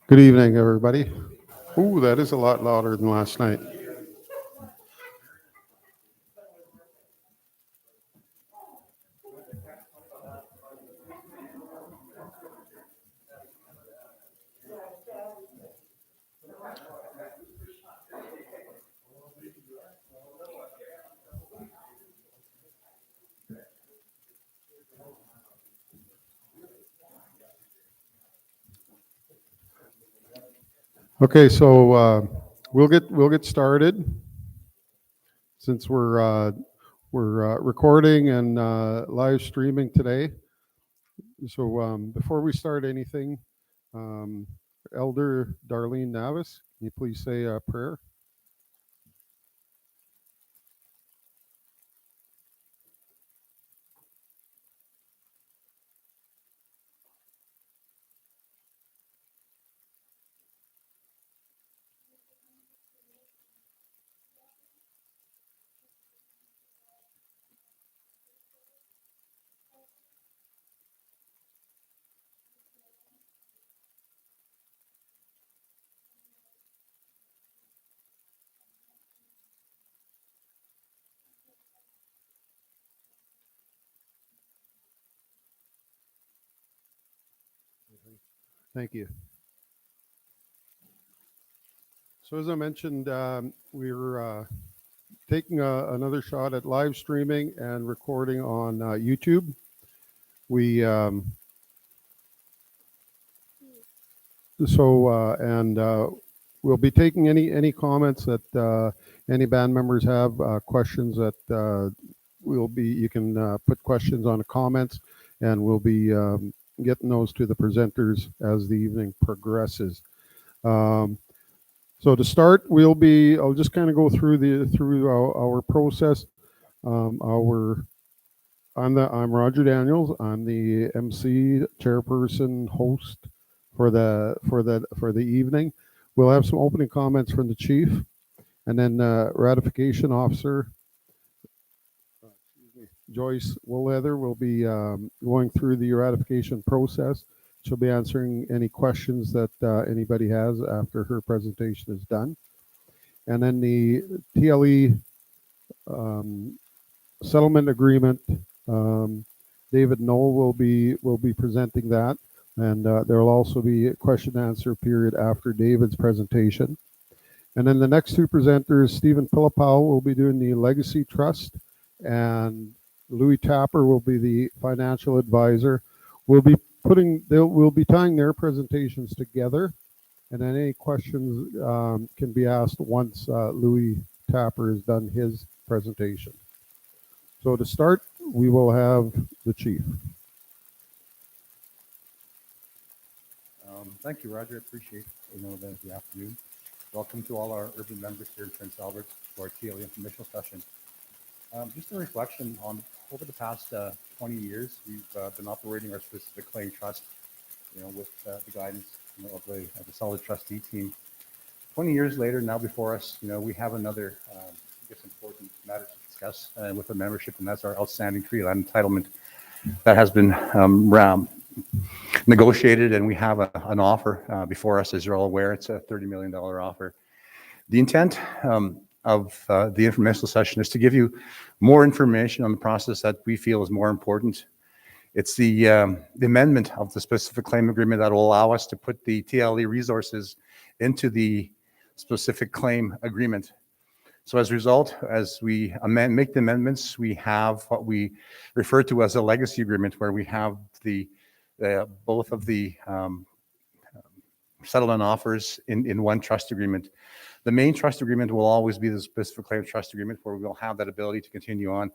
Good evening, everybody. Ooh, that is a lot louder than last night. Okay, so we'll get started since we're recording and live streaming today. So before we start anything, Elder Darlene Navis, can you please say a prayer? Thank you. So as I mentioned, we're taking another shot at live streaming and recording on YouTube. We we'll be taking any comments that any band members have, questions that you can put questions on the comments, and we'll be getting those to the presenters as the evening progresses. So to start, I'll just kind of go through our process. I'm Roger Daniels. I'm the MC, chairperson, host for the evening. We'll have some opening comments from the chief, and then ratification officer Joyce Woolhether will be going through the ratification process. She'll be answering any questions that anybody has after her presentation is done. And then the TLE settlement agreement, David Knoll will be presenting that, and there will also be a question and answer period after David's presentation. And then the next two presenters, Stephen Pillipow will be doing the Legacy Trust, and Louis Tapper will be the financial advisor. We'll be tying their presentations together, and then any questions can be asked once Louis Tapper has done his presentation. So to start, we will have the chief. Thank you, Roger. I appreciate the afternoon. Welcome to all our urban members here in Prince Albert to our TLE informational session. Just a reflection on over the past 20 years, we've been operating our specific claim trust, with the guidance of the solid trustee team. 20 years later, now before us, we have another important matter to discuss with the membership, and that's our outstanding tree land entitlement that has been negotiated, and we have an offer before us. As you're all aware, it's a $30 million offer. The intent of the informational session is to give you more information on the process that we feel is more important. It's the amendment of the specific claim agreement that will allow us to put the TLE resources into the specific claim agreement. So as a result, as we make the amendments, we have what we refer to as a legacy agreement, where we have both of the settlement offers in one trust agreement. The main trust agreement will always be the specific claim trust agreement, where we'll have that ability to continue on.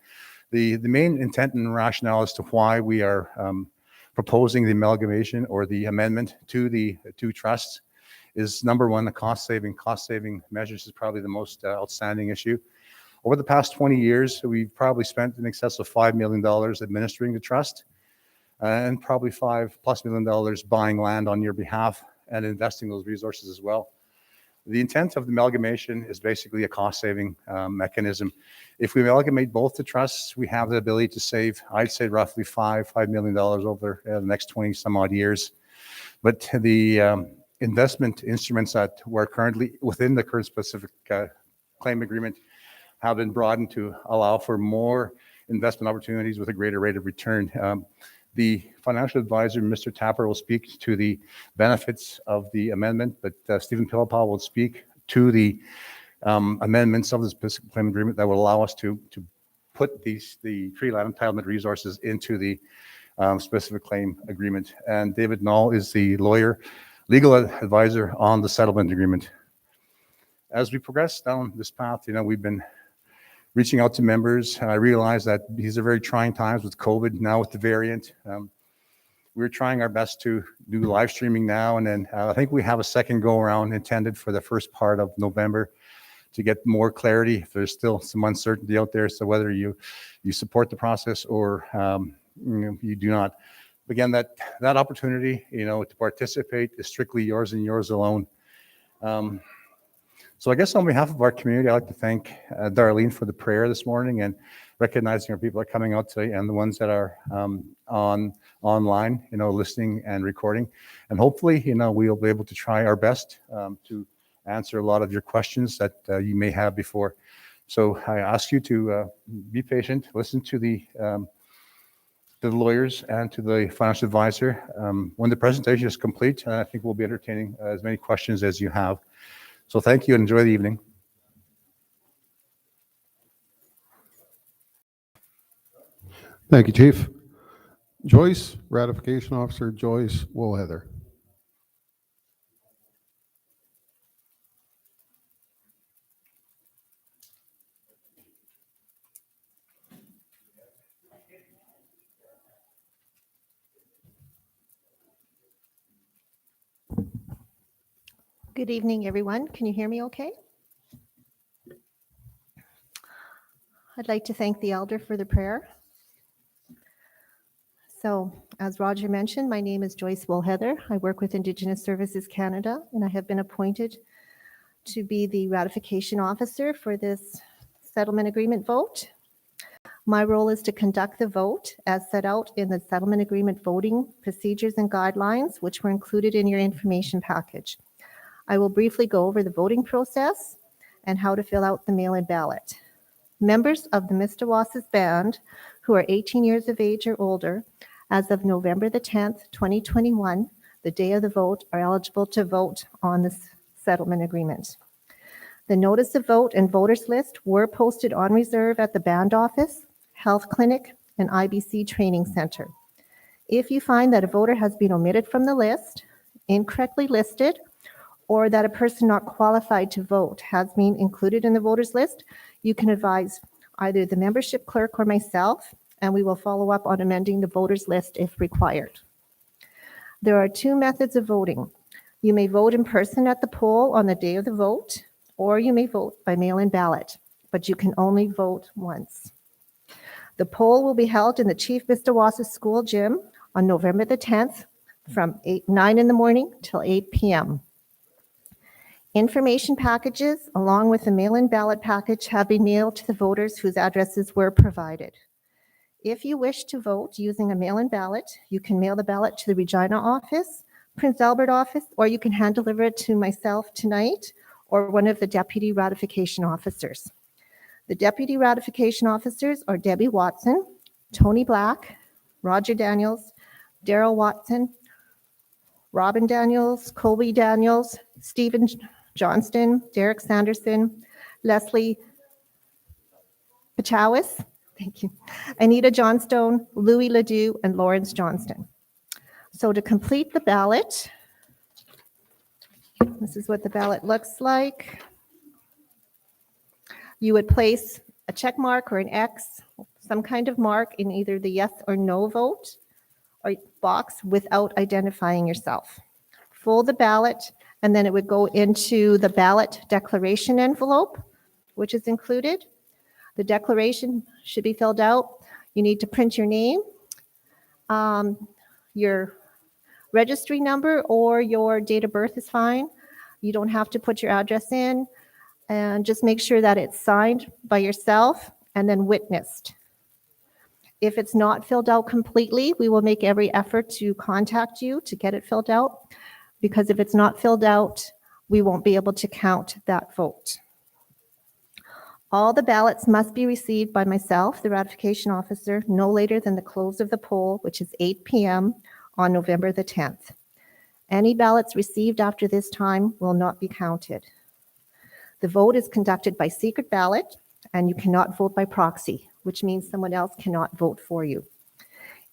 The main intent and rationale as to why we are proposing the amalgamation or the amendment to the two trusts is, number one, the cost saving measures is probably the most outstanding issue. Over the past 20 years, we've probably spent in excess of $5 million administering the trust, and probably $5+ million buying land on your behalf and investing those resources as well. The intent of the amalgamation is basically a cost-saving mechanism. If we amalgamate both the trusts, we have the ability to save, I'd say, roughly $5 million over the next 20 some odd years. But the investment instruments that were currently within the current specific claim agreement have been broadened to allow for more investment opportunities with a greater rate of return. The financial advisor, Mr. Tapper, will speak to the benefits of the amendment, but Stephen Pillipow will speak to the amendments of the specific claim agreement that will allow us to put the tree land entitlement resources into the specific claim agreement. And David Knoll is the legal advisor on the settlement agreement. As we progress down this path, we've been reaching out to members. I realize that these are very trying times with COVID, now with the variant. We're trying our best to do live streaming now, and then I think we have a second go around intended for the first part of November to get more clarity. There's still some uncertainty out there, so whether you support the process or you do not. Again, that opportunity, to participate is strictly yours and yours alone. So I guess on behalf of our community, I'd like to thank Darlene for the prayer this morning and recognizing our people that are coming out today and the ones that are online, listening and recording. And hopefully, we'll be able to try our best to answer a lot of your questions that you may have before. So I ask you to be patient, listen to the lawyers and to the financial advisor. When the presentation is complete, I think we'll be entertaining as many questions as you have. So thank you and enjoy the evening. Thank you, Chief. Joyce, Ratification Officer Joyce Woolhether. Good evening, everyone. Can you hear me okay? I'd like to thank the elder for the prayer. So, as Roger mentioned, my name is Joyce Woolhether. I work with Indigenous Services Canada, and I have been appointed to be the ratification officer for this settlement agreement vote. My role is to conduct the vote as set out in the settlement agreement voting procedures and guidelines, which were included in your information package. I will briefly go over the voting process and how to fill out the mail-in ballot. Members of the Mistawasis band who are 18 years of age or older, as of November the 10th, 2021, the day of the vote, are eligible to vote on this settlement agreement. The notice of vote and voters list were posted on reserve at the band office, health clinic, and IBC training center. If you find that a voter has been omitted from the list, incorrectly listed, or that a person not qualified to vote has been included in the voters list, you can advise either the membership clerk or myself, and we will follow up on amending the voters list if required. There are two methods of voting. You may vote in person at the poll on the day of the vote, or you may vote by mail-in ballot, but you can only vote once. The poll will be held in the Chief Mistawasis School gym on November the 10th from 9 in the morning till 8 p.m. Information packages, along with the mail-in ballot package, have been mailed to the voters whose addresses were provided. If you wish to vote using a mail-in ballot, you can mail the ballot to the Regina office, Prince Albert office, or you can hand deliver it to myself tonight or one of the deputy ratification officers. The deputy ratification officers are Debbie Watson, Tony Black, Roger Daniels, Daryl Watson, Robin Daniels, Colby Daniels, Stephen Johnston, Derek Sanderson, Leslie Mistawasis, thank you, Anita Johnstone, Louis Ledoux, and Lawrence Johnston. So to complete the ballot, this is what the ballot looks like. You would place a check mark or an X, some kind of mark in either the yes or no vote or box without identifying yourself. Fold the ballot, and then it would go into the ballot declaration envelope, which is included. The declaration should be filled out. You need to print your name, your registry number, or your date of birth is fine. You don't have to put your address in, and just make sure that it's signed by yourself and then witnessed. If it's not filled out completely, we will make every effort to contact you to get it filled out, because if it's not filled out, we won't be able to count that vote. All the ballots must be received by myself, the ratification officer, no later than the close of the poll, which is 8 p.m. on November the 10th. Any ballots received after this time will not be counted. The vote is conducted by secret ballot, and you cannot vote by proxy, which means someone else cannot vote for you.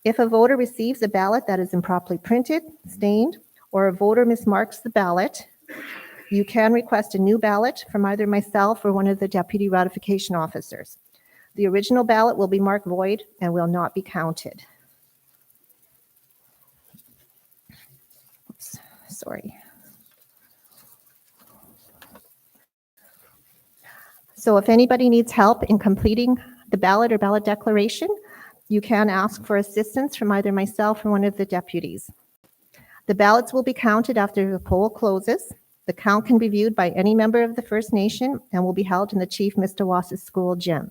If a voter receives a ballot that is improperly printed, stained, or a voter mismarks the ballot, you can request a new ballot from either myself or one of the deputy ratification officers. The original ballot will be marked void and will not be counted. Oops, sorry. So if anybody needs help in completing the ballot or ballot declaration, you can ask for assistance from either myself or one of the deputies. The ballots will be counted after the poll closes. The count can be viewed by any member of the First Nation and will be held in the Chief Mistawasis School gym.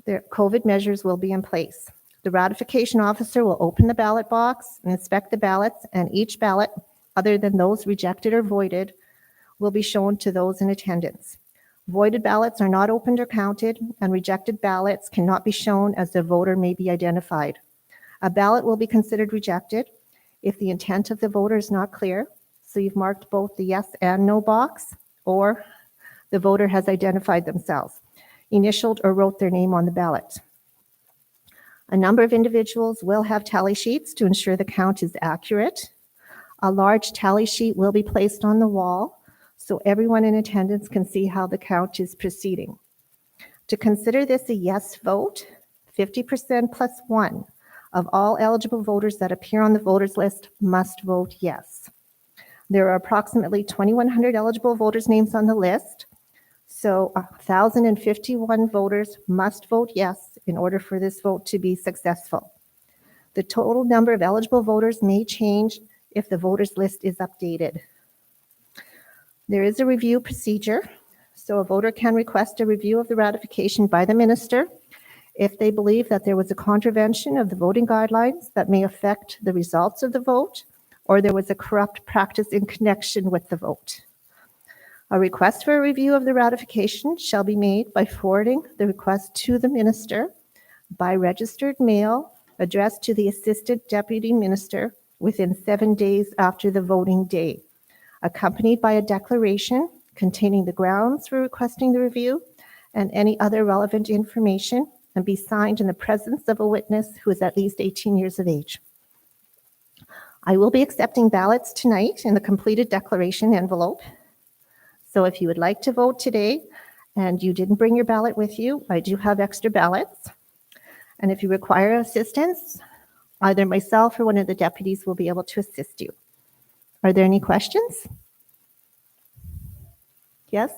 The COVID measures will be in place. The ratification officer will open the ballot box and inspect the ballots, and each ballot, other than those rejected or voided, will be shown to those in attendance. Voided ballots are not opened or counted, and rejected ballots cannot be shown as the voter may be identified. A ballot will be considered rejected if the intent of the voter is not clear, so you've marked both the yes and no box, or the voter has identified themselves, initialed or wrote their name on the ballot. A number of individuals will have tally sheets to ensure the count is accurate. A large tally sheet will be placed on the wall so everyone in attendance can see how the count is proceeding. To consider this a yes vote, 50% plus one of all eligible voters that appear on the voters list must vote yes. There are approximately 2,100 eligible voters' names on the list, so 1,051 voters must vote yes in order for this vote to be successful. The total number of eligible voters may change if the voters list is updated. There is a review procedure, so a voter can request a review of the ratification by the minister if they believe that there was a contravention of the voting guidelines that may affect the results of the vote, or there was a corrupt practice in connection with the vote. A request for a review of the ratification shall be made by forwarding the request to the minister by registered mail addressed to the Assistant Deputy Minister within 7 days after the voting day, accompanied by a declaration containing the grounds for requesting the review and any other relevant information, and be signed in the presence of a witness who is at least 18 years of age. I will be accepting ballots tonight in the completed declaration envelope. So if you would like to vote today and you didn't bring your ballot with you, I do have extra ballots. And if you require assistance, either myself or one of the deputies will be able to assist you. Are there any questions? Yes?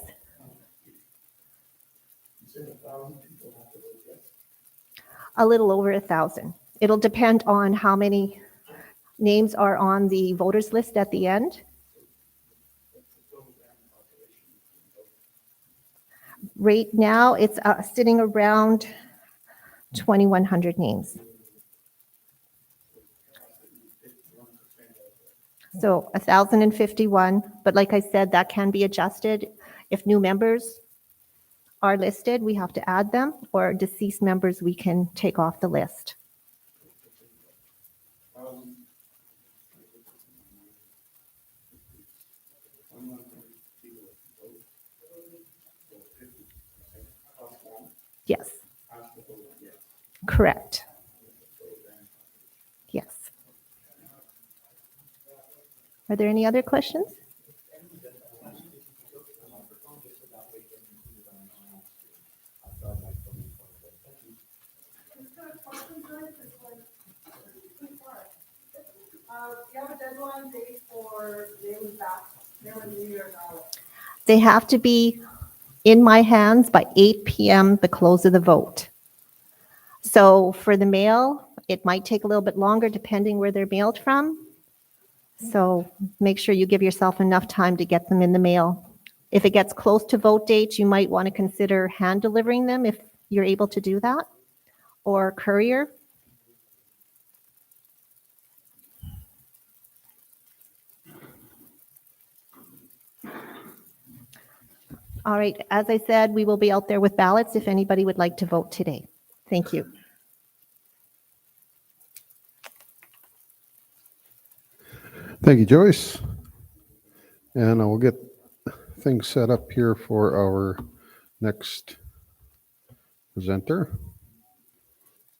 A little over 1,000. It'll depend on how many names are on the voters list at the end. Right now, it's sitting around 2,100 names. So 1,051, but like I said, that can be adjusted. If new members are listed, we have to add them, or deceased members we can take off the list. Yes. Correct. Yes. Are there any other questions? Do you have a deadline date for mailing New Year ballot? They have to be in my hands by 8 p.m., the close of the vote. So for the mail, it might take a little bit longer depending where they're mailed from. So make sure you give yourself enough time to get them in the mail. If it gets close to vote date, you might want to consider hand delivering them if you're able to do that, or courier. All right, as I said, we will be out there with ballots if anybody would like to vote today. Thank you. Thank you, Joyce. And I will get things set up here for our next presenter.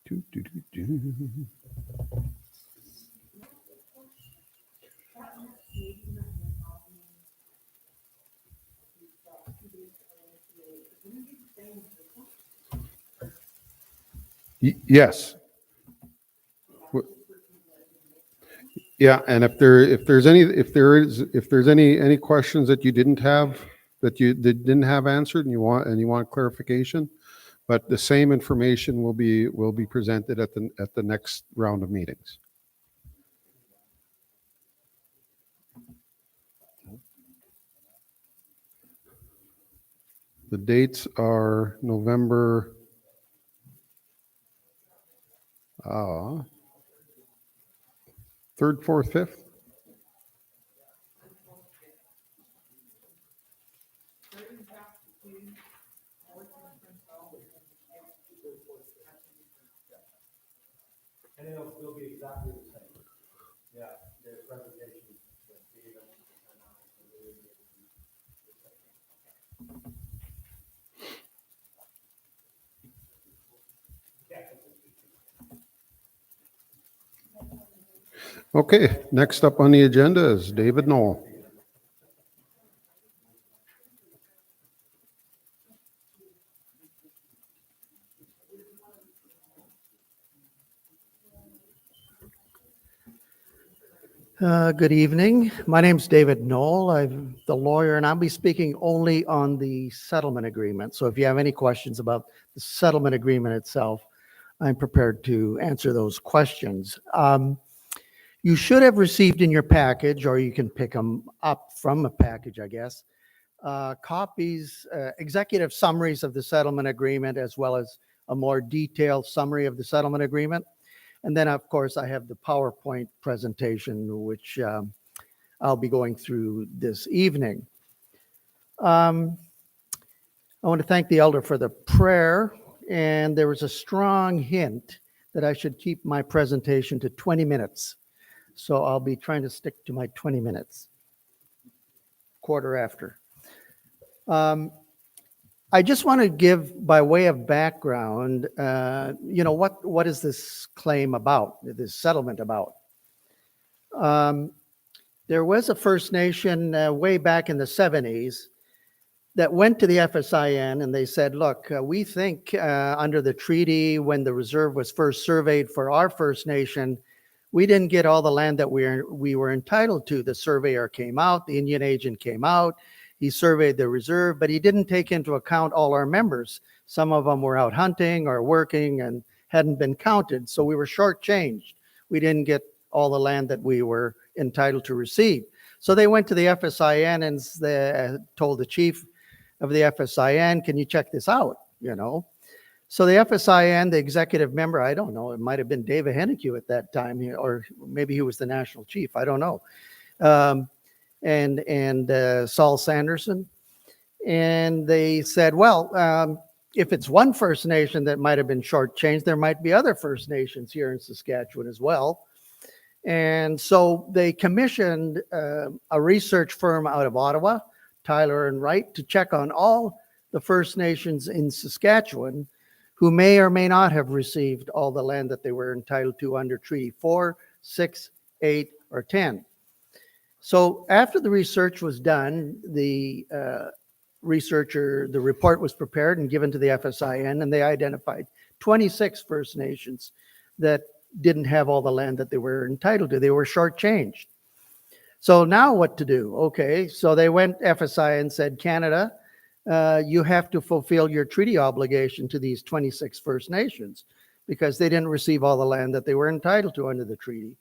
Doo, doo, doo, doo. Yes. Yeah, and if there's any questions that you didn't have that didn't have answered and you want clarification, but the same information will be presented at the next round of meetings. The dates are November 3rd, 4th, 5th. And it'll still be exactly the same. Yeah, the presentation that David Okay, next up on the agenda is David Knoll. Good evening. My name's David Knoll. I'm the lawyer, and I'll be speaking only on the settlement agreement. So if you have any questions about the settlement agreement itself, I'm prepared to answer those questions. You should have received in your package, or you can pick them up from a package, I guess, copies, executive summaries of the settlement agreement, as well as a more detailed summary of the settlement agreement. And then, of course, I have the PowerPoint presentation, which I'll be going through this evening. I want to thank the elder for the prayer, and there was a strong hint that I should keep my presentation to 20 minutes. So I'll be trying to stick to my 20 minutes, quarter after. I just want to give, by way of background, what is this claim about, this settlement about? There was a First Nation way back in the 70s that went to the FSIN and they said, look, we think under the treaty, when the reserve was first surveyed for our First Nation, we didn't get all the land that we were entitled to. The surveyor came out, the Indian agent came out, he surveyed the reserve, but he didn't take into account all our members. Some of them were out hunting or working and hadn't been counted, so we were shortchanged. We didn't get all the land that we were entitled to receive. So they went to the FSIN and they told the chief of the FSIN, can you check this out, So the FSIN, the executive member, I don't know, it might have been David Hennique at that time, or maybe he was the national chief, I don't know. And Saul Sanderson. And they said, well, if it's one First Nation that might have been shortchanged, there might be other First Nations here in Saskatchewan as well. And so they commissioned a research firm out of Ottawa, Tyler and Wright, to check on all the First Nations in Saskatchewan who may or may not have received all the land that they were entitled to under Treaty 4, 6, 8, or 10. So after the research was done, the report was prepared and given to the FSIN, and they identified 26 First Nations that didn't have all the land that they were entitled to. They were shortchanged. So now what to do? Okay, so they went, FSIN said, Canada, you have to fulfill your treaty obligation to these 26 First Nations because they didn't receive all the land that they were entitled to under the treaty.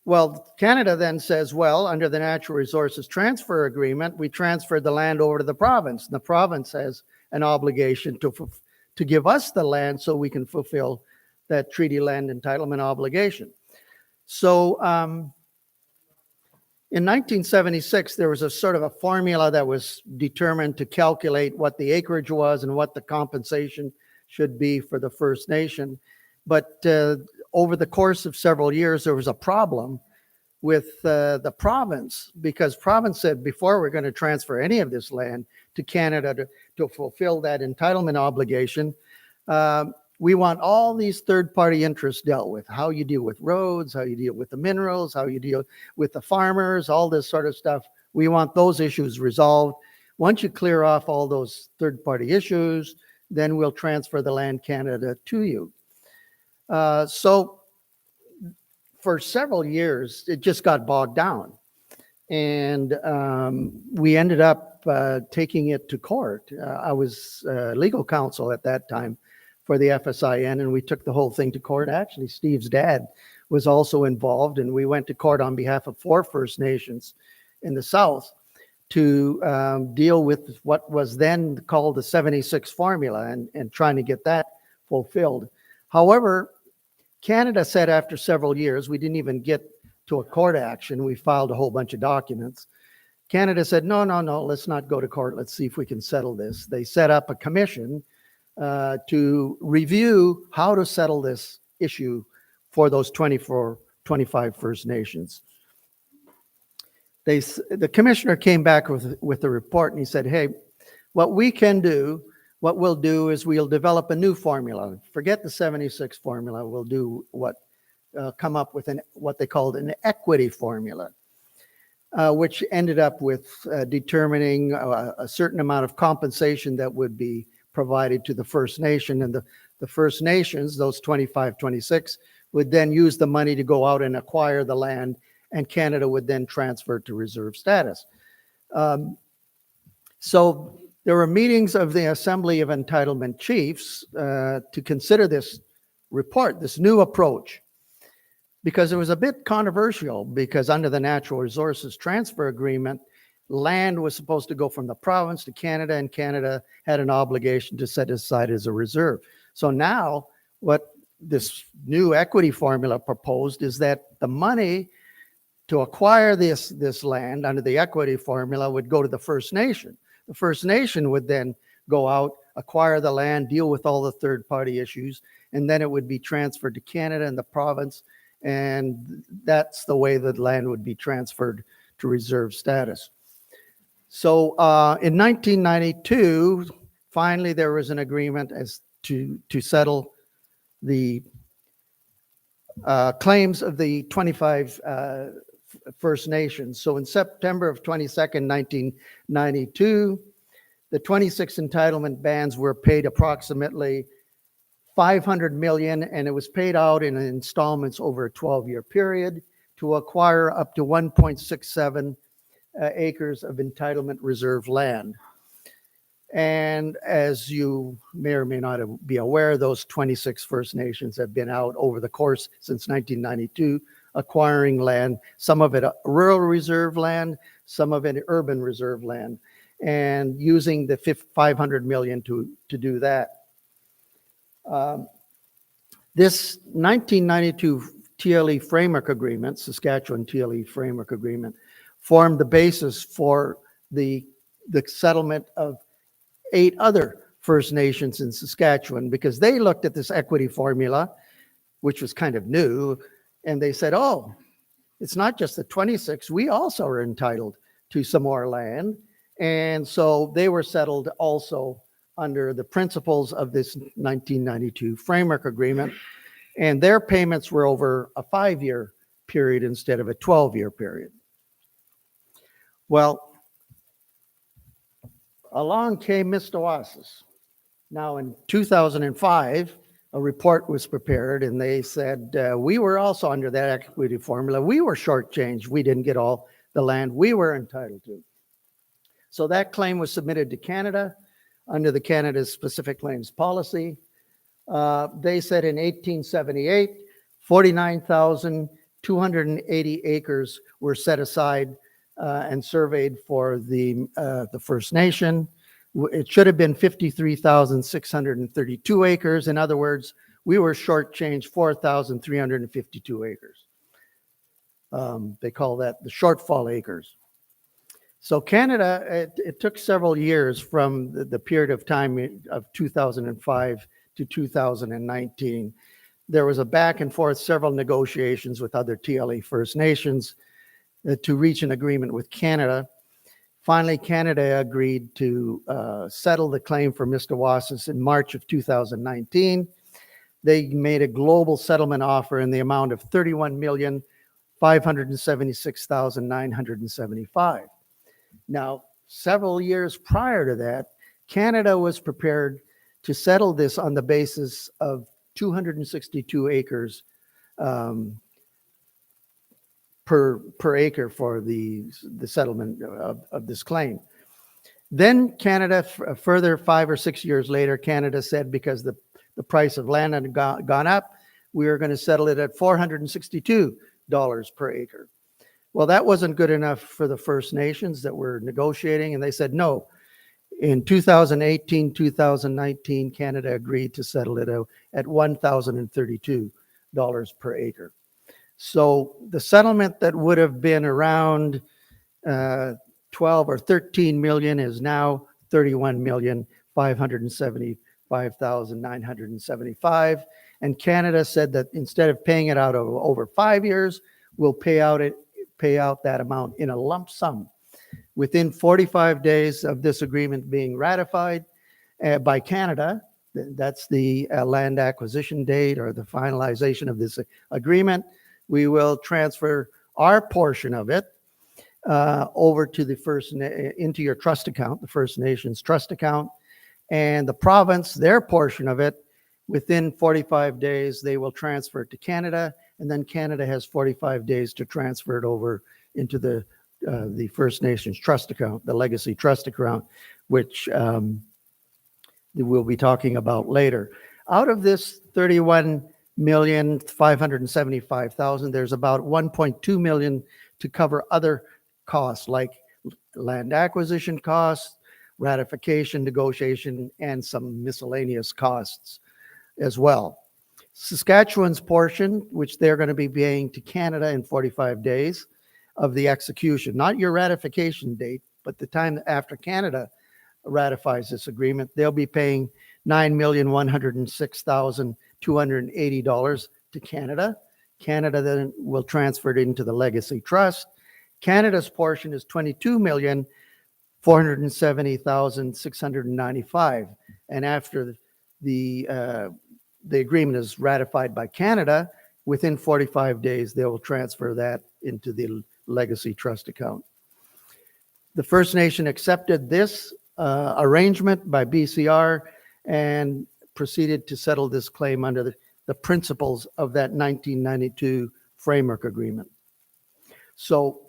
Well, Canada then says, well, under the Natural Resources Transfer Agreement, we transferred the land over to the province. And the province has an obligation to give us the land so we can fulfill that treaty land entitlement obligation. So in 1976, there was a sort of a formula that was determined to calculate what the acreage was and what the compensation should be for the First Nation. But over the course of several years, there was a problem with the province, because province said, before we're going to transfer any of this land to Canada to fulfill that entitlement obligation, we want all these third-party interests dealt with. How you deal with roads, how you deal with the minerals, how you deal with the farmers, all this sort of stuff. We want those issues resolved. Once you clear off all those third-party issues, then we'll transfer the land Canada to you. So for several years, it just got bogged down. And we ended up taking it to court. I was legal counsel at that time for the FSIN, and we took the whole thing to court. Actually, Steve's dad was also involved, and we went to court on behalf of 4 First Nations in the South to deal with what was then called the 76 formula and trying to get that fulfilled. However, Canada said after several years, we didn't even get to a court action. We filed a whole bunch of documents. Canada said, no, let's not go to court. Let's see if we can settle this. They set up a commission to review how to settle this issue for those 25 First Nations. The commissioner came back with a report, and he said, hey, what we'll do is we'll develop a new formula. Forget the 76 formula. We'll do come up with what they called an equity formula, which ended up with determining a certain amount of compensation that would be provided to the First Nation, and the First Nations, those 25, 26, would then use the money to go out and acquire the land, and Canada would then transfer to reserve status. So there were meetings of the Assembly of Entitlement Chiefs to consider this report, this new approach, because it was a bit controversial, because under the Natural Resources Transfer Agreement, land was supposed to go from the province to Canada, and Canada had an obligation to set aside as a reserve. So now what this new equity formula proposed is that the money to acquire this land under the equity formula would go to the First Nation. The First Nation would then go out, acquire the land, deal with all the third-party issues, and then it would be transferred to Canada and the province, and that's the way the land would be transferred to reserve status. So in 1992, finally there was an agreement as to settle the claims of the 25 First Nations. So in September of 22nd, 1992, the 26 entitlement bands were paid approximately $500 million, and it was paid out in installments over a 12-year period to acquire up to 1.67 acres of entitlement reserve land. And as you may or may not be aware, those 26 First Nations have been out over the course since 1992, acquiring land, some of it rural reserve land, some of it urban reserve land, and using the $500 million to do that. This 1992 TLE Framework Agreement, Saskatchewan TLE Framework Agreement, formed the basis for the settlement of 8 other First Nations in Saskatchewan, because they looked at this equity formula, which was kind of new, and they said, oh, it's not just the 26, we also are entitled to some more land. And so they were settled also under the principles of this 1992 Framework Agreement, and their payments were over a 5-year period instead of a 12-year period. Well, along came Mistawasis. Now in 2005, a report was prepared, and they said, we were also under that equity formula. We were shortchanged. We didn't get all the land we were entitled to. So that claim was submitted to Canada under the Canada's Specific Claims Policy. They said in 1878, 49,200 280 acres were set aside and surveyed for the First Nation. It should have been 53,632 acres. In other words, we were shortchanged 4,352 acres. They call that the shortfall acres. So Canada, it took several years from the period of time of 2005 to 2019. There was a back and forth, several negotiations with other TLE First Nations to reach an agreement with Canada. Finally, Canada agreed to settle the claim for Mistawasis in March of 2019. They made a global settlement offer in the amount of $31,576,975. Now, several years prior to that, Canada was prepared to settle this on the basis of 262 acres per acre for the settlement of this claim. Then Canada, further 5 or 6 years later, Canada said because the price of land had gone up, we were going to settle it at $462 per acre. Well, that wasn't good enough for the First Nations that were negotiating, and they said no. In 2018, 2019, Canada agreed to settle it out at $1,032 per acre. So the settlement that would have been around 12 or 13 million is now 31,575,975. And Canada said that instead of paying it out over 5 years, we'll pay out that amount in a lump sum within 45 days of this agreement being ratified by Canada. That's the land acquisition date or the finalization of this agreement. We will transfer our portion of it over to the into your trust account, the First Nations trust account, and the province, their portion of it, within 45 days, they will transfer it to Canada, and then Canada has 45 days to transfer it over into the First Nations trust account, the legacy trust account, which we'll be talking about later. Out of this 31,575,000, there's about 1.2 million to cover other costs like land acquisition costs, ratification, negotiation, and some miscellaneous costs as well. Saskatchewan's portion, which they're going to be paying to Canada in 45 days of the execution, not your ratification date, but the time after Canada ratifies this agreement, they'll be paying $9,106,280 to Canada. Canada then will transfer it into the legacy trust. Canada's portion is $22,470,695. And after the agreement is ratified by Canada, within 45 days, they will transfer that into the legacy trust account. The First Nation accepted this arrangement by BCR and proceeded to settle this claim under the principles of that 1992 framework agreement. So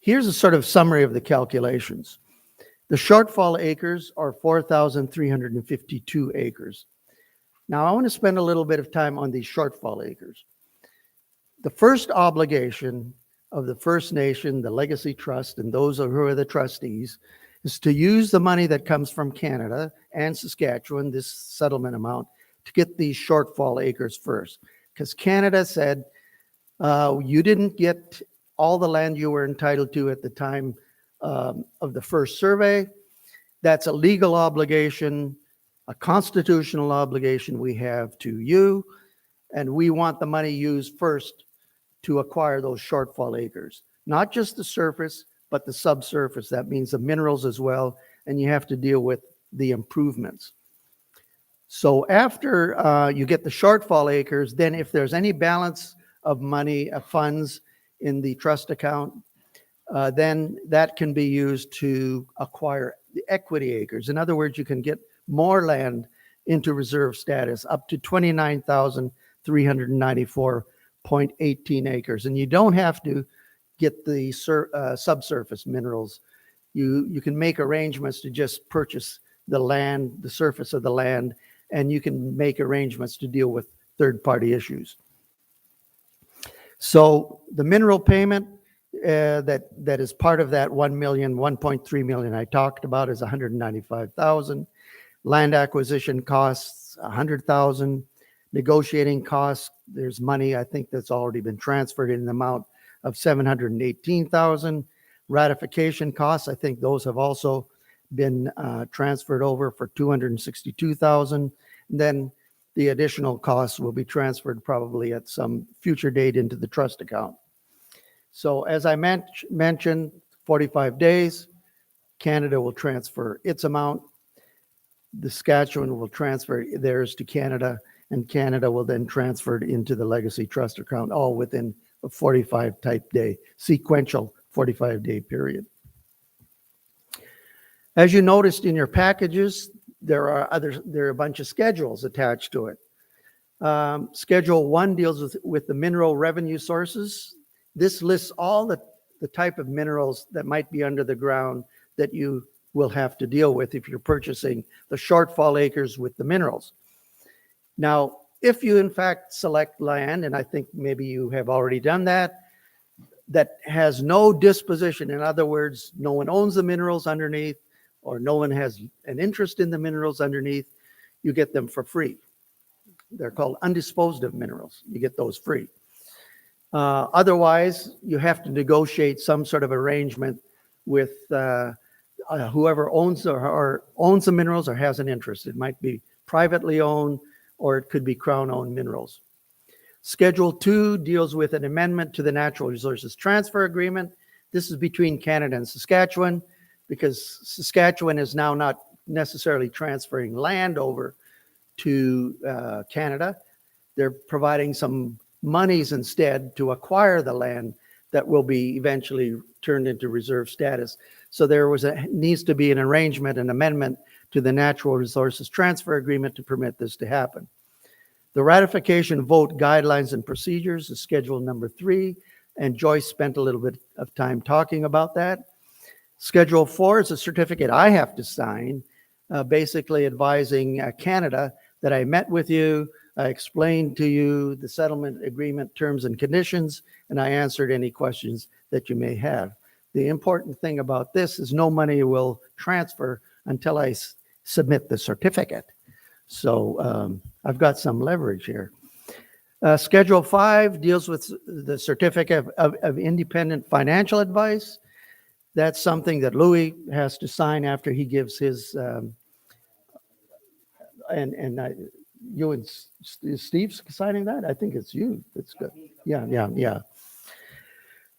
here's a sort of summary of the calculations. The shortfall acres are 4,352 acres. Now, I want to spend a little bit of time on these shortfall acres. The first obligation of the First Nation, the Legacy Trust, and those who are the trustees, is to use the money that comes from Canada and Saskatchewan, this settlement amount, to get these shortfall acres first. Because Canada said, you didn't get all the land you were entitled to at the time of the first survey. That's a legal obligation, a constitutional obligation we have to you, and we want the money used first to acquire those shortfall acres. Not just the surface, but the subsurface. That means the minerals as well, and you have to deal with the improvements. So after you get the shortfall acres, then if there's any balance of money, funds in the trust account, then that can be used to acquire the equity acres. In other words, you can get more land into reserve status, up to 29,394.18 acres. And you don't have to get the subsurface minerals. You can make arrangements to just purchase the land, the surface of the land, and you can make arrangements to deal with third-party issues. So the mineral payment that is part of that 1 million, 1.3 million I talked about is 195,000. Land acquisition costs 100,000. Negotiating costs, there's money I think that's already been transferred in the amount of 718,000. Ratification costs, I think those have also been transferred over for 262,000. Then the additional costs will be transferred probably at some future date into the trust account. So as I mentioned, 45 days, Canada will transfer its amount. The Saskatchewan will transfer theirs to Canada, and Canada will then transfer it into the legacy trust account, all within a 45 type day, sequential 45-day period. As you noticed in your packages, there are a bunch of schedules attached to it. Schedule 1 deals with the mineral revenue sources. This lists all the type of minerals that might be under the ground that you will have to deal with if you're purchasing the shortfall acres with the minerals. Now, if you in fact select land, and I think maybe you have already done that, that has no disposition, in other words, no one owns the minerals underneath, or no one has an interest in the minerals underneath, you get them for free. They're called undisposed of minerals. You get those free. Otherwise, you have to negotiate some sort of arrangement with whoever owns or owns the minerals or has an interest. It might be privately owned, or it could be Crown-owned minerals. Schedule 2 deals with an amendment to the Natural Resources Transfer Agreement. This is between Canada and Saskatchewan, because Saskatchewan is now not necessarily transferring land over to Canada. They're providing some monies instead to acquire the land that will be eventually turned into reserve status. So there needs to be an arrangement, an amendment to the Natural Resources Transfer Agreement to permit this to happen. The ratification vote guidelines and procedures is schedule number 3, and Joyce spent a little bit of time talking about that. Schedule 4 is a certificate I have to sign, basically advising Canada that I met with you, I explained to you the settlement agreement terms and conditions, and I answered any questions that you may have. The important thing about this is no money will transfer until I submit the certificate. So I've got some leverage here. Schedule 5 deals with the certificate of independent financial advice. That's something that Louis has to sign after he gives his, you and Steve's signing that? I think it's you. It's good. Yeah.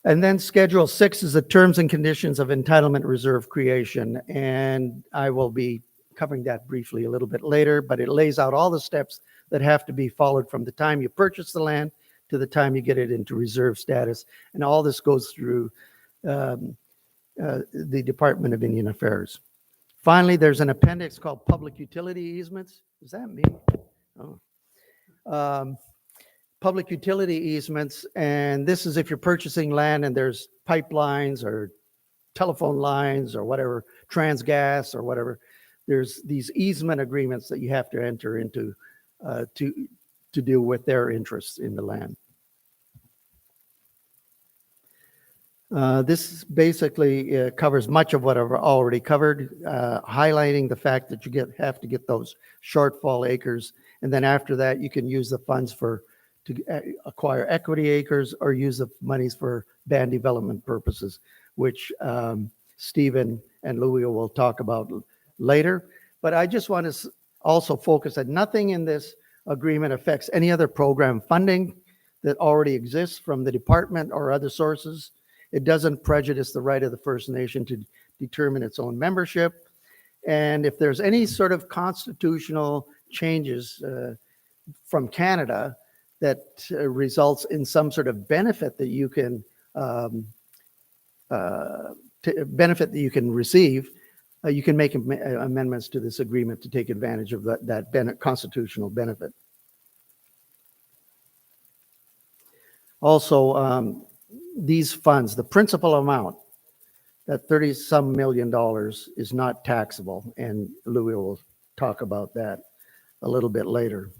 And then Schedule 6 is the terms and conditions of entitlement reserve creation. And I will be covering that briefly a little bit later, but it lays out all the steps that have to be followed from the time you purchase the land to the time you get it into reserve status. And all this goes through the Department of Indian Affairs. Finally, there's an appendix called Public Utility Easements. Is that me? Oh. Public utility easements, and this is if you're purchasing land and there's pipelines or telephone lines or whatever, transgas or whatever, there's these easement agreements that you have to enter into to deal with their interests in the land. This basically covers much of what I've already covered, highlighting the fact that you have to get those shortfall acres, and then after that you can use the funds to acquire equity acres or use the monies for band development purposes, which Stephen and Louis will talk about later. But I just want to also focus that nothing in this agreement affects any other program funding that already exists from the department or other sources. It doesn't prejudice the right of the First Nation to determine its own membership. And if there's any sort of constitutional changes from Canada that results in some sort of benefit that you can receive, you can make amendments to this agreement to take advantage of that constitutional benefit. Also, these funds, the principal amount, that $30-some million is not taxable, and Louis will talk about that a little bit later.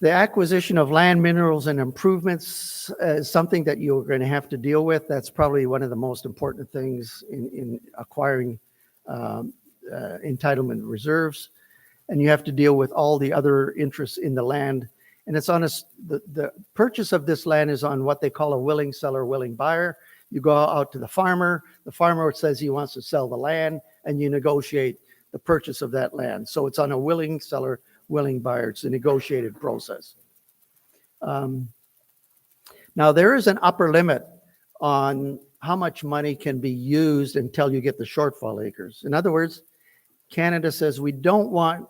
The acquisition of land, minerals, and improvements is something that you're going to have to deal with. That's probably one of the most important things in acquiring entitlement reserves. And you have to deal with all the other interests in the land. And it's on the purchase of this land is on what they call a willing seller, willing buyer. You go out to the farmer says he wants to sell the land, and you negotiate the purchase of that land. So it's on a willing seller, willing buyer. It's a negotiated process. Now there is an upper limit on how much money can be used until you get the shortfall acres. In other words, Canada says we don't want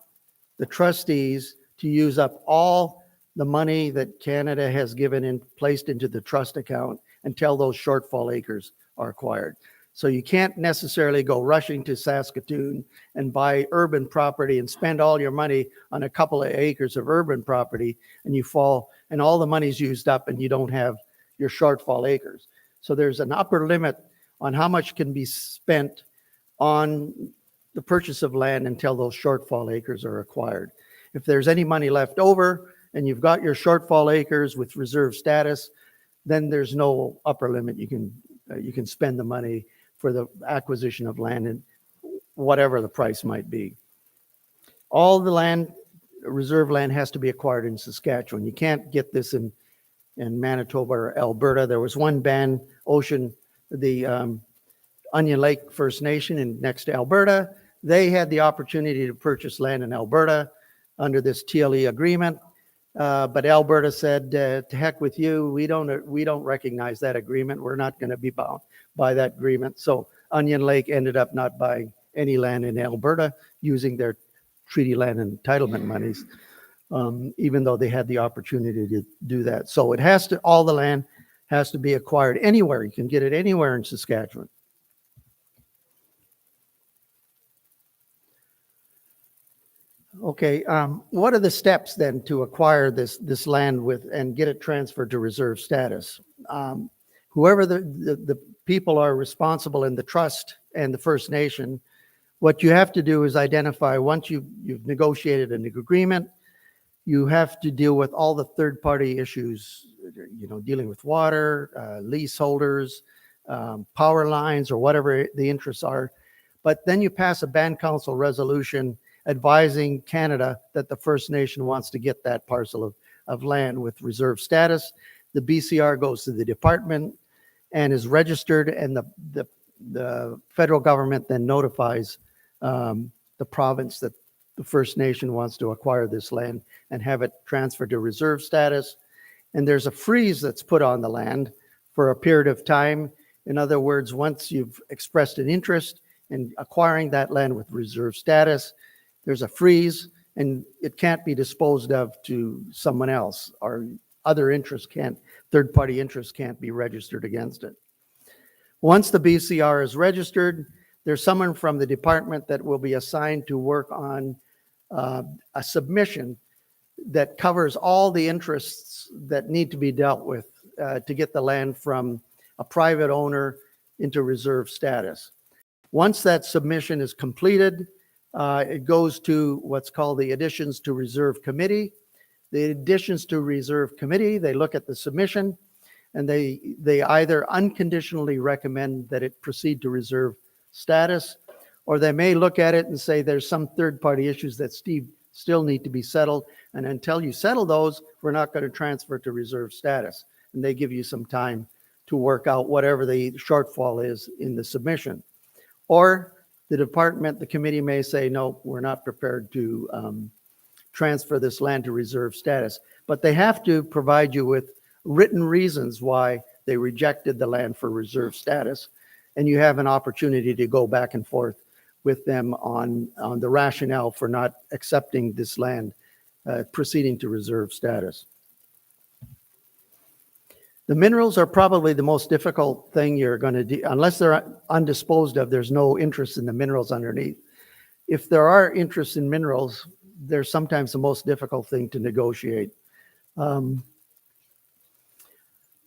the trustees to use up all the money that Canada has given and placed into the trust account until those shortfall acres are acquired. So you can't necessarily go rushing to Saskatoon and buy urban property and spend all your money on a couple of acres of urban property, and you fall and all the money's used up and you don't have your shortfall acres. So there's an upper limit on how much can be spent on the purchase of land until those shortfall acres are acquired. If there's any money left over and you've got your shortfall acres with reserve status, then there's no upper limit. You can spend the money for the acquisition of land and whatever the price might be. All the land, reserve land, has to be acquired in Saskatchewan. You can't get this in Manitoba or Alberta. There was one ban, the Onion Lake First Nation next to Alberta. They had the opportunity to purchase land in Alberta under this TLE agreement. But Alberta said, to heck with you, we don't recognize that agreement. We're not going to be bound by that agreement. So Onion Lake ended up not buying any land in Alberta using their treaty land entitlement monies, even though they had the opportunity to do that. So it has to, all the land has to be acquired anywhere. You can get it anywhere in Saskatchewan. Okay, what are the steps then to acquire this land with and get it transferred to reserve status? Whoever the people are responsible in the trust and the First Nation, what you have to do is identify, once you've negotiated an agreement, you have to deal with all the third-party issues, dealing with water, leaseholders, power lines, or whatever the interests are. But then you pass a band council resolution advising Canada that the First Nation wants to get that parcel of land with reserve status. The BCR goes to the department and is registered, and the federal government then notifies the province that the First Nation wants to acquire this land and have it transferred to reserve status. And there's a freeze that's put on the land for a period of time. In other words, once you've expressed an interest in acquiring that land with reserve status, there's a freeze and it can't be disposed of to someone else, or other interests can't, third-party interests can't be registered against it. Once the BCR is registered, there's someone from the department that will be assigned to work on a submission that covers all the interests that need to be dealt with to get the land from a private owner into reserve status. Once that submission is completed, it goes to what's called the Additions to Reserve Committee. The Additions to Reserve Committee, they look at the submission and they either unconditionally recommend that it proceed to reserve status, or they may look at it and say there's some third-party issues that still need to be settled, and until you settle those, we're not going to transfer to reserve status. And they give you some time to work out whatever the shortfall is in the submission. Or the department, the committee may say, no, we're not prepared to transfer this land to reserve status. But they have to provide you with written reasons why they rejected the land for reserve status. And you have an opportunity to go back and forth with them on the rationale for not accepting this land, proceeding to reserve status. The minerals are probably the most difficult thing you're going to do. Unless they're undisposed of, there's no interest in the minerals underneath. If there are interests in minerals, they're sometimes the most difficult thing to negotiate.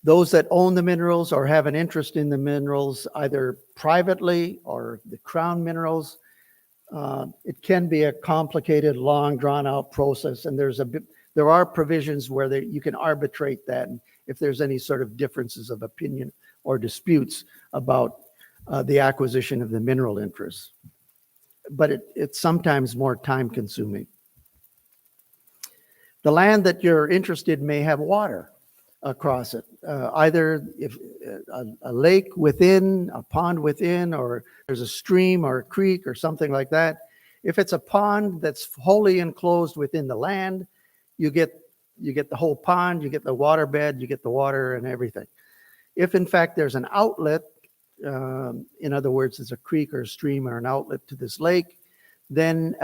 Those that own the minerals or have an interest in the minerals, either privately or the Crown Minerals, it can be a complicated, long, drawn-out process, and there's there are provisions where you can arbitrate that if there's any sort of differences of opinion or disputes about the acquisition of the mineral interests. But it's sometimes more time consuming. The land that you're interested in may have water across it, either if a lake within, a pond within, or there's a stream or a creek or something like that. If it's a pond that's wholly enclosed within the land, you get the whole pond, you get the water bed, you get the water and everything. If in fact there's an outlet, in other words, there's a creek or a stream or an outlet to this lake, then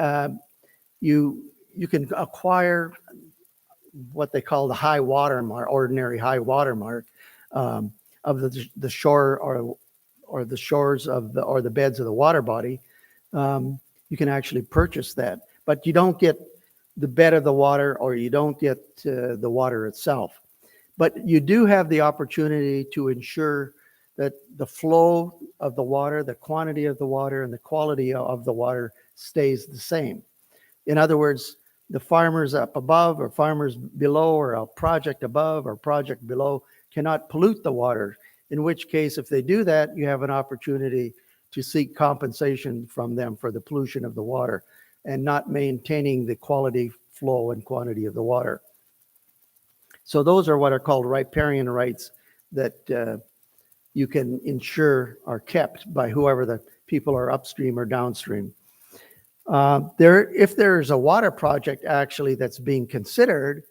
you can acquire what they call the high water mark, ordinary high water mark of the shore or the shores of the beds of the water body. You can actually purchase that, but you don't get the bed of the water, or you don't get the water itself. But you do have the opportunity to ensure that the flow of the water, the quantity of the water, and the quality of the water stays the same. In other words, the farmers up above or farmers below, or a project above or project below, cannot pollute the water, in which case if they do that, you have an opportunity to seek compensation from them for the pollution of the water and not maintaining the quality, flow, and quantity of the water. So those are what are called riparian rights that you can ensure are kept by whoever the people are upstream or downstream. If there's a water project actually that's being considered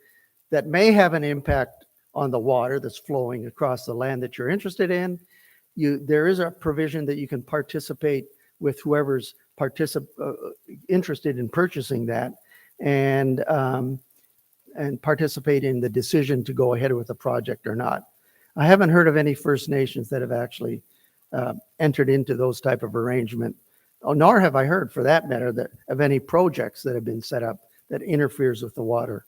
that may have an impact on the water that's flowing across the land that you're interested in, there is a provision that you can participate with whoever's interested in purchasing that, and participate in the decision to go ahead with the project or not. I haven't heard of any First Nations that have actually entered into those type of arrangement, nor have I heard, for that matter, of any projects that have been set up that interferes with the water.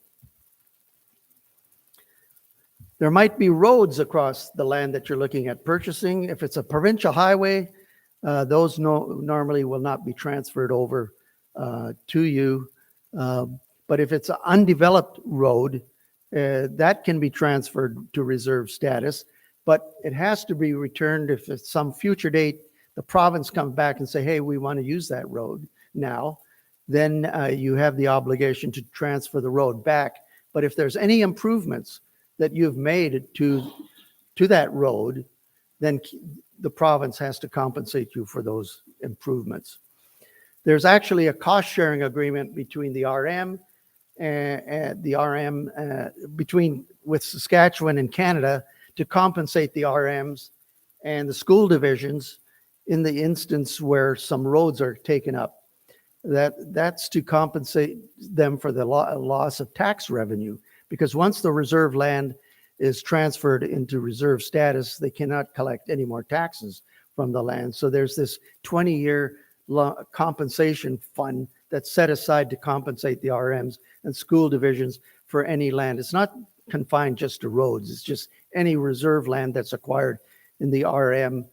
There might be roads across the land that you're looking at purchasing. If it's a provincial highway, those normally will not be transferred over to you. But if it's an undeveloped road, that can be transferred to reserve status, but it has to be returned if at some future date the province comes back and say, hey, we want to use that road now, then you have the obligation to transfer the road back. But if there's any improvements that you've made to that road, then the province has to compensate you for those improvements. There's actually a cost-sharing agreement between the RM with Saskatchewan and Canada to compensate the RMs and the school divisions in the instance where some roads are taken up. That's to compensate them for the loss of tax revenue, because once the reserve land is transferred into reserve status, they cannot collect any more taxes from the land. So there's this 20-year compensation fund that's set aside to compensate the RMs and school divisions for any land. It's not confined just to roads. It's just any reserve land that's acquired in the RM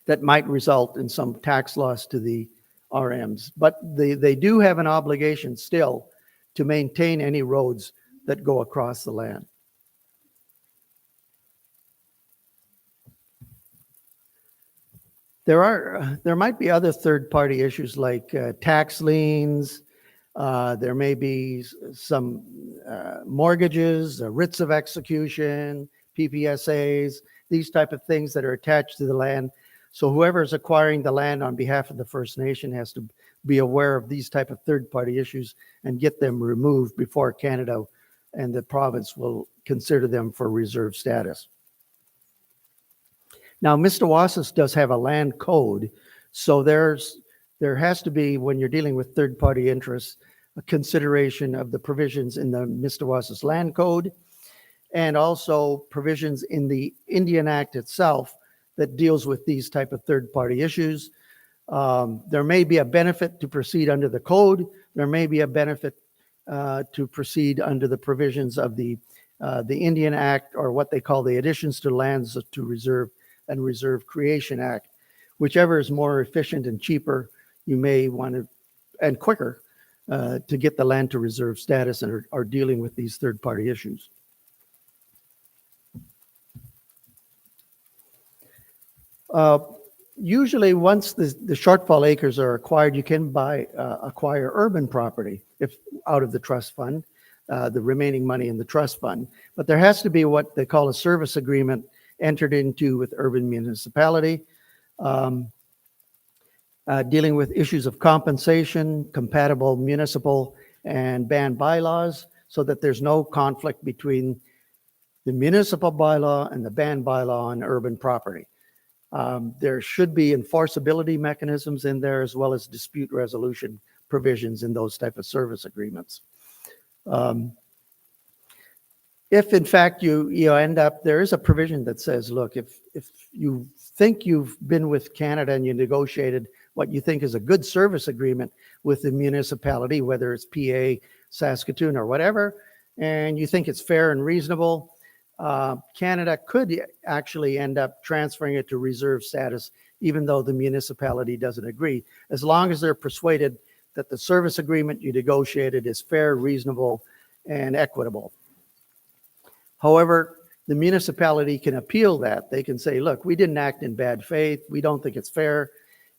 that might result in some tax loss to the RMs. But they do have an obligation still to maintain any roads that go across the land. There might be other third-party issues like tax liens. There may be some mortgages, writs of execution, PPSAs, these type of things that are attached to the land. So whoever is acquiring the land on behalf of the First Nation has to be aware of these type of third-party issues and get them removed before Canada and the province will consider them for reserve status. Now, Mistawasis does have a land code, so there has to be, when you're dealing with third-party interests, a consideration of the provisions in the Mistawasis land code, and also provisions in the Indian Act itself that deals with these type of third-party issues. There may be a benefit to proceed under the code. There may be a benefit to proceed under the provisions of the Indian Act, or what they call the Additions to Lands to Reserve and Reserve Creation Act. Whichever is more efficient and cheaper, you may want to, and quicker, to get the land to reserve status and are dealing with these third-party issues. Usually, once the shortfall acres are acquired, you can acquire urban property if out of the trust fund, the remaining money in the trust fund. But there has to be what they call a service agreement entered into with urban municipality, dealing with issues of compensation, compatible municipal and band bylaws, so that there's no conflict between the municipal bylaw and the band bylaw on urban property. There should be enforceability mechanisms in there, as well as dispute resolution provisions in those type of service agreements. If in fact you end up, there is a provision that says, look, if you think you've been with Canada and you negotiated what you think is a good service agreement with the municipality, whether it's PA, Saskatoon, or whatever, and you think it's fair and reasonable, Canada could actually end up transferring it to reserve status, even though the municipality doesn't agree, as long as they're persuaded that the service agreement you negotiated is fair, reasonable, and equitable. However, the municipality can appeal that. They can say, look, we didn't act in bad faith. We don't think it's fair.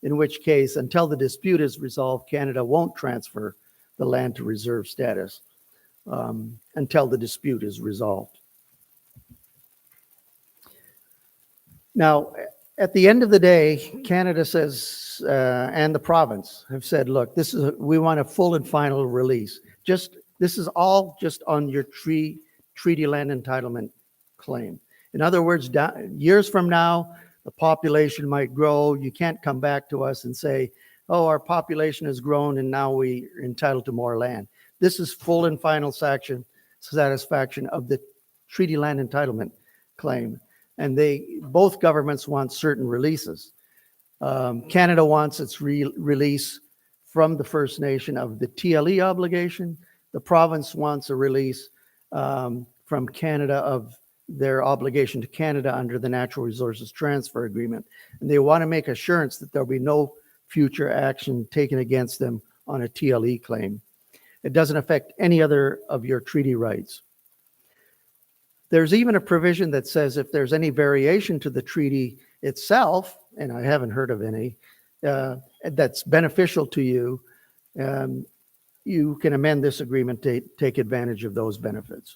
In which case, until the dispute is resolved, Canada won't transfer the land to reserve status until the dispute is resolved. Now, at the end of the day, Canada says, and the province have said, look, we want a full and final release. This is all just on your treaty land entitlement claim. In other words, years from now, the population might grow. You can't come back to us and say, oh, our population has grown and now we are entitled to more land. This is full and final satisfaction of the treaty land entitlement claim. And both governments want certain releases. Canada wants its release from the First Nation of the TLE obligation. The province wants a release from Canada of their obligation to Canada under the Natural Resources Transfer Agreement. And they want to make assurance that there'll be no future action taken against them on a TLE claim. It doesn't affect any other of your treaty rights. There's even a provision that says if there's any variation to the treaty itself, and I haven't heard of any, that's beneficial to you, you can amend this agreement to take advantage of those benefits.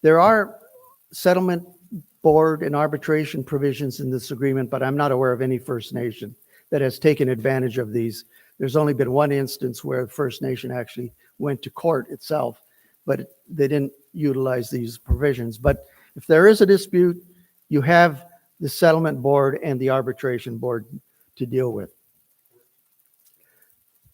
There are settlement board and arbitration provisions in this agreement, but I'm not aware of any First Nation that has taken advantage of these. There's only been one instance where the First Nation actually went to court itself, but they didn't utilize these provisions. But if there is a dispute, you have the settlement board and the arbitration board to deal with.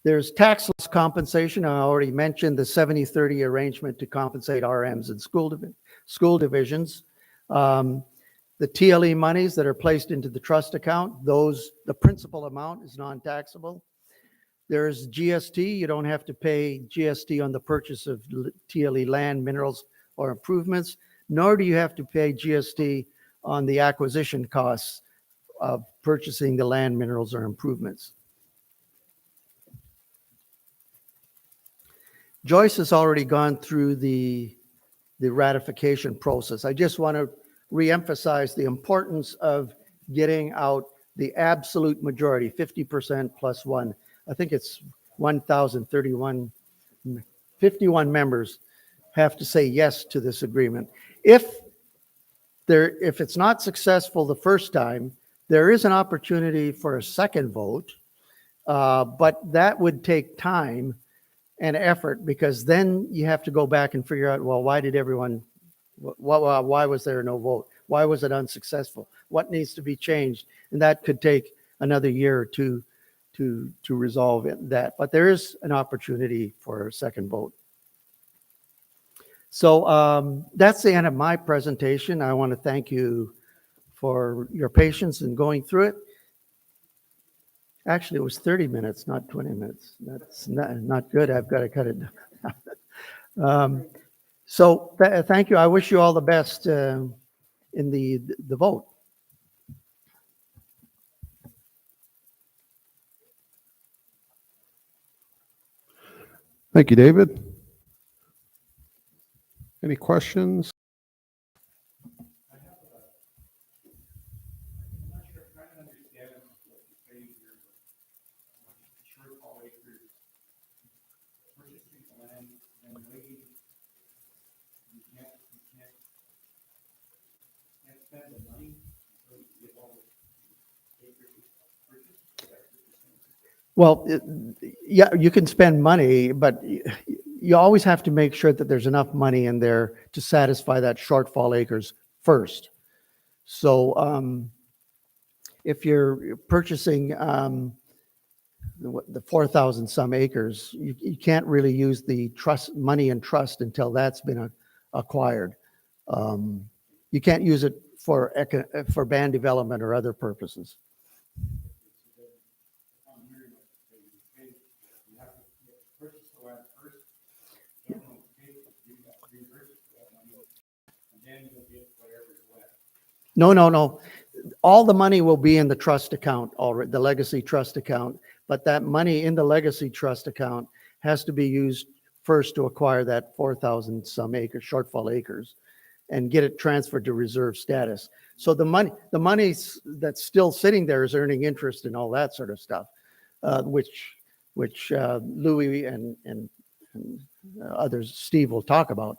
There's tax loss compensation. I already mentioned the 70-30 arrangement to compensate RMs and school divisions. The TLE monies that are placed into the trust account, the principal amount is non-taxable. There's GST. You don't have to pay GST on the purchase of TLE land, minerals, or improvements, nor do you have to pay GST on the acquisition costs of purchasing the land, minerals, or improvements. Joyce has already gone through the ratification process. I just want to reemphasize the importance of getting out the absolute majority, 50% plus one. I think it's 1,031, 51 members have to say yes to this agreement. If it's not successful the first time, there is an opportunity for a second vote, but that would take time and effort, because then you have to go back and figure out, well, why was there no vote? Why was it unsuccessful? What needs to be changed? And that could take another year or two to resolve that. But there is an opportunity for a second vote. So that's the end of my presentation. I want to thank you for your patience in going through it. Actually, it was 30 minutes, not 20 minutes. That's not good. I've got to cut it down. So thank you. I wish you all the best in the vote. Thank you, David. Any questions? Well, yeah, you can spend money, but you always have to make sure that there's enough money in there to satisfy that shortfall acres first. So if you're purchasing the 4,000 some acres, you can't really use the trust money in trust until that's been acquired. You can't use it for band development or other purposes. No. All the money will be in the trust account already, the legacy trust account, but that money in the legacy trust account has to be used first to acquire that 4,000 some acres, shortfall acres, and get it transferred to reserve status. So the money that's still sitting there is earning interest and all that sort of stuff, which Louis and others, Steve, will talk about.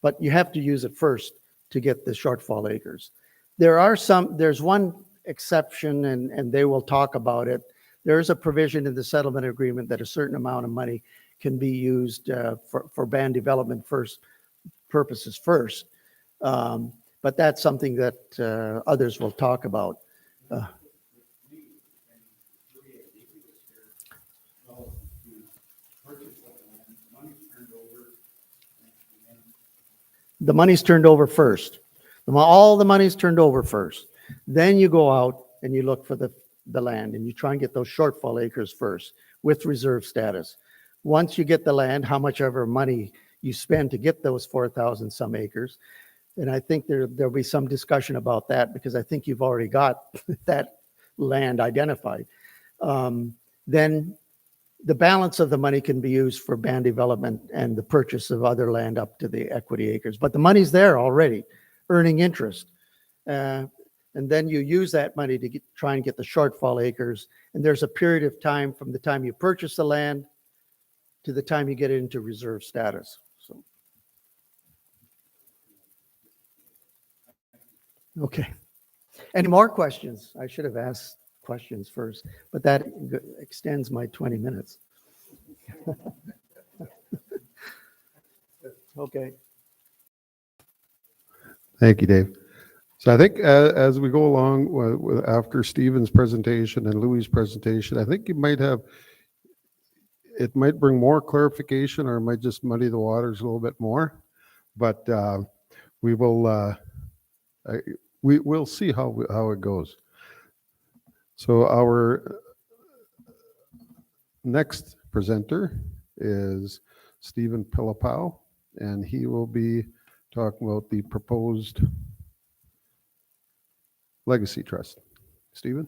But you have to use it first to get the shortfall acres. There's one exception, and they will talk about it. There is a provision in the settlement agreement that a certain amount of money can be used for band development purposes first. But that's something that others will talk about. The money's turned over first. All the money's turned over first. Then you go out and you look for the land and you try and get those shortfall acres first with reserve status. Once you get the land, how much ever money you spend to get those 4,000 some acres, and I think there'll be some discussion about that because I think you've already got that land identified. Then the balance of the money can be used for band development and the purchase of other land up to the equity acres. But the money's there already, earning interest. And then you use that money to try and get the shortfall acres. And there's a period of time from the time you purchase the land to the time you get it into reserve status. So, okay. Any more questions? I should have asked questions first, but that extends my 20 minutes. Okay. Thank you, Dave. So I think as we go along after Stephen's presentation and Louis' presentation, I think it might bring more clarification or it might just muddy the waters a little bit more, but we'll see how it goes. So our next presenter is Stephen Pillipow, and he will be talking about the proposed legacy trust. Stephen?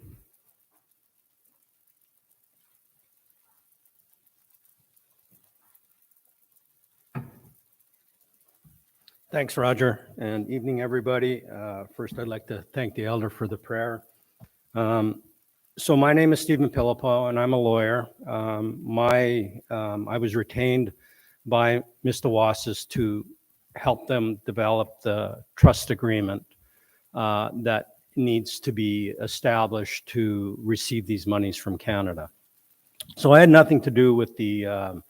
Thanks, Roger, and evening, everybody. First, I'd like to thank the elder for the prayer. So my name is Stephen Pillipow, and I'm a lawyer. I was retained by Mistawasis to help them develop the trust agreement that needs to be established to receive these monies from Canada. So I had nothing to do with the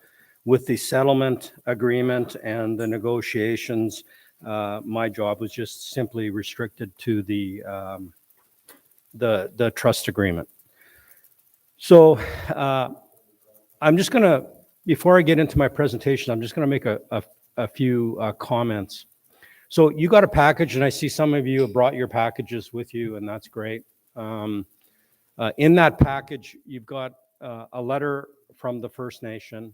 settlement agreement and the negotiations. My job was just simply restricted to the trust agreement. So I'm just going to, before I get into my presentation, I'm just going to make a few comments. So you got a package, and I see some of you have brought your packages with you, and that's great. In that package, you've got a letter from the First Nation,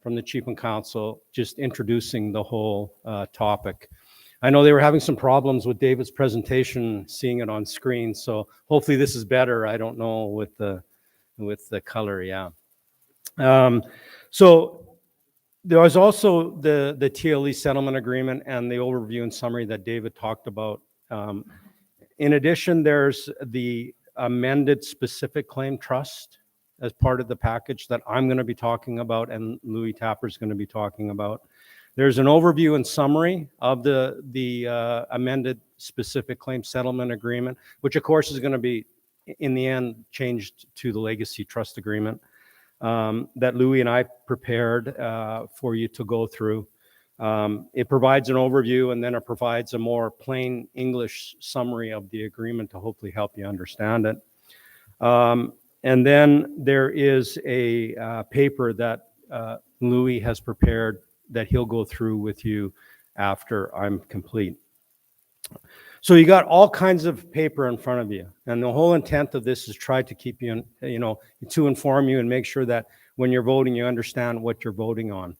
from the Chief and Council, just introducing the whole topic. I know they were having some problems with David's presentation, seeing it on screen, so hopefully this is better. I don't know with the color, yeah. So There was also the TLE settlement agreement and the overview and summary that David talked about. In addition, there's the amended specific claim trust as part of the package that I'm going to be talking about and Louis Tapper is going to be talking about. There's an overview and summary of the amended specific claim settlement agreement, which of course is going to be, in the end, changed to the legacy trust agreement that Louis and I prepared for you to go through. It provides an overview and then it provides a more plain English summary of the agreement to hopefully help you understand it. And then there is a paper that Louis has prepared that he'll go through with you after I'm complete. So you got all kinds of paper in front of you, and the whole intent of this is try to keep you, to inform you and make sure that when you're voting, you understand what you're voting on.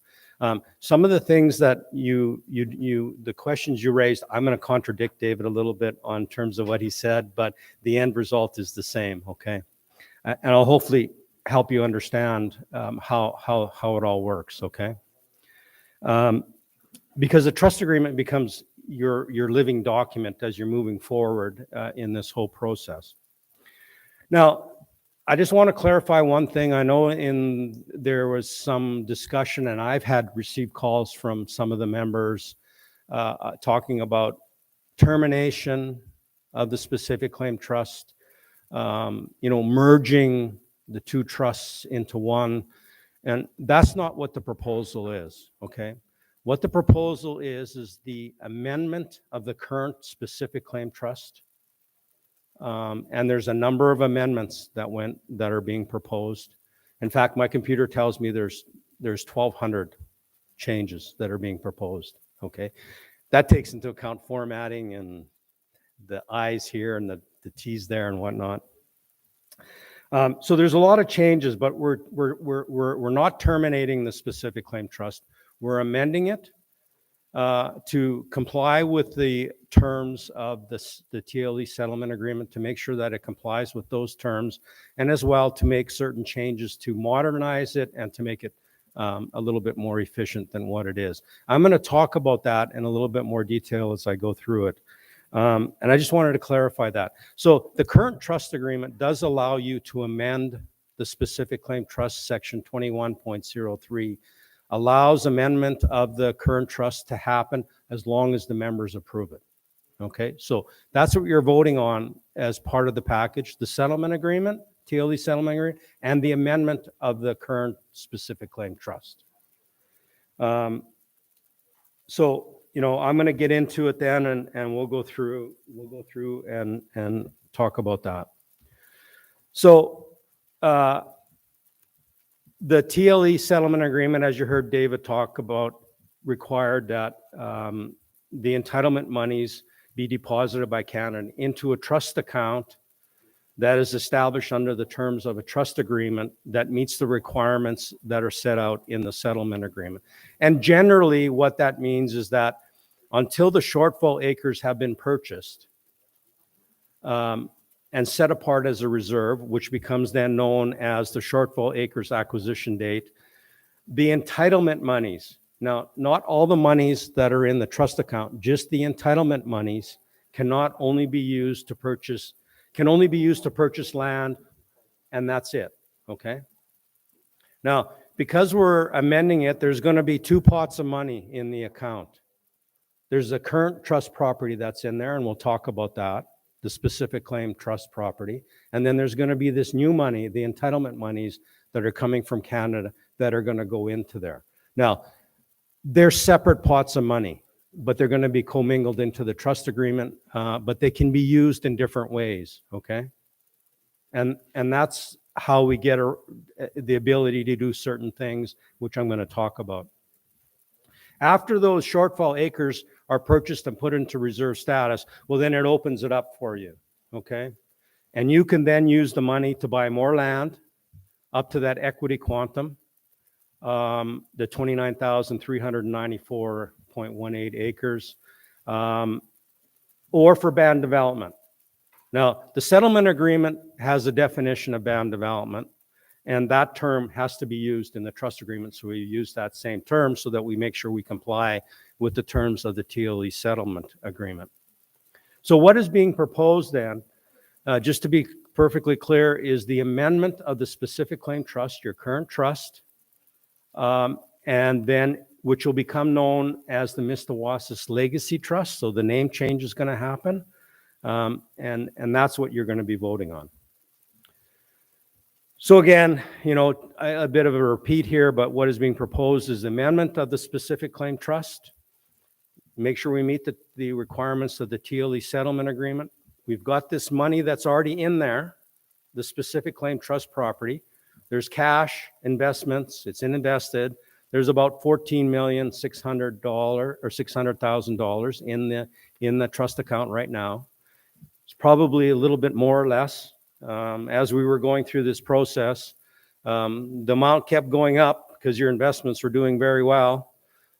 Some of the things that the questions you raised, I'm going to contradict David a little bit on terms of what he said, but the end result is the same, okay? And I'll hopefully help you understand how it all works, okay? Because the trust agreement becomes your living document as you're moving forward in this whole process. Now, I just want to clarify one thing. I know there was some discussion, and I've received calls from some of the members talking about termination of the specific claim trust, merging the two trusts into one, and that's not what the proposal is, okay? What the proposal is the amendment of the current specific claim trust. And there's a number of amendments that are being proposed. In fact, my computer tells me there's 1,200 changes that are being proposed, okay? That takes into account formatting and the I's here and the T's there and whatnot. So there's a lot of changes, but we're not terminating the specific claim trust. We're amending it to comply with the terms of the TLE settlement agreement to make sure that it complies with those terms, and as well to make certain changes to modernize it and to make it a little bit more efficient than what it is. I'm going to talk about that in a little bit more detail as I go through it. And I just wanted to clarify that. So the current trust agreement does allow you to amend the specific claim trust section 21.03, allows amendment of the current trust to happen as long as the members approve it. Okay, so that's what you're voting on as part of the package, the settlement agreement, TLE settlement agreement, and the amendment of the current specific claim trust. So, I'm going to get into it then, and we'll go through and talk about that. So, the TLE settlement agreement, as you heard David talk about, required that the entitlement monies be deposited by Canada into a trust account that is established under the terms of a trust agreement that meets the requirements that are set out in the settlement agreement. And generally, what that means is that until the shortfall acres have been purchased and set apart as a reserve, which becomes then known as the shortfall acres acquisition date, the entitlement monies, now not all the monies that are in the trust account, just the entitlement monies can only be used to purchase land, and that's it, okay? Now, because we're amending it, there's going to be two pots of money in the account. There's a current trust property that's in there, and we'll talk about that, the specific claim trust property. And then there's going to be this new money, the entitlement monies that are coming from Canada that are going to go into there. Now, they're separate pots of money, but they're going to be commingled into the trust agreement, but they can be used in different ways, okay? And that's how we get the ability to do certain things, which I'm going to talk about. After those shortfall acres are purchased and put into reserve status, well, then it opens it up for you, okay? And you can then use the money to buy more land up to that equity quantum, the 29,394.18 acres, or for band development. Now, the settlement agreement has a definition of band development, And that term has to be used in the trust agreement. So we use that same term so that we make sure we comply with the terms of the TLE settlement agreement. So what is being proposed then, just to be perfectly clear, is the amendment of the specific claim trust, your current trust, and then which will become known as the Mistawasis Legacy Trust. So the name change is going to happen. And that's what you're going to be voting on. So again, a bit of a repeat here, but what is being proposed is the amendment of the specific claim trust. Make sure we meet the requirements of the TLE settlement agreement. We've got this money that's already in there, the specific claim trust property. There's cash investments, it's invested. There's about $14,600,000 or $600,000 in the trust account right now. It's probably a little bit more or less. As we were going through this process, the amount kept going up because your investments were doing very well.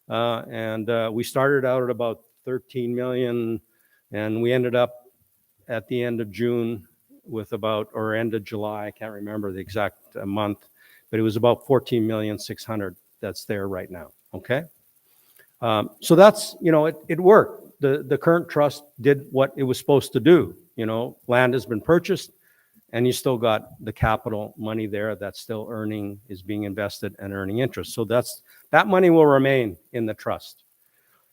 And we started out at about 13 million, and we ended up at the end of June with about, or end of July, I can't remember the exact month, but it was about 14,600,000 that's there right now. Okay. So that's, it worked. The current trust did what it was supposed to do. Land has been purchased, and you still got the capital money there that's still is being invested and earning interest. So that money will remain in the trust.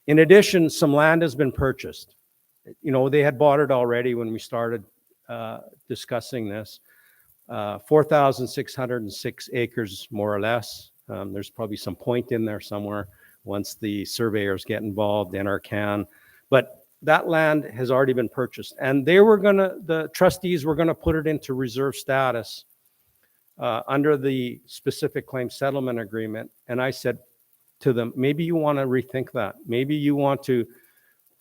In addition, some land has been purchased. They had bought it already when we started discussing this. 4,606 acres, more or less. There's probably some point in there somewhere once the surveyors get involved, NRCan. But that land has already been purchased, and the trustees were gonna put it into reserve status under the specific claim settlement agreement. And I said to them, maybe you want to rethink that. Maybe you want to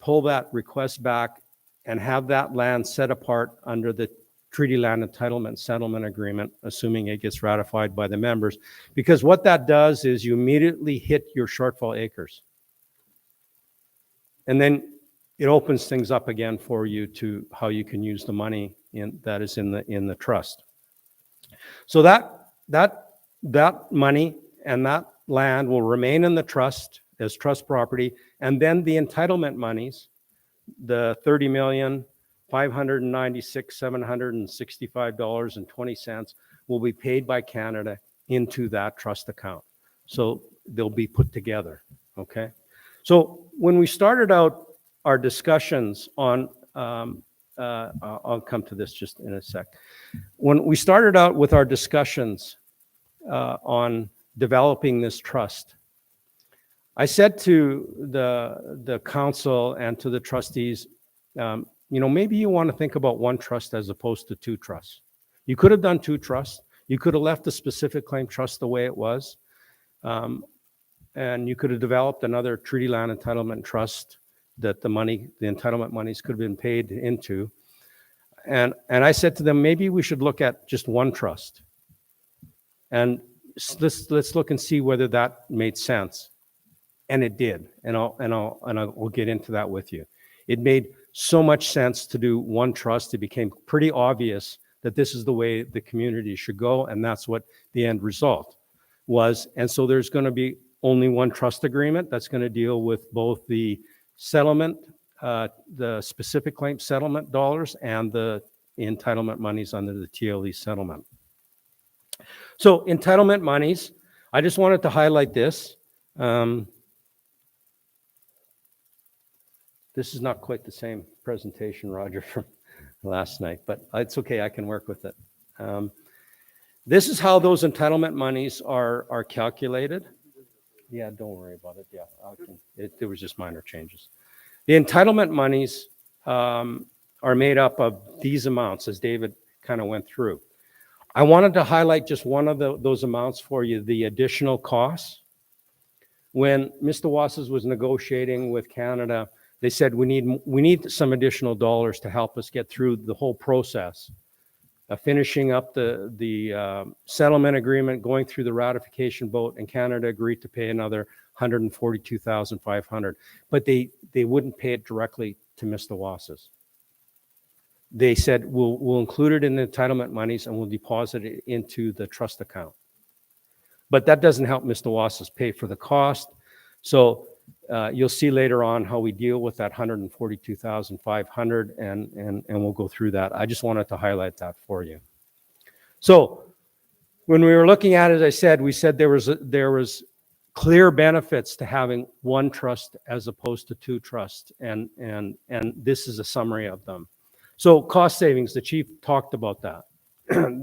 pull that request back and have that land set apart under the Treaty Land Entitlement Settlement Agreement, assuming it gets ratified by the members. Because what that does is you immediately hit your shortfall acres. And then it opens things up again for you to how you can use the money that is in the trust. So that money and that land will remain in the trust as trust property, and then the entitlement monies, the $30,596,765.20 will be paid by Canada into that trust account. So they'll be put together. Okay. So when we started out our discussions on, I'll come to this just in a sec. When we started out with our discussions on developing this trust, I said to the council and to the trustees, maybe you want to think about one trust as opposed to two trusts. You could have done two trusts. You could have left the specific claim trust the way it was. And you could have developed another treaty land entitlement trust that the entitlement monies could have been paid into. And I said to them, maybe we should look at just one trust. And let's look and see whether that made sense. And it did. And I'll get into that with you. It made so much sense to do one trust. It became pretty obvious that this is the way the community should go, and that's what the end result was. And so there's going to be only one trust agreement that's going to deal with both the settlement, the specific claim settlement dollars, and the entitlement monies under the TLE settlement. So entitlement monies, I just wanted to highlight this. This is not quite the same presentation, Roger, from last night, but it's okay, I can work with it. This is how those entitlement monies are calculated. Yeah, don't worry about it. Yeah, there was just minor changes. The entitlement monies are made up of these amounts, as David kind of went through. I wanted to highlight just one of those amounts for you, the additional costs. When Mistawasis was negotiating with Canada, they said we need some additional dollars to help us get through the whole process of finishing up the settlement agreement, going through the ratification vote, and Canada agreed to pay another $142,500, but they wouldn't pay it directly to Mistawasis. they said, we'll include it in the entitlement monies and we'll deposit it into the trust account. But that doesn't help Mistawasis pay for the cost. So you'll see later on how we deal with that 142,500 and we'll go through that. I just wanted to highlight that for you. So when we were looking at it, as I said, we said there was clear benefits to having one trust as opposed to two trusts, and this is a summary of them. So cost savings, the chief talked about that.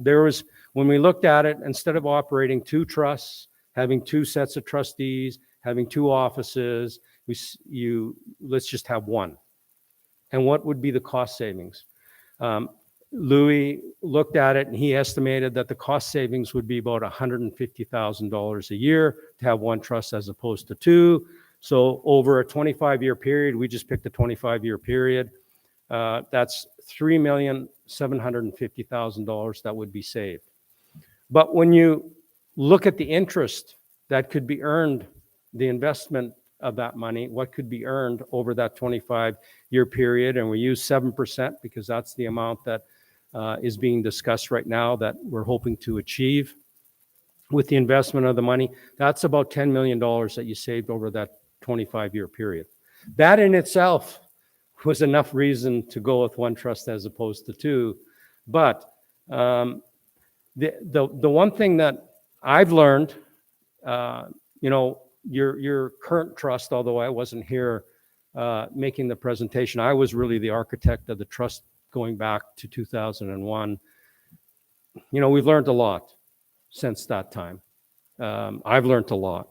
There was, when we looked at it, instead of operating two trusts, having two sets of trustees, having two offices, let's just have one. And what would be the cost savings? Louis looked at it and he estimated that the cost savings would be about $150,000 a year to have one trust as opposed to two. So over a 25-year period, we just picked a 25-year period. That's $3,750,000 that would be saved. But when you look at the interest that could be earned, the investment of that money, what could be earned over that 25-year period, and we use 7% because that's the amount that is being discussed right now that we're hoping to achieve with the investment of the money, that's about $10 million that you saved over that 25-year period. That in itself was enough reason to go with one trust as opposed to two. But the one thing that I've learned, your current trust, although I wasn't here making the presentation, I was really the architect of the trust going back to 2001. We've learned a lot since that time. I've learned a lot.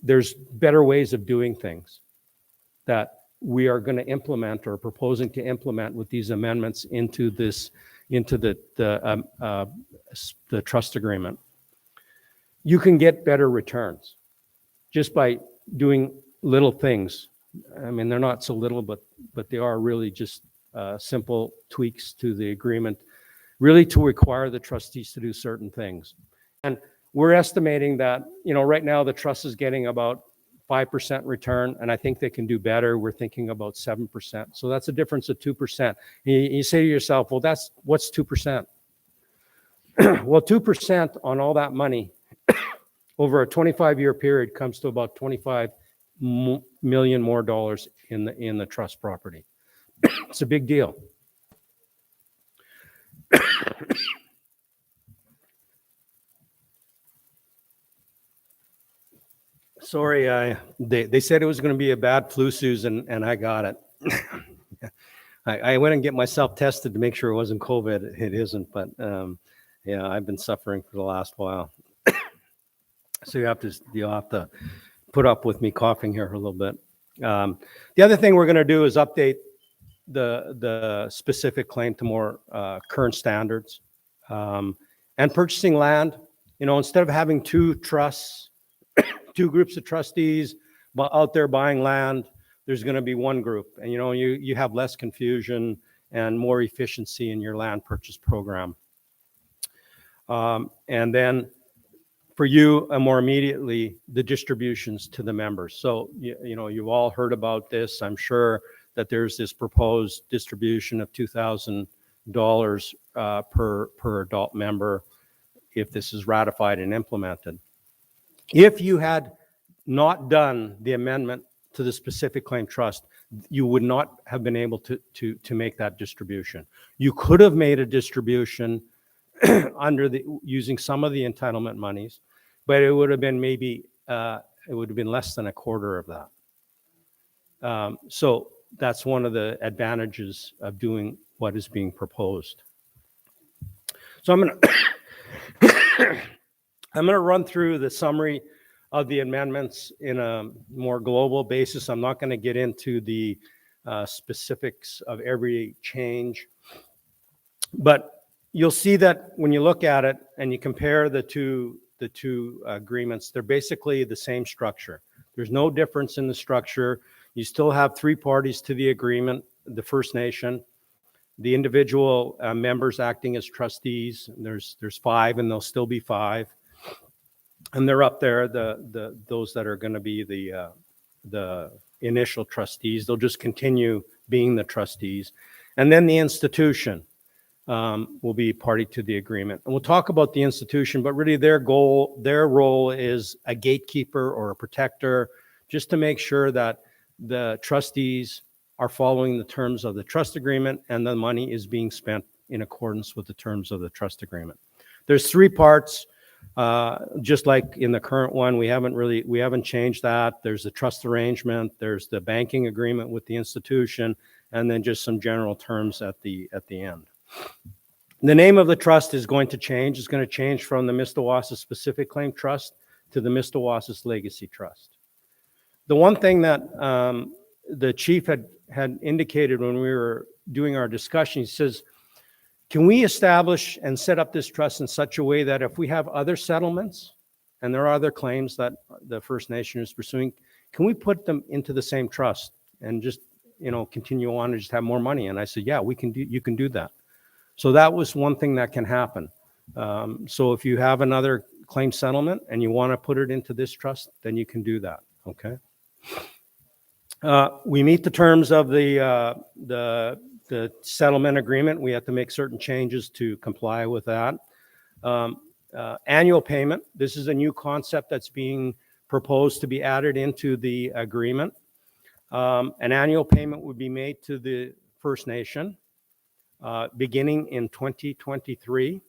There's better ways of doing things that we are going to implement or proposing to implement with these amendments into the trust agreement. You can get better returns just by doing little things. I mean, they're not so little, but they are really just simple tweaks to the agreement, really to require the trustees to do certain things. And we're estimating that, right now the trust is getting about 5% return, and I think they can do better. We're thinking about 7%. So that's a difference of 2%. You say to yourself, well, what's 2%? Well, 2% on all that money over a 25-year period comes to about $25 million more dollars in the trust property. It's a big deal. Sorry, they said it was going to be a bad flu season, and I got it. I went and get myself tested to make sure it wasn't COVID. It isn't, but yeah, I've been suffering for the last while. So you'll have to put up with me coughing here for a little bit. The other thing we're going to do is update the specific claim to more current standards, and purchasing land. Instead of having two trusts, two groups of trustees out there buying land, there's going to be one group, and you have less confusion and more efficiency in your land purchase program. And then for you, and more immediately, the distributions to the members. So you've all heard about this. I'm sure that there's this proposed distribution of $2,000 per adult member if this is ratified and implemented. If you had not done the amendment to the specific claim trust, you would not have been able to make that distribution. You could have made a distribution using some of the entitlement monies, but it would have been less than a quarter of that. So that's one of the advantages of doing what is being proposed. So I'm going to run through the summary of the amendments in a more global basis. I'm not going to get into the specifics of every change, but you'll see that when you look at it and you compare the two agreements, they're basically the same structure. There's no difference in the structure. You still have three parties to the agreement: the First Nation, the individual members acting as trustees. There's 5, and there'll still be 5, and they're up there. Those that are going to be the initial trustees, they'll just continue being the trustees. And then the institution will be party to the agreement. And we'll talk about the institution, but really their role is a gatekeeper or a protector, just to make sure that the trustees are following the terms of the trust agreement and the money is being spent in accordance with the terms of the trust agreement. There's three parts, just like in the current one. We haven't changed that. There's the trust arrangement, there's the banking agreement with the institution, and then just some general terms at the end. The name of the trust is going to change. It's going to change from the Mistawasis Specific Claim Trust to the Mistawasis Legacy Trust. The one thing that the chief had indicated when we were doing our discussion, he says, can we establish and set up this trust in such a way that if we have other settlements and there are other claims that the First Nation is pursuing, can we put them into the same trust and just, continue on and just have more money? And I said, yeah, you can do that. So that was one thing that can happen. So if you have another claim settlement and you want to put it into this trust, then you can do that, okay? We meet the terms of the settlement agreement. We have to make certain changes to comply with that. Annual payment. This is a new concept that's being proposed to be added into the agreement. An annual payment would be made to the First Nation beginning in 2023.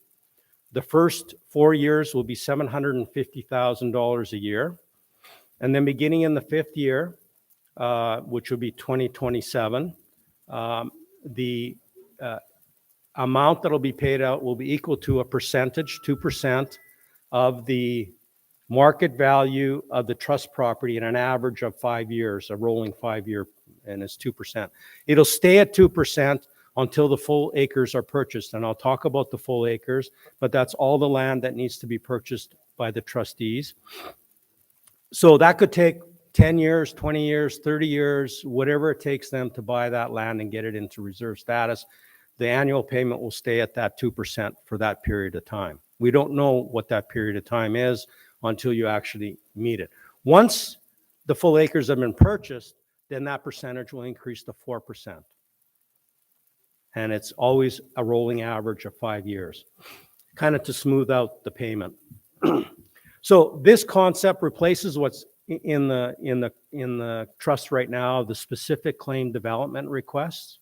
The first 4 years will be $750,000 a year. And then beginning in the fifth year, which will be 2027, the amount that will be paid out will be equal to a percentage, 2%, of the market value of the trust property in an average of 5 years, a rolling 5-year, and it's 2%. It'll stay at 2% until the full acres are purchased. And I'll talk about the full acres, but that's all the land that needs to be purchased by the trustees. So that could take 10 years, 20 years, 30 years, whatever it takes them to buy that land and get it into reserve status. The annual payment will stay at that 2% for that period of time. We don't know what that period of time is until you actually meet it. Once the full acres have been purchased, then that percentage will increase to 4%. And it's always a rolling average of 5 years, kind of to smooth out the payment. So this concept replaces what's in the trust right now, the specific claim development requests.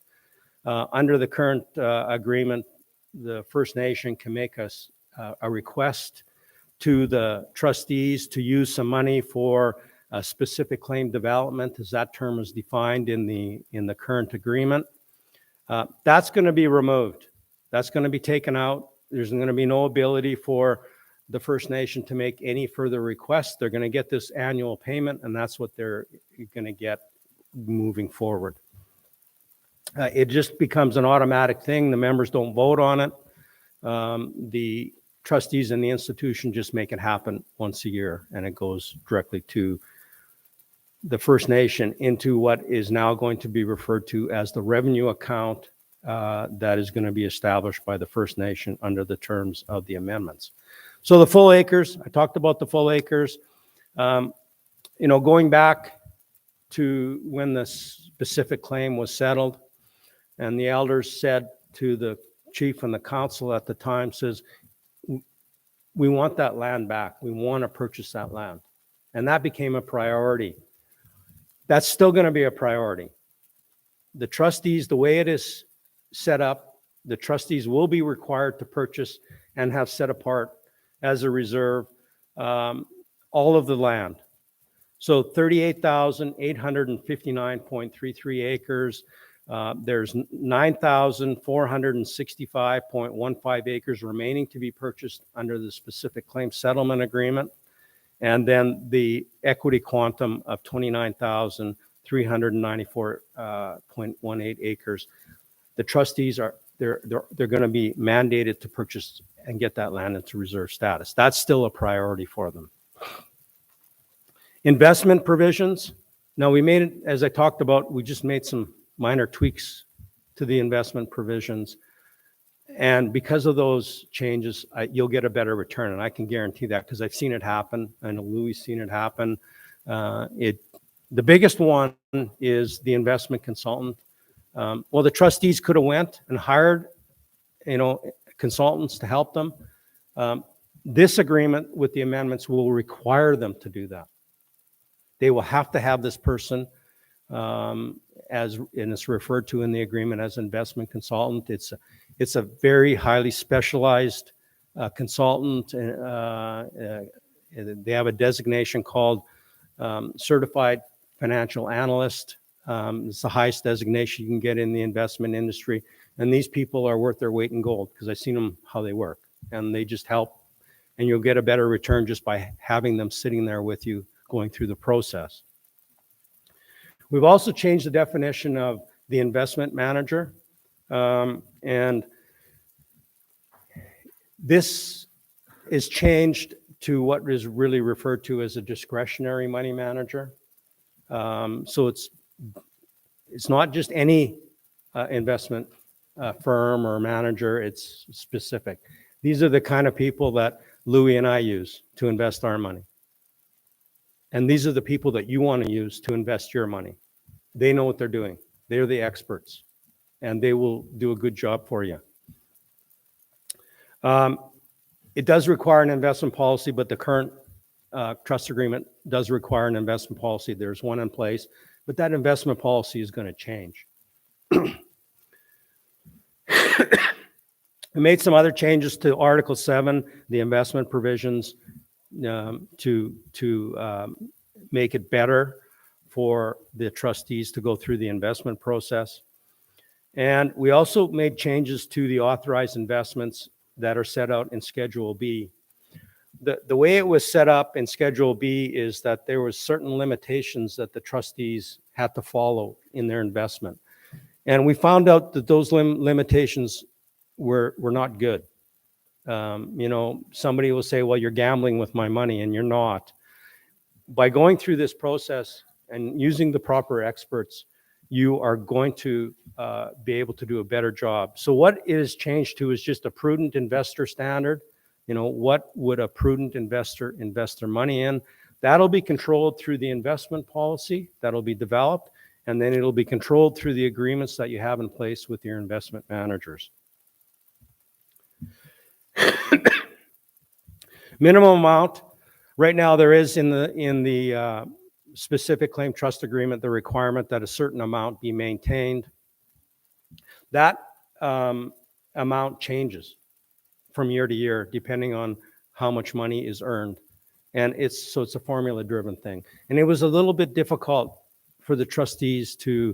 Under the current agreement, the First Nation can make us a request to the trustees to use some money for a specific claim development, as that term is defined in the current agreement. That's going to be removed. That's going to be taken out. There's going to be no ability for the First Nation to make any further requests. They're going to get this annual payment, and that's what they're going to get moving forward. It just becomes an automatic thing. The members don't vote on it. The trustees and the institution just make it happen once a year, and it goes directly to the First Nation into what is now going to be referred to as the revenue account that is going to be established by the First Nation under the terms of the amendments. So the full acres, I talked about the full acres. Going back to when the specific claim was settled, and the elders said to the chief and the council at the time, says, we want that land back. We want to purchase that land. And that became a priority. That's still going to be a priority. The trustees, the way it is set up, the trustees will be required to purchase and have set apart as a reserve all of the land. So 38,859.33 acres. There's 9,465.15 acres remaining to be purchased under the specific claim settlement agreement. And then the equity quantum of 29,394.18 acres. The trustees they're going to be mandated to purchase and get that land into reserve status. That's still a priority for them. Investment provisions. Now we made it, as I talked about, we just made some minor tweaks to the investment provisions. And because of those changes, you'll get a better return. And I can guarantee that because I've seen it happen. I know Louis seen it happen. The biggest one is the investment consultant. Well, the trustees could have went and hired, consultants to help them. This agreement with the amendments will require them to do that. They will have to have this person, and it's referred to in the agreement as investment consultant. It's a very highly specialized consultant. They have a designation called certified financial analyst. It's the highest designation you can get in the investment industry. And these people are worth their weight in gold because I've seen them, how they work. And they just help. And you'll get a better return just by having them sitting there with you going through the process. We've also changed the definition of the investment manager. And this is changed to what is really referred to as a discretionary money manager. So it's not just any investment firm or manager, it's specific. These are the kind of people that Louis and I use to invest our money. And these are the people that you want to use to invest your money. They know what they're doing. They're the experts, and they will do a good job for you. It does require an investment policy, but the current trust agreement does require an investment policy. There's one in place, but that investment policy is going to change. We made some other changes to Article 7, the investment provisions, to make it better for the trustees to go through the investment process. And we also made changes to the authorized investments that are set out in Schedule B. The way it was set up in Schedule B is that there was certain limitations that the trustees had to follow in their investment. And we found out that those limitations were not good. Somebody will say, well, you're gambling with my money, and you're not. By going through this process and using the proper experts, you are going to be able to do a better job. So what is changed to is just a prudent investor standard. What would a prudent investor invest their money in? That'll be controlled through the investment policy that'll be developed, and then it'll be controlled through the agreements that you have in place with your investment managers. Minimum amount. Right now, there is in the specific claim trust agreement the requirement that a certain amount be maintained. That amount changes from year to year depending on how much money is earned, and it's a formula-driven thing. And it was a little bit difficult for the trustees to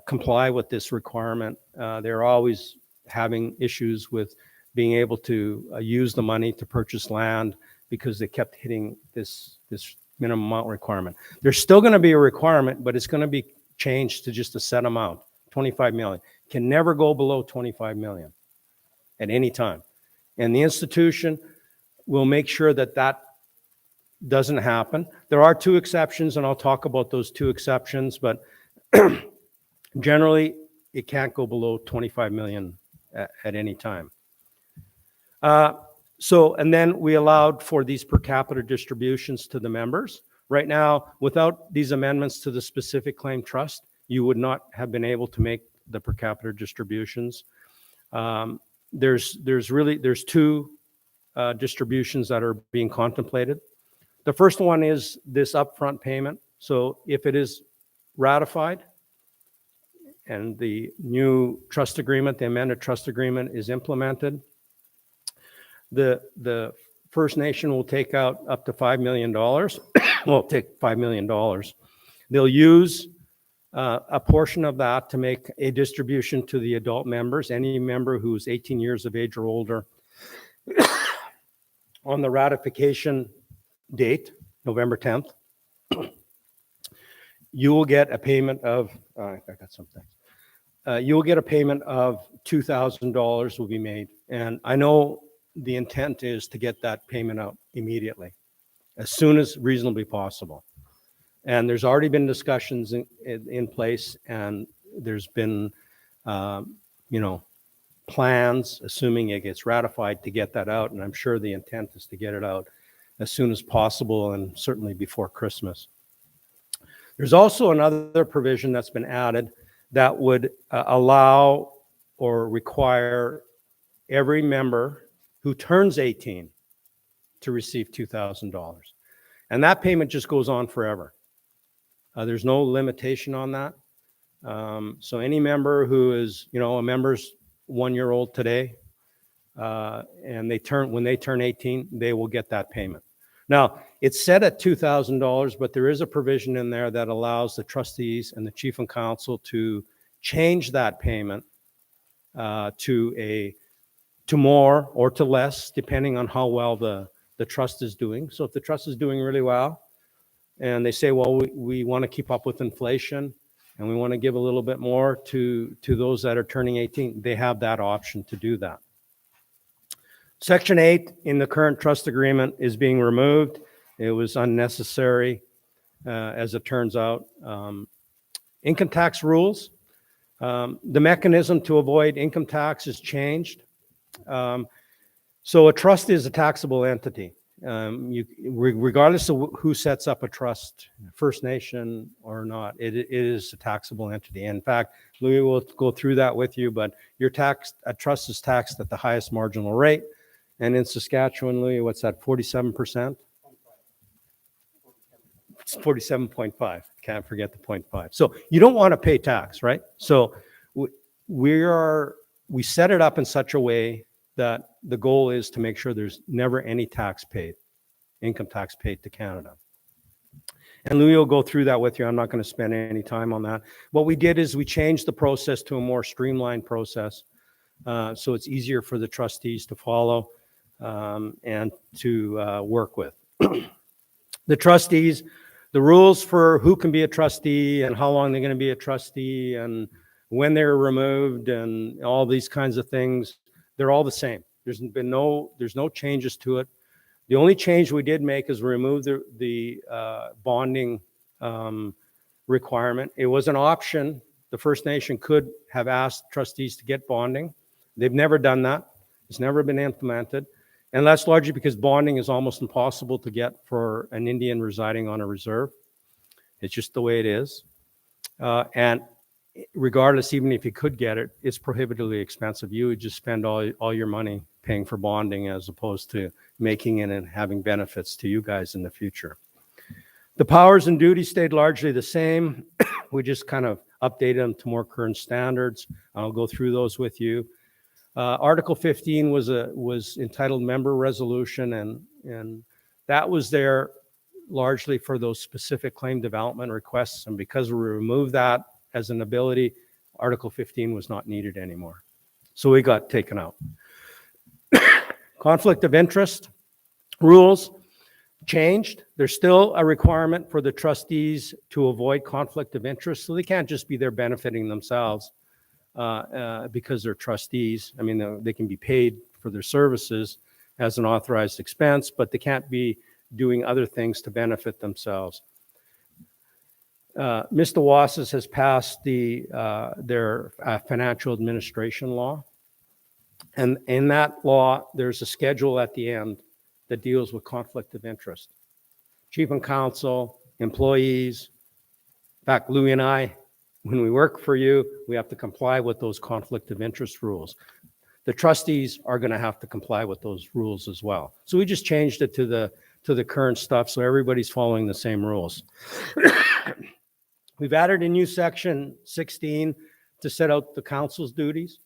comply with this requirement. They're always having issues with being able to use the money to purchase land because they kept hitting this minimum amount requirement. There's still going to be a requirement, but it's going to be changed to just a set amount, 25 million. Can never go below 25 million at any time. And the institution will make sure that that doesn't happen. There are two exceptions, and I'll talk about those two exceptions, but generally it can't go below 25 million at any time. And then we allowed for these per capita distributions to the members. Right now, without these amendments to the specific claim trust, you would not have been able to make the per capita distributions. There's two distributions that are being contemplated. The first one is this upfront payment. So if it is ratified and the new trust agreement, the amended trust agreement is implemented, the First Nation will take out up to $5 million. Well, take $5 million. They'll use a portion of that to make a distribution to the adult members, any member who's 18 years of age or older on the ratification date, November 10th. You will get a payment of, I got something. You will get a payment of $2,000 will be made. And I know the intent is to get that payment out immediately, as soon as reasonably possible. And there's already been discussions in place, and there's been, plans, assuming it gets ratified, to get that out. And I'm sure the intent is to get it out as soon as possible, and certainly before Christmas. There's also another provision that's been added that would allow or require every member who turns 18 to receive $2,000. And that payment just goes on forever. There's no limitation on that. So any member who is, a member's 1 year old today, and when they turn 18, they will get that payment. Now, it's set at $2,000, but there is a provision in there that allows the trustees and the chief and council to change that payment to more or to less, depending on how well the trust is doing. So if the trust is doing really well, and they say, well, we want to keep up with inflation, and we want to give a little bit more to those that are turning 18, they have that option to do that. Section 8 in the current trust agreement is being removed. It was unnecessary, as it turns out. Income tax rules. The mechanism to avoid income tax has changed. So a trust is a taxable entity. Regardless of who sets up a trust, First Nation or not, it is a taxable entity. In fact, Louis will go through that with you, but a trust is taxed at the highest marginal rate. And in Saskatchewan, Louis, what's that, 47%? It's 47.5. Can't forget the 0.5. So you don't want to pay tax, right? So we set it up in such a way that the goal is to make sure there's never any tax paid, income tax paid to Canada. And Louis will go through that with you. I'm not going to spend any time on that. What we did is we changed the process to a more streamlined process, so it's easier for the trustees to follow and to work with. The trustees, the rules for who can be a trustee and how long they're going to be a trustee and when they're removed and all these kinds of things, they're all the same. There's no changes to it. The only change we did make is remove the bonding requirement. It was an option. The First Nation could have asked trustees to get bonding. They've never done that. It's never been implemented. And that's largely because bonding is almost impossible to get for an Indian residing on a reserve. It's just the way it is. And regardless, even if you could get it, it's prohibitively expensive. You would just spend all your money paying for bonding as opposed to making it and having benefits to you guys in the future. The powers and duties stayed largely the same. We just kind of updated them to more current standards. I'll go through those with you. Article 15 was entitled Member Resolution, and that was there largely for those specific claim development requests. And because we removed that as an ability, Article 15 was not needed anymore. So we got taken out. Conflict of interest rules changed. There's still a requirement for the trustees to avoid conflict of interest. So they can't just be there benefiting themselves because they're trustees. I mean, they can be paid for their services as an authorized expense, but they can't be doing other things to benefit themselves. Mistawasis has passed their financial administration law. And in that law, there's a schedule at the end that deals with conflict of interest. Chief and council, employees, in fact, Louis and I, when we work for you, we have to comply with those conflict of interest rules. The trustees are going to have to comply with those rules as well. So we just changed it to the current stuff so everybody's following the same rules. We've added a new section 16 to set out the council's duties.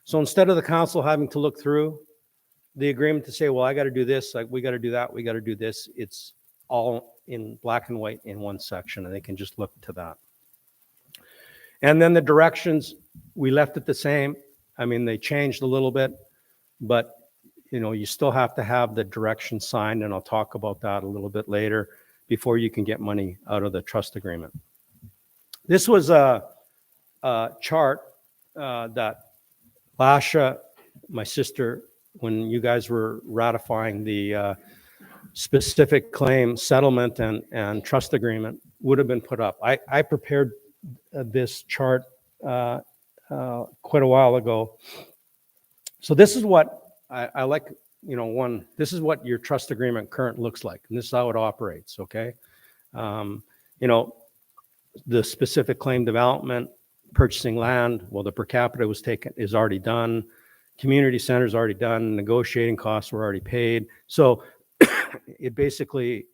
So instead of the council having to look through the agreement to say, well, I got to do this, like we got to do that, we got to do this, it's all in black and white in one section, and they can just look to that. And then the directions, we left it the same. I mean, they changed a little bit, but you still have to have the direction signed, and I'll talk about that a little bit later before you can get money out of the trust agreement. This was a chart that Lasha, my sister, when you guys were ratifying the specific claim settlement and trust agreement, would have been put up. I prepared this chart quite a while ago. So this is what I like, this is what your trust agreement current looks like, and this is how it operates, okay? The specific claim development, purchasing land. Well, the per capita is already done. Community center is already done. Negotiating costs were already paid. So it basically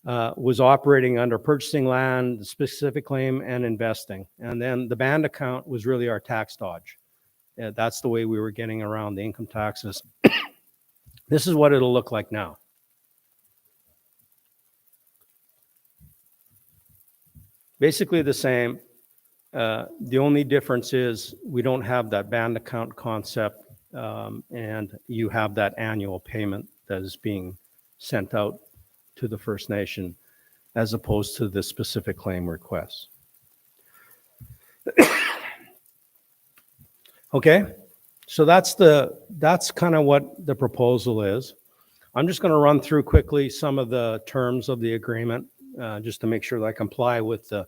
was operating under purchasing land, specific claim, and investing. And then the band account was really our tax dodge. That's the way we were getting around the income taxes. This is what it'll look like now. Basically the same. The only difference is we don't have that band account concept, and you have that annual payment that is being sent out to the First Nation as opposed to the specific claim requests. Okay, so that's kind of what the proposal is. I'm just going to run through quickly some of the terms of the agreement, just to make sure that I comply with the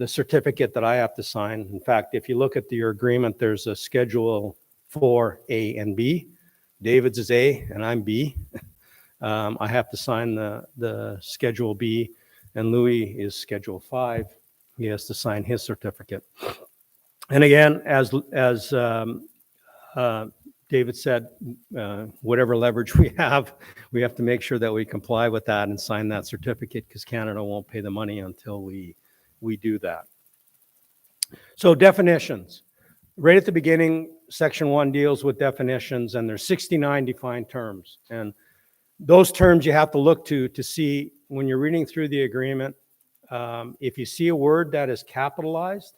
certificate that I have to sign. In fact, if you look at your agreement, there's a schedule for A and B. David's is A and I'm B. I have to sign the Schedule B, and Louis is Schedule 5. He has to sign his certificate. And again, as David said, whatever leverage we have to make sure that we comply with that and sign that certificate, because Canada won't pay the money until we do that. So definitions. Right at the beginning, Section 1 deals with definitions, and there's 69 defined terms. And those terms you have to look to see when you're reading through the agreement. If you see a word that is capitalized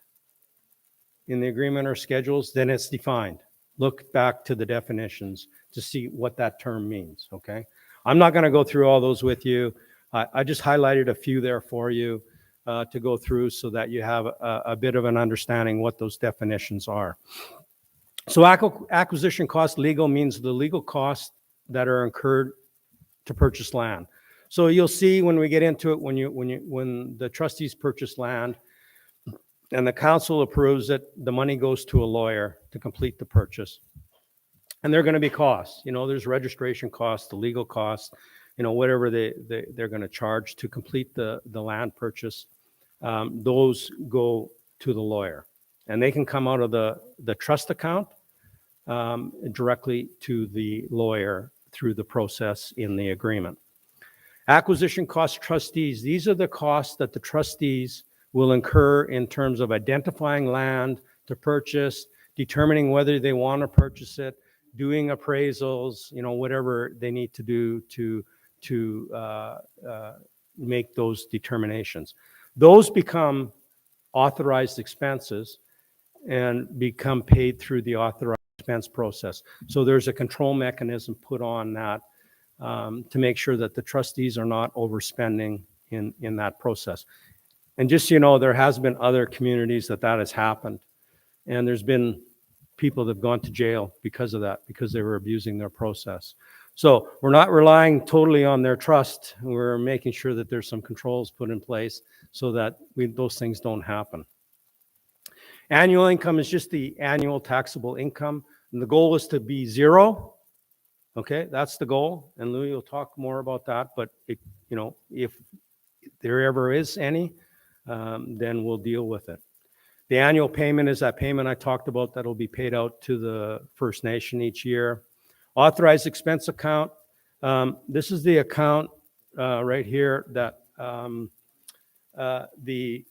in the agreement or schedules, then it's defined. Look back to the definitions to see what that term means, okay? I'm not going to go through all those with you. I just highlighted a few there for you to go through so that you have a bit of an understanding what those definitions are. So acquisition cost legal means the legal costs that are incurred to purchase land. So you'll see when we get into it, when the trustees purchase land and the council approves it, the money goes to a lawyer to complete the purchase. And there are going to be costs. You know, there's registration costs, the legal costs, you know, whatever they're going to charge to complete the land purchase. Those go to the lawyer, and they can come out of the trust account directly to the lawyer through the process in the agreement. Acquisition cost trustees. These are the costs that the trustees will incur in terms of identifying land to purchase, determining whether they want to purchase it, doing appraisals, you know, whatever they need to do to make those determinations. Those become authorized expenses and become paid through the authorized expense process. So there's a control mechanism put on that to make sure that the trustees are not overspending in that process. And just so you know, there has been other communities that has happened. And there's been people that have gone to jail because of that, because they were abusing their process. So we're not relying totally on their trust. We're making sure that there's some controls put in place so that those things don't happen. Annual income is just the annual taxable income. And the goal is to be zero. Okay, that's the goal. And Louis will talk more about that. But you know, if there ever is any, then we'll deal with it. The annual payment is that payment I talked about that'll be paid out to the First Nation each year. Authorized expense account. This is the account right here that the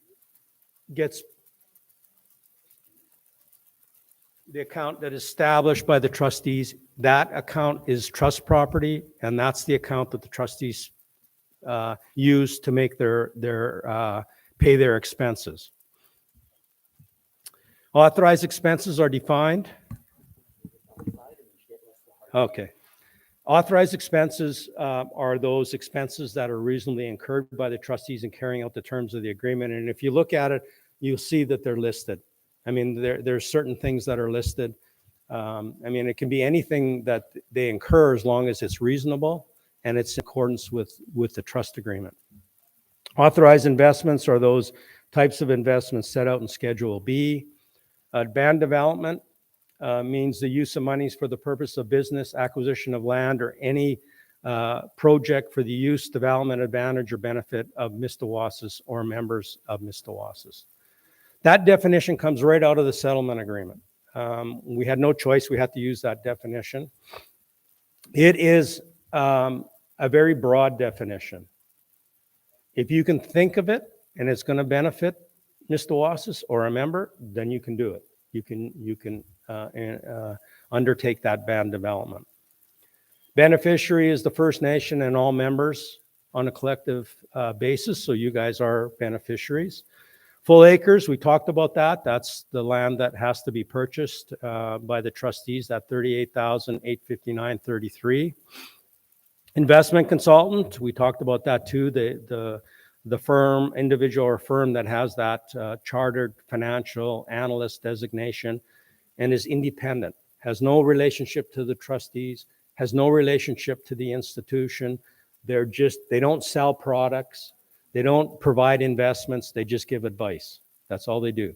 account that is established by the trustees. That account is trust property, and that's the account that the trustees use to make pay their expenses. Authorized expenses are defined. Okay. Authorized expenses are those expenses that are reasonably incurred by the trustees in carrying out the terms of the agreement. And if you look at it, you'll see that they're listed. I mean, there's certain things that are listed. I mean, it can be anything that they incur as long as it's reasonable and it's in accordance with the trust agreement. Authorized investments are those types of investments set out in Schedule B. Band development means the use of monies for the purpose of business, acquisition of land, or any project for the use, development, advantage, or benefit of Mistawasis or members of Mistawasis. That definition comes right out of the settlement agreement. We had no choice. We had to use that definition. It is a very broad definition. If you can think of it and it's going to benefit Mistawasis or a member, then you can do it. You can undertake that band development. Beneficiary is the First Nation and all members on a collective basis, so you guys are beneficiaries. Full acres, we talked about that. That's the land that has to be purchased by the trustees, that $38,859.33. Investment consultant, we talked about that too. The firm, individual or firm that has that chartered financial analyst designation and is independent, has no relationship to the trustees, has no relationship to the institution. They don't sell products. They don't provide investments. They just give advice. That's all they do.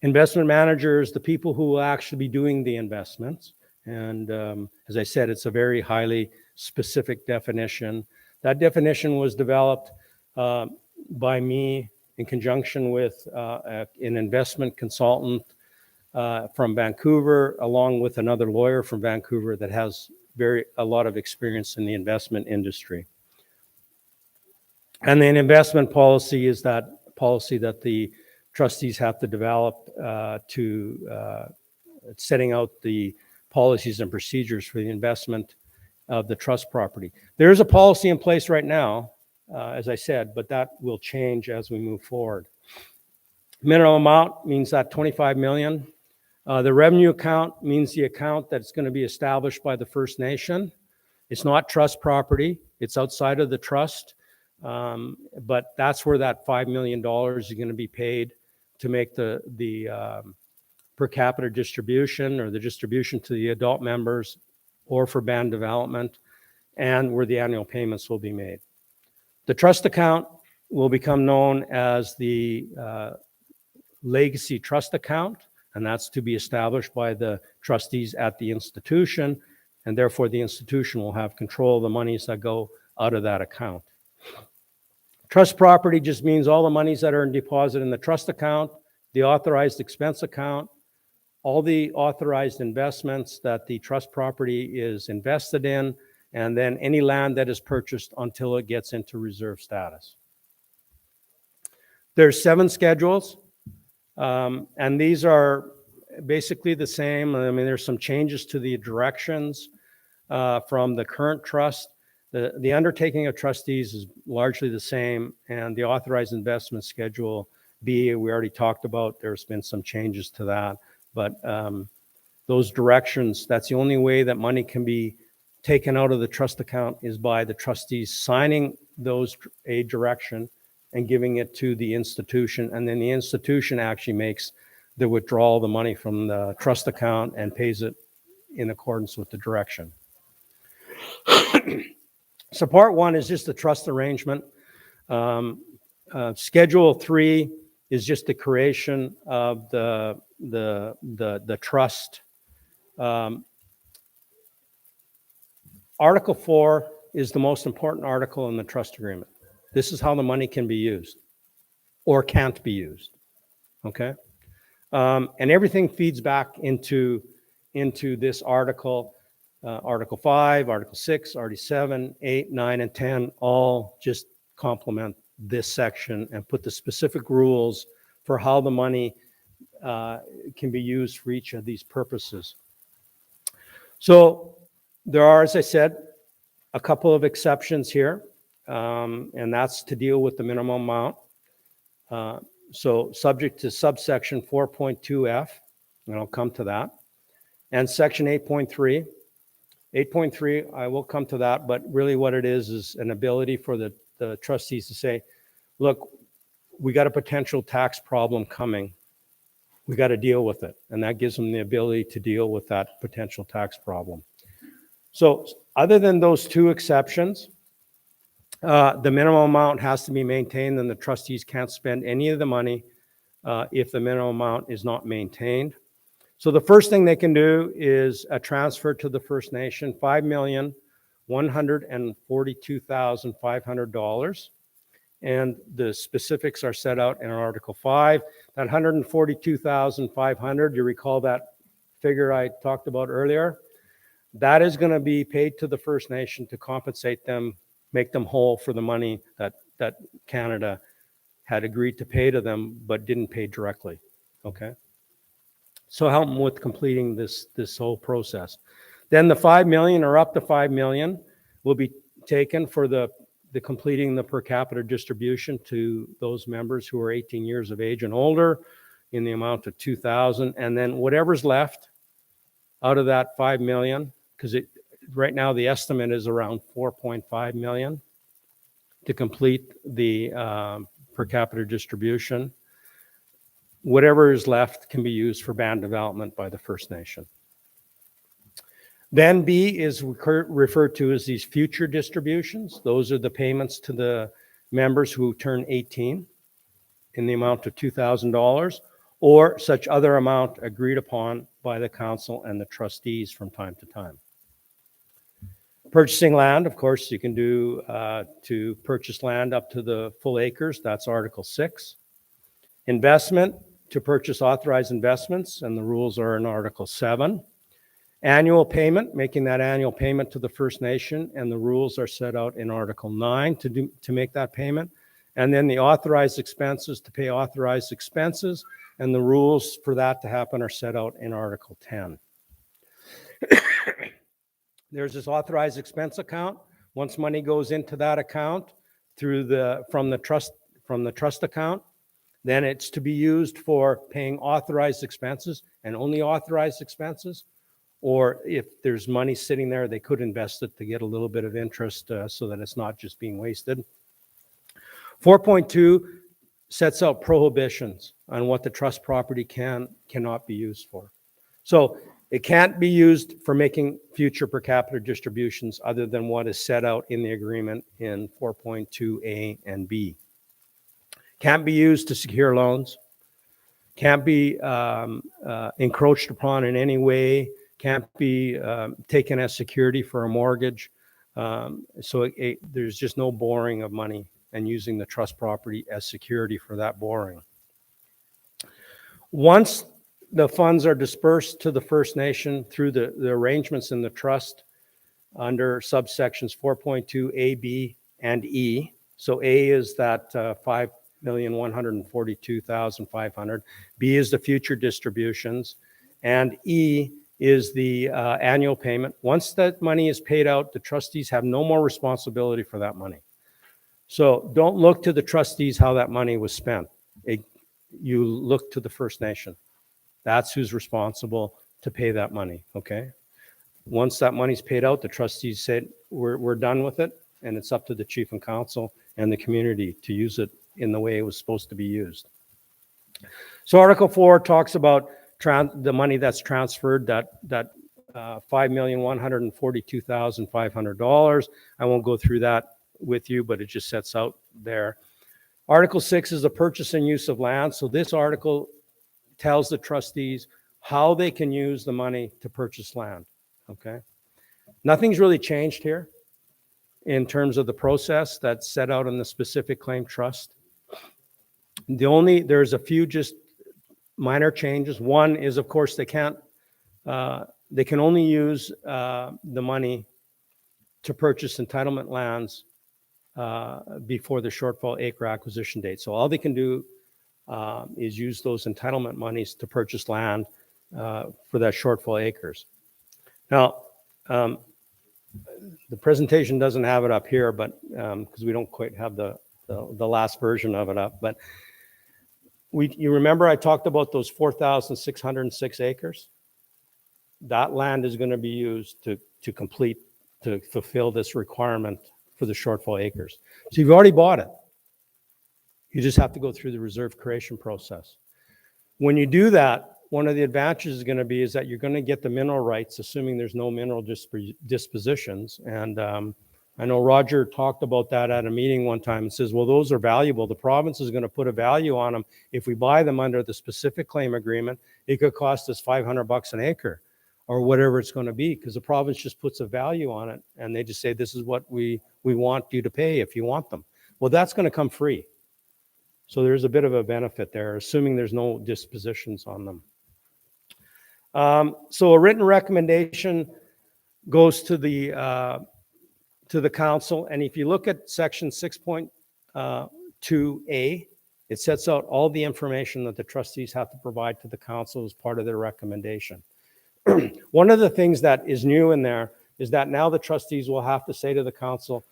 Investment managers, the people who will actually be doing the investments. And as I said, it's a very highly specific definition. That definition was developed by me in conjunction with an investment consultant from Vancouver, along with another lawyer from Vancouver that has a lot of experience in the investment industry. And then investment policy is that policy that the trustees have to develop to setting out the policies and procedures for the investment of the trust property. There is a policy in place right now, as I said, but that will change as we move forward. Minimum amount means that 25 million. The revenue account means the account that's going to be established by the First Nation. It's not trust property. It's outside of the trust. But that's where that $5 million is going to be paid to make the per capita distribution or the distribution to the adult members or for band development, and where the annual payments will be made. The trust account will become known as the legacy trust account, and that's to be established by the trustees at the institution, and therefore the institution will have control of the monies that go out of that account. Trust property just means all the monies that are in deposit in the trust account, the authorized expense account, all the authorized investments that the trust property is invested in, and then any land that is purchased until it gets into reserve status. There's 7 schedules, and these are basically the same. I mean, there's some changes to the directions from the current trust. The undertaking of trustees is largely the same, and the authorized investment schedule B, we already talked about. There's been some changes to that, but those directions, that's the only way that money can be taken out of the trust account is by the trustees signing a direction and giving it to the institution, and then the institution actually makes the withdrawal of the money from the trust account and pays it in accordance with the direction. So part 1 is just the trust arrangement. Schedule 3 is just the creation of the trust. Article 4 is the most important article in the trust agreement. This is how the money can be used or can't be used, okay? And everything feeds back into this article. Article 5, Article 6, Article 7, 8, 9, and 10 all just complement this section and put the specific rules for how the money can be used for each of these purposes. So there are, as I said, a couple of exceptions here, and that's to deal with the minimum amount. So subject to subsection 4.2F, and I'll come to that, and section 8.3. 8.3, I will come to that, but really what it is an ability for the trustees to say, look, we got a potential tax problem coming. We got to deal with it. And that gives them the ability to deal with that potential tax problem. So other than those 2 exceptions, the minimum amount has to be maintained, and the trustees can't spend any of the money if the minimum amount is not maintained. So the first thing they can do is a transfer to the First Nation, $5,142,500. and the specifics are set out in Article 5. That 142,500, you recall that figure I talked about earlier? That is going to be paid to the First Nation to compensate them, make them whole for the money that Canada had agreed to pay to them, but didn't pay directly, okay? So help them with completing this whole process. Then the 5 million or up to 5 million will be taken for the completing the per capita distribution to those members who are 18 years of age and older in the amount of 2,000. And then whatever's left out of that 5 million, because right now the estimate is around 4.5 million to complete the per capita distribution. Whatever is left can be used for band development by the First Nation. Then B is referred to as these future distributions. Those are the payments to the members who turn 18 in the amount of $2,000 or such other amount agreed upon by the council and the trustees from time to time. Purchasing land, of course, you can do to purchase land up to the full acres. That's Article 6. Investment, to purchase authorized investments, and the rules are in Article 7. Annual payment, making that annual payment to the First Nation, and the rules are set out in Article 9 to make that payment. And then the authorized expenses, to pay authorized expenses, and the rules for that to happen are set out in Article 10. There's this authorized expense account. Once money goes into that account from the trust account, then it's to be used for paying authorized expenses and only authorized expenses. Or if there's money sitting there, they could invest it to get a little bit of interest so that it's not just being wasted. 4.2 sets out prohibitions on what the trust property cannot be used for. So it can't be used for making future per capita distributions other than what is set out in the agreement in 4.2A and B. Can't be used to secure loans. Can't be encroached upon in any way. Can't be taken as security for a mortgage. So there's just no borrowing of money and using the trust property as security for that borrowing. Once the funds are dispersed to the First Nation through the arrangements in the trust under subsections 4.2 A, B, and E. So A is that 5,142,500. B is the future distributions. And E is the annual payment. Once that money is paid out, the trustees have no more responsibility for that money. So don't look to the trustees how that money was spent. You look to the First Nation. That's who's responsible to pay that money, okay? Once that money's paid out, the trustees said, we're done with it, and it's up to the chief and council and the community to use it in the way it was supposed to be used. So Article 4 talks about the money that's transferred, that $5,142,500. I won't go through that with you, but it just sets out there. Article 6 is the purchase and use of land. So this article tells the trustees how they can use the money to purchase land, okay? Nothing's really changed here in terms of the process that's set out in the specific claim trust. There's a few just minor changes. One is, of course, they can only use the money to purchase entitlement lands before the shortfall acre acquisition date. So all they can do is use those entitlement monies to purchase land for that shortfall acres. Now, the presentation doesn't have it up here, but because we don't quite have the last version of it up, but you remember I talked about those 4,606 acres? That land is going to be used to fulfill this requirement for the shortfall acres. So you've already bought it. You just have to go through the reserve creation process. When you do that, one of the advantages is going to be is that you're going to get the mineral rights, assuming there's no mineral dispositions. And I know Roger talked about that at a meeting one time and says, well, those are valuable. The province is going to put a value on them. If we buy them under the specific claim agreement, it could cost us $500 an acre or whatever it's going to be, because the province just puts a value on it and they just say, this is what we want you to pay if you want them. Well, that's going to come free. So there's a bit of a benefit there, assuming there's no dispositions on them. So a written recommendation goes to the council. And if you look at section 6.2A, it sets out all the information that the trustees have to provide to the council as part of their recommendation. One of the things that is new in there is that now the trustees will have to say to the council,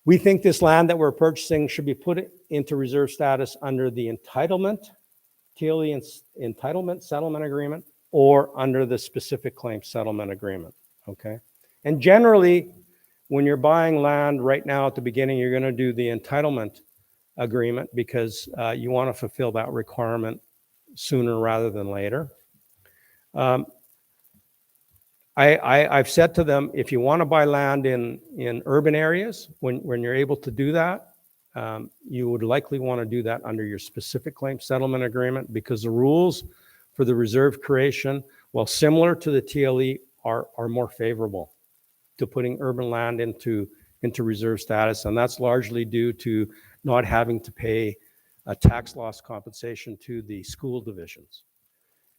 we think this land that we're purchasing should be put into reserve status under the entitlement, TLE entitlement settlement agreement, or under the specific claim settlement agreement, okay? And generally, when you're buying land right now at the beginning, you're gonna do the entitlement agreement because you wanna fulfill that requirement sooner rather than later. I've said to them, if you want to buy land in urban areas, when you're able to do that, you would likely want to do that under your specific claim settlement agreement because the rules for the reserve creation, while similar to the TLE, are more favorable to putting urban land into reserve status. And that's largely due to not having to pay a tax loss compensation to the school divisions.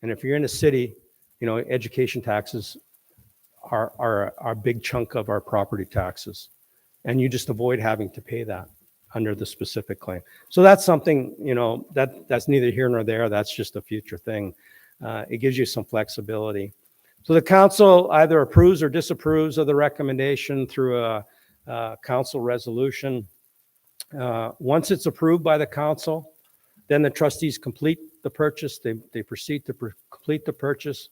And if you're in a city, you know, education taxes are a big chunk of our property taxes. And you just avoid having to pay that under the specific claim. So that's something, you know, that's neither here nor there. That's just a future thing. It gives you some flexibility. So the council either approves or disapproves of the recommendation through a council resolution. Once it's approved by the council, then the trustees complete the purchase. They proceed to complete the purchase.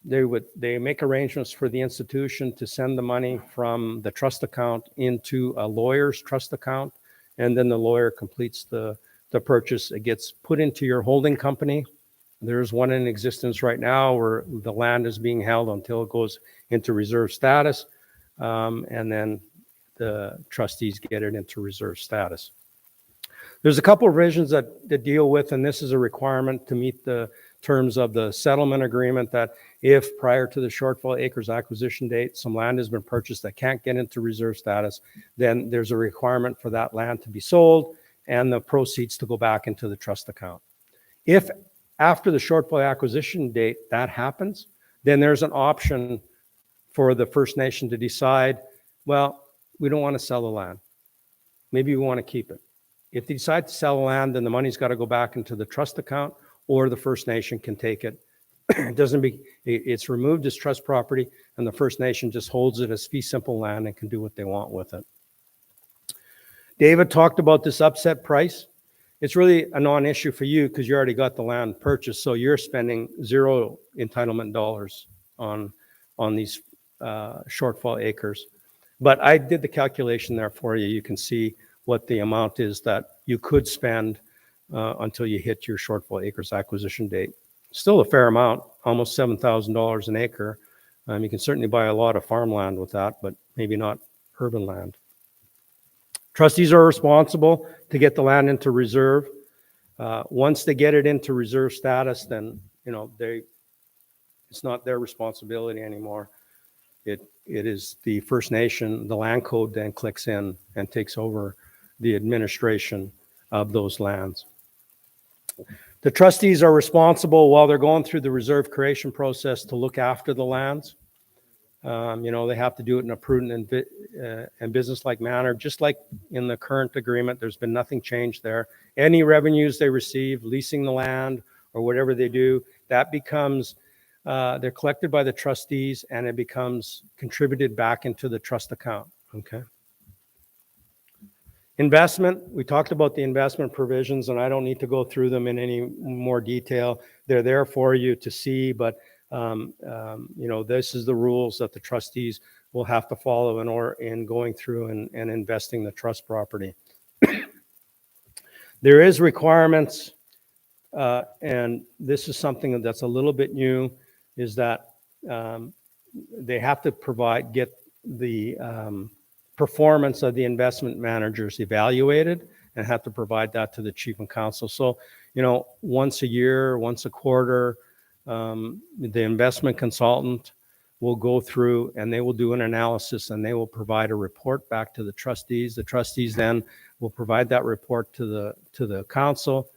They make arrangements for the institution to send the money from the trust account into a lawyer's trust account, and then the lawyer completes the purchase. It gets put into your holding company. There's one in existence right now where the land is being held until it goes into reserve status, and then the trustees get it into reserve status. There's a couple of provisions that deal with, and this is a requirement to meet the terms of the settlement agreement, that if prior to the shortfall acres acquisition date, some land has been purchased that can't get into reserve status, then there's a requirement for that land to be sold and the proceeds to go back into the trust account. If after the shortfall acquisition date that happens, then there's an option for the First Nation to decide, well, we don't want to sell the land. Maybe we want to keep it. If they decide to sell the land, then the money's got to go back into the trust account, or the First Nation can take it. It's removed as trust property, and the First Nation just holds it as fee simple land and can do what they want with it. David talked about this upset price. It's really a non-issue for you because you already got the land purchased, so you're spending zero entitlement dollars on these shortfall acres. But I did the calculation there for you. You can see what the amount is that you could spend until you hit your shortfall acres acquisition date. Still a fair amount, almost $7,000 an acre. You can certainly buy a lot of farmland with that, but maybe not urban land. Trustees are responsible to get the land into reserve. Once they get it into reserve status, then it's not their responsibility anymore. It is the First Nation. The land code then clicks in and takes over the administration of those lands. The trustees are responsible while they're going through the reserve creation process to look after the lands. They have to do it in a prudent and business-like manner, just like in the current agreement. There's been nothing changed there. Any revenues they receive, leasing the land or whatever they do, that becomes, they're collected by the trustees and it becomes contributed back into the trust account, okay? Investment, we talked about the investment provisions, and I don't need to go through them in any more detail. They're there for you to see, but this is the rules that the trustees will have to follow in going through and investing the trust property. There is requirements, and this is something that's a little bit new, is that they have to get the performance of the investment managers evaluated and have to provide that to the chief and council. So, once a year, once a quarter, the investment consultant will go through and they will do an analysis and they will provide a report back to the trustees. The trustees then will provide that report to the council,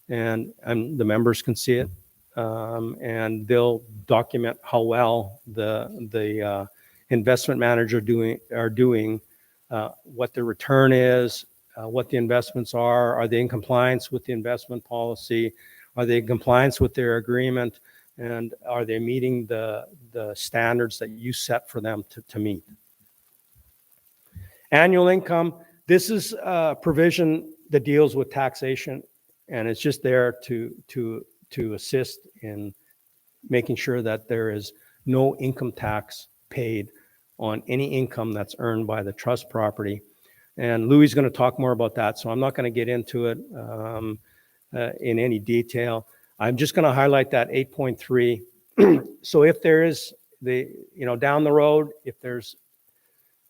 and the members can see it. And they'll document how well the investment manager are doing, what the return is, what the investments are they in compliance with the investment policy, are they in compliance with their agreement, and are they meeting the standards that you set for them to meet. Annual income, this is a provision that deals with taxation, and it's just there to assist in making sure that there is no income tax paid on any income that's earned by the trust property. And Louis is going to talk more about that, so I'm not going to get into it in any detail. I'm just going to highlight that 8.3. So if there is down the road, if there's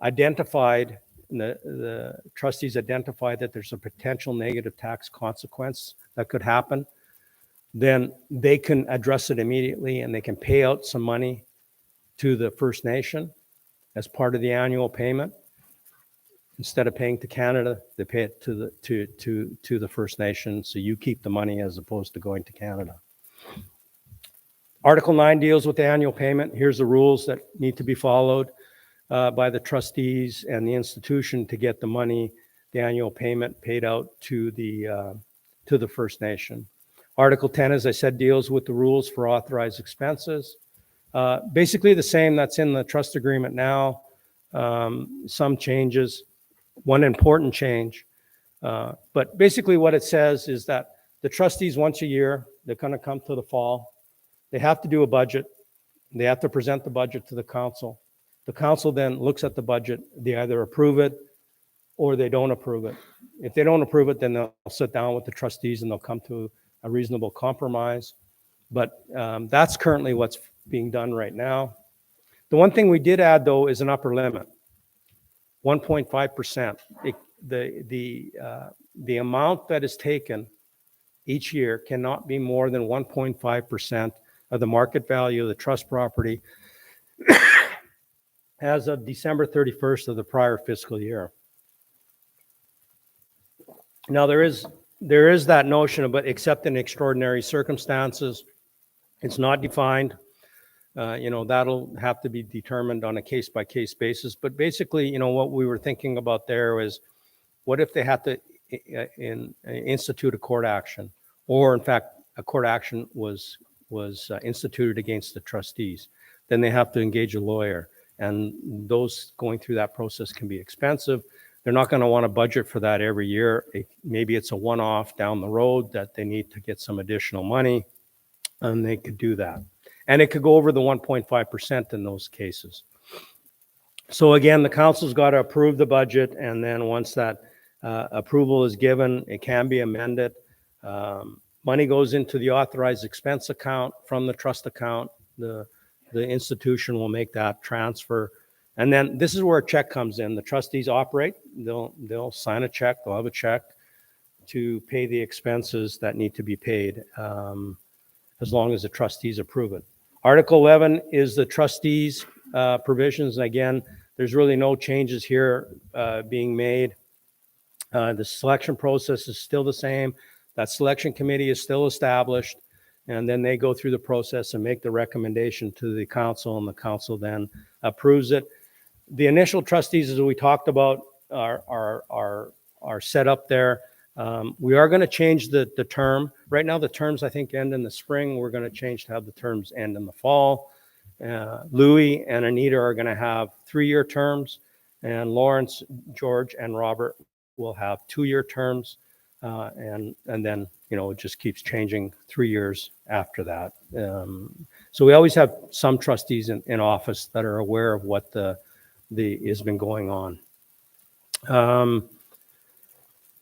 identified, the trustees identify that there's a potential negative tax consequence that could happen, then they can address it immediately and they can pay out some money to the First Nation as part of the annual payment. Instead of paying to Canada, they pay it to the First Nation, so you keep the money as opposed to going to Canada. Article 9 deals with the annual payment. Here's the rules that need to be followed by the trustees and the institution to get the money, the annual payment paid out to the First Nation. Article 10, as I said, deals with the rules for authorized expenses. Basically the same that's in the trust agreement now. Some changes. One important change, but basically what it says is that the trustees once a year, they're going to come to the fall. They have to do a budget. They have to present the budget to the council. The council then looks at the budget. They either approve it or they don't approve it. If they don't approve it, then they'll sit down with the trustees and they'll come to a reasonable compromise. But that's currently what's being done right now. The one thing we did add, though, is an upper limit. 1.5%. The amount that is taken each year cannot be more than 1.5% of the market value of the trust property as of December 31st of the prior fiscal year. Now there is that notion about except in extraordinary circumstances. It's not defined. That'll have to be determined on a case-by-case basis. But basically, what we were thinking about there was, what if they had to institute a court action, or in fact, a court action was instituted against the trustees? Then they have to engage a lawyer, and those going through that process can be expensive. They're not going to want to budget for that every year. Maybe it's a one-off down the road that they need to get some additional money, and they could do that. And it could go over the 1.5% in those cases. So again, the council's got to approve the budget, and then once that approval is given, it can be amended. Money goes into the authorized expense account from the trust account. The institution will make that transfer. And then this is where a check comes in. The trustees operate. They'll sign a check. They'll have a check to pay the expenses that need to be paid, as long as the trustees approve it. Article 11 is the trustees' provisions. And again, there's really no changes here being made. The selection process is still the same. That selection committee is still established. And then they go through the process and make the recommendation to the council, and the council then approves it. The initial trustees, as we talked about, are set up there. We are going to change the term. Right now, the terms, I think, end in the spring. We're going to change to have the terms end in the fall. Louis and Anita are going to have 3-year terms, and Lawrence, George, and Robert will have 2-year terms. And then, it just keeps changing 3 years after that. So we always have some trustees in office that are aware of what has been going on.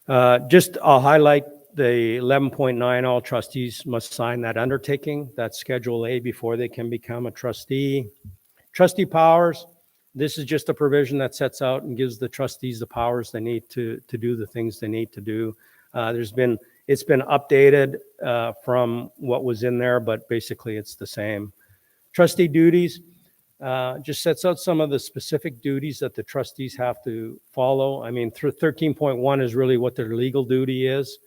I'll highlight the 11.9, all trustees must sign that undertaking, that's Schedule A, before they can become a trustee. Trustee powers, this is just a provision that sets out and gives the trustees the powers they need to do the things they need to do. It's been updated from what was in there, but basically it's the same. Trustee duties, just sets out some of the specific duties that the trustees have to follow. I mean, through 13.1 is really what their legal duty is.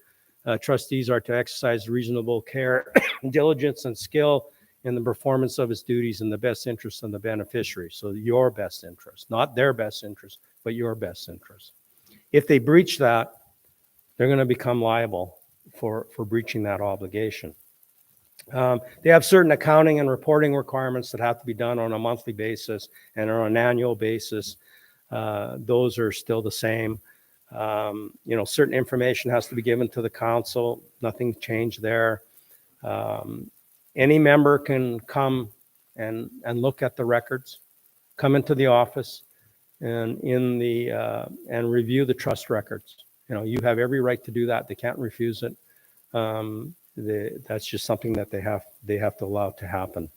Trustees are to exercise reasonable care, diligence, and skill in the performance of its duties in the best interest of the beneficiary. So your best interest, not their best interest, but your best interest. If they breach that, they're going to become liable for breaching that obligation. They have certain accounting and reporting requirements that have to be done on a monthly basis and on an annual basis. Those are still the same. Certain information has to be given to the council. Nothing changed there. Any member can come and look at the records, come into the office and and review the trust records. You have every right to do that. They can't refuse it. That's just something that they have to allow to happen.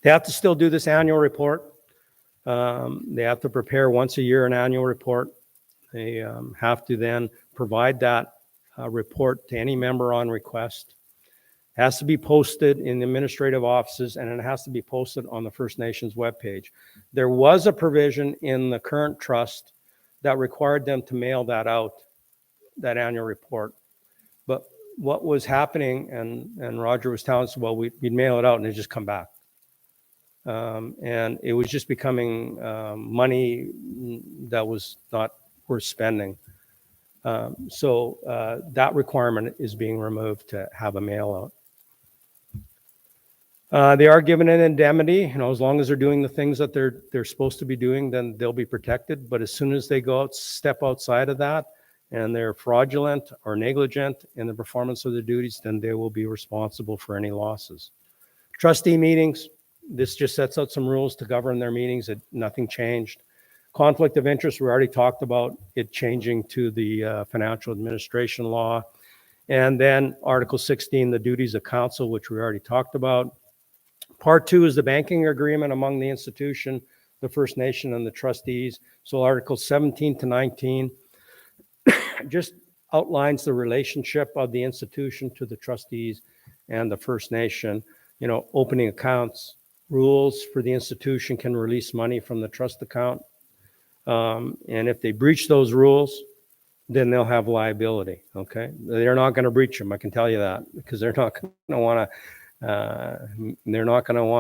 They have to still do this annual report. They have to prepare once a year an annual report. They have to then provide that report to any member on request. It has to be posted in the administrative offices, and it has to be posted on the First Nations webpage. There was a provision in the current trust that required them to mail that out, that annual report. But what was happening, and Roger was telling us, well, we'd mail it out and it'd just come back. And it was just becoming money that was not worth spending. So that requirement is being removed to have a mail out. They are given an indemnity, as long as they're doing the things that they're supposed to be doing, then they'll be protected. But as soon as they step outside of that, and they're fraudulent or negligent in the performance of their duties, then they will be responsible for any losses. Trustee meetings, this just sets out some rules to govern their meetings. Nothing changed. Conflict of interest, we already talked about it changing to the financial administration law. And then Article 16, the duties of council, which we already talked about. Part 2 is the banking agreement among the institution, the First Nation, and the trustees. So Articles 17 to 19 just outlines the relationship of the institution to the trustees and the First Nation. Opening accounts, rules for the institution can release money from the trust account. And if they breach those rules, then they'll have liability, okay? They're not going to breach them, I can tell you that, because they're not going to want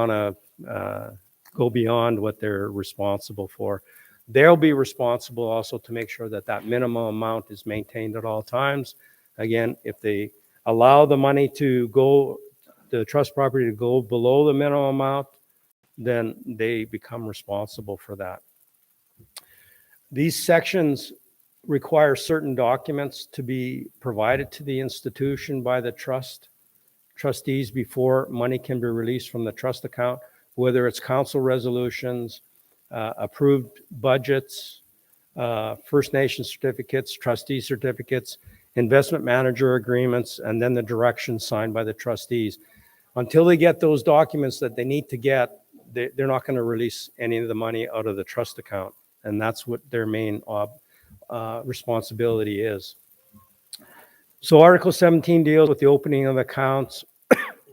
to go beyond what they're responsible for. They'll be responsible also to make sure that that minimum amount is maintained at all times. Again, if they allow the money to go, the trust property to go below the minimum amount, then they become responsible for that. These sections require certain documents to be provided to the institution by the trustees before money can be released from the trust account, whether it's council resolutions, approved budgets, First Nation certificates, trustee certificates, investment manager agreements, and then the directions signed by the trustees. Until they get those documents that they need to get, they're not going to release any of the money out of the trust account. And that's what their main responsibility is. So Article 17 deals with the opening of accounts.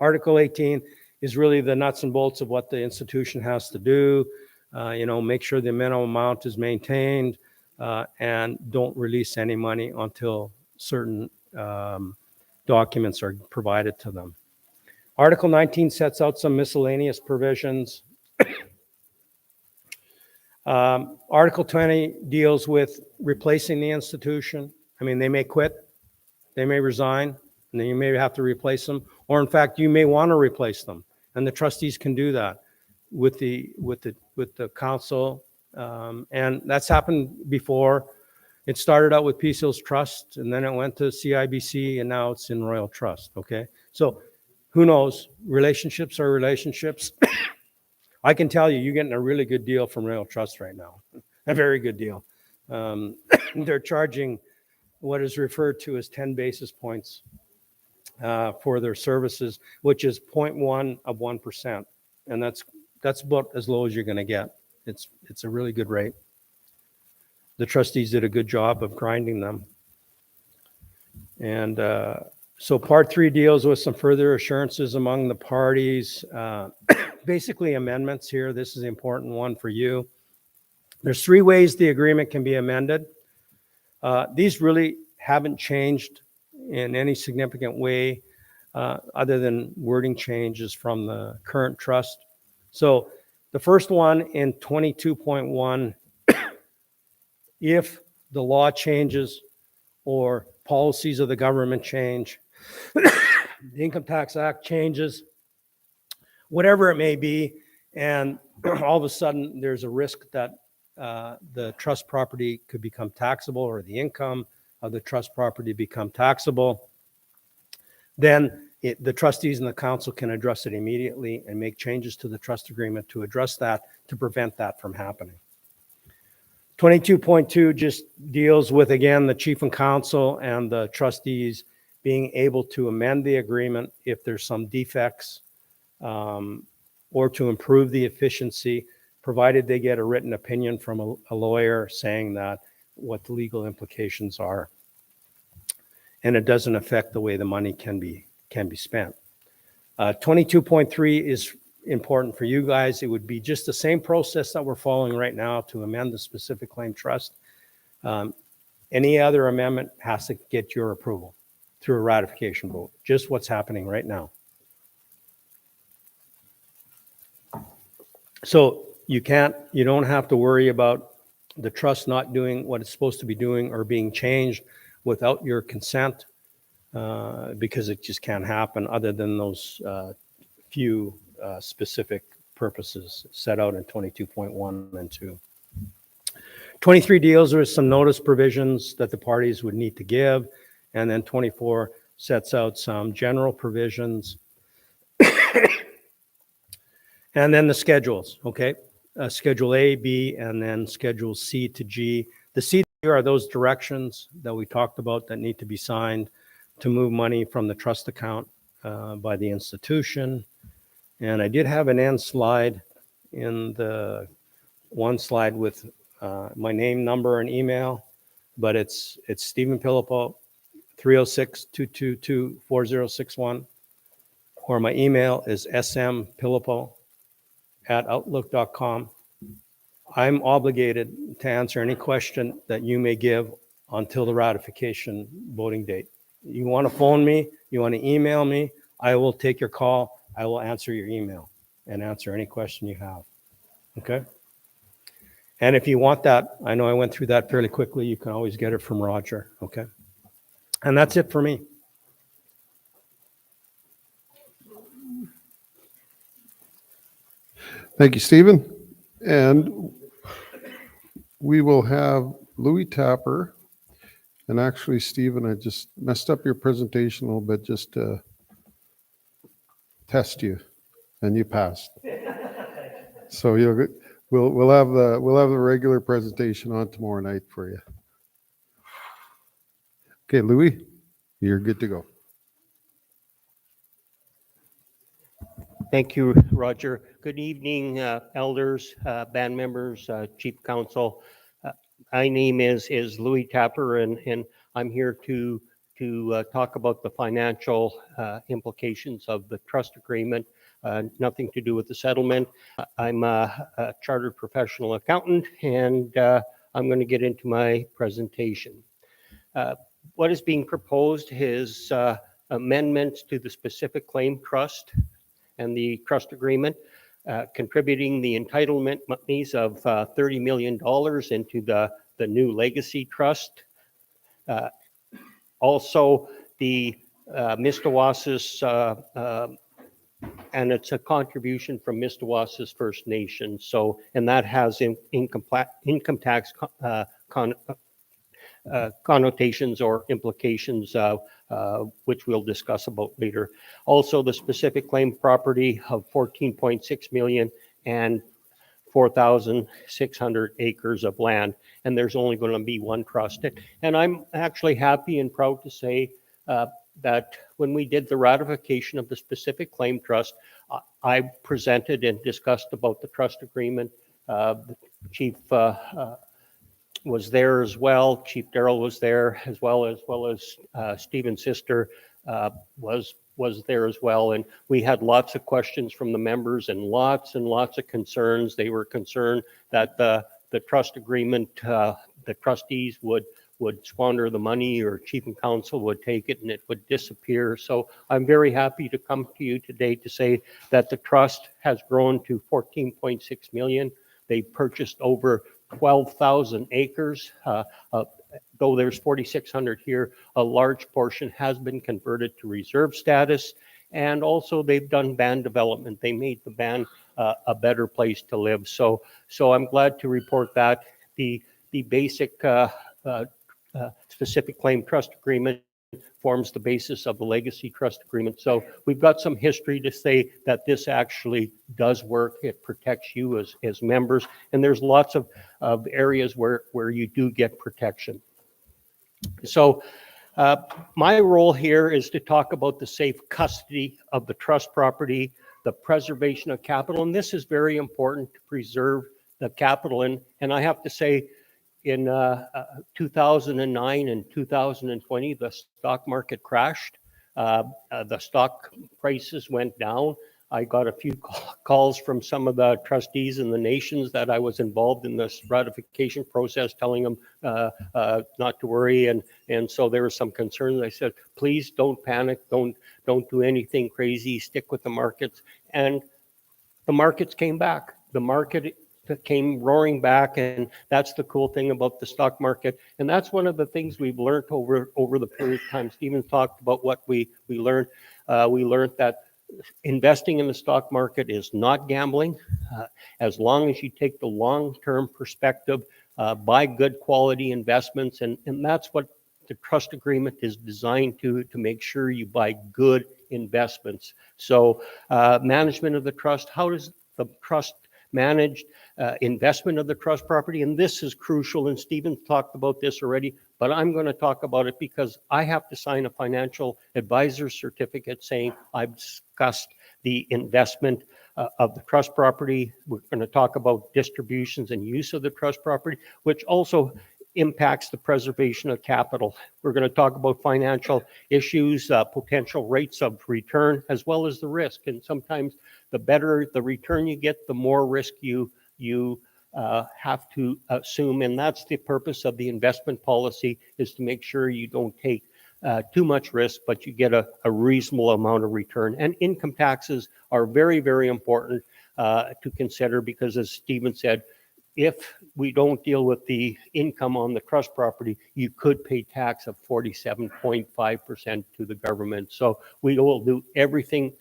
Article 18 is really the nuts and bolts of what the institution has to do. Make sure the minimum amount is maintained and don't release any money until certain documents are provided to them. Article 19 sets out some miscellaneous provisions. Article 20 deals with replacing the institution. I mean, they may quit, they may resign, and then you may have to replace them. Or in fact, you may want to replace them, and the trustees can do that with the council. And that's happened before. It started out with Peace Hills Trust, and then it went to CIBC, and now it's in Royal Trust. Okay, so who knows? Relationships are relationships. I can tell you, you're getting a really good deal from Royal Trust right now, a very good deal. They're charging what is referred to as 10 basis points for their services, which is 0.1 of 1%, and that's about as low as you're going to get. It's a really good rate. The trustees did a good job of grinding them. And so Part 3 deals with some further assurances among the parties. basically amendments here. This is the important one for you. There's 3 ways the agreement can be amended. These really haven't changed in any significant way other than wording changes from the current trust. So the first one in 22.1, if the law changes or policies of the government change, the Income Tax Act changes, whatever it may be, and all of a sudden there's a risk that the trust property could become taxable, or the income of the trust property become taxable, then the trustees and the council can address it immediately and make changes to the trust agreement to address that, to prevent that from happening. 22.2 just deals with, again, the chief and council and the trustees being able to amend the agreement if there's some defects or to improve the efficiency, provided they get a written opinion from a lawyer saying that what the legal implications are. And it doesn't affect the way the money can be spent. 22.3 is important for you guys. It would be just the same process that we're following right now to amend the specific claim trust. Any other amendment has to get your approval through a ratification vote, just what's happening right now. So you don't have to worry about the trust not doing what it's supposed to be doing or being changed without your consent, because it just can't happen other than those few specific purposes set out in 22.1 and 2. 23 deals with some notice provisions that the parties would need to give, and then 24 sets out some general provisions. And then the schedules, okay? Schedule A, B, and then Schedule C to G. The C to G are those directions that we talked about that need to be signed to move money from the trust account by the institution. And I did have an end slide in the one slide with my name, number, and email, but it's Stephen Pillipow, 306-222-4061, or my email is smpillipow@outlook.com. I'm obligated to answer any question that you may give until the ratification voting date. You want to phone me, you want to email me, I will take your call, I will answer your email and answer any question you have, okay? And if you want that, I know I went through that fairly quickly, you can always get it from Roger, okay? And that's it for me. Thank you, Stephen. And we will have Louis Tapper. And actually, Stephen, I just messed up your presentation a little bit just to test you, and you passed. So we'll have the regular presentation on tomorrow night for you. Okay, Louis, you're good to go. Thank you, Roger. Good evening, elders, band members, chief council. My name is Louis Tapper, and I'm here to talk about the financial implications of the trust agreement. Nothing to do with the settlement. I'm a chartered professional accountant, and I'm going to get into my presentation. What is being proposed is amendments to the specific claim trust and the trust agreement, contributing the entitlement monies of $30 million into the new legacy trust. Also, the Mistawasis, and it's a contribution from Mistawasis First Nations. So, and that has income tax connotations or implications, which we'll discuss about later. Also, the specific claim property of 14.6 million and 4,600 acres of land, and there's only going to be one trust. And I'm actually happy and proud to say that when we did the ratification of the specific claim trust, I presented and discussed about the trust agreement. The chief was there as well. Chief Daryl was there as well as Stephen's sister was was there as well. And we had lots of questions from the members and lots of concerns. They were concerned that the trust agreement, the trustees would squander the money, or chief and council would take it and it would disappear. So I'm very happy to come to you today to say that the trust has grown to 14.6 million. They purchased over 12,000 acres. Though there's 4,600 here, a large portion has been converted to reserve status. And also they've done band development. They made the band a better place to live. So I'm glad to report that the basic specific claim trust agreement forms the basis of the legacy trust agreement. So we've got some history to say that this actually does work. It protects you as members, and there's lots of areas where you do get protection. So my role here is to talk about the safe custody of the trust property, the preservation of capital, and this is very important to preserve the capital. And I have to say, in 2009 and 2020, the stock market crashed. The stock prices went down. I got a few calls from some of the trustees in the nations that I was involved in this ratification process, telling them not to worry. And so there was some concerns. I said, please don't panic. Don't do anything crazy. Stick with the markets. And the markets came back. The market came roaring back, and that's the cool thing about the stock market. And that's one of the things we've learned over the period of time. Stephen talked about what we learned. We learned that investing in the stock market is not gambling. As long as you take the long-term perspective, buy good quality investments, and that's what the trust agreement is designed to make sure you buy good investments. So management of the trust, how does the trust manage investment of the trust property? And this is crucial, and Stephen talked about this already, but I'm going to talk about it because I have to sign a financial advisor certificate saying I've discussed the investment of the trust property. We're going to talk about distributions and use of the trust property, which also impacts the preservation of capital. We're going to talk about financial issues, potential rates of return, as well as the risk. And sometimes the better the return you get, the more risk you have to assume. And that's the purpose of the investment policy, is to make sure you don't take too much risk, but you get a reasonable amount of return. And income taxes are very, very important to consider, because as Stephen said, if we don't deal with the income on the trust property, you could pay tax of 47.5% to the government. So we will do everything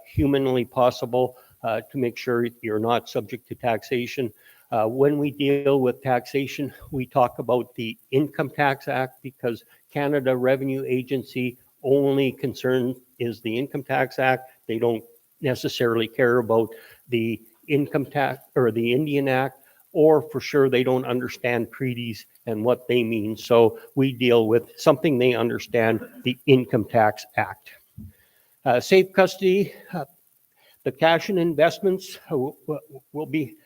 humanly possible to make sure you're not subject to taxation. When we deal with taxation, we talk about the Income Tax Act, because Canada Revenue Agency only concern is the Income Tax Act. They don't necessarily care about the income tax or the Indian Act, or for sure they don't understand treaties and what they mean. So we deal with something they understand, the Income Tax Act. Safe custody, the cash and investments will be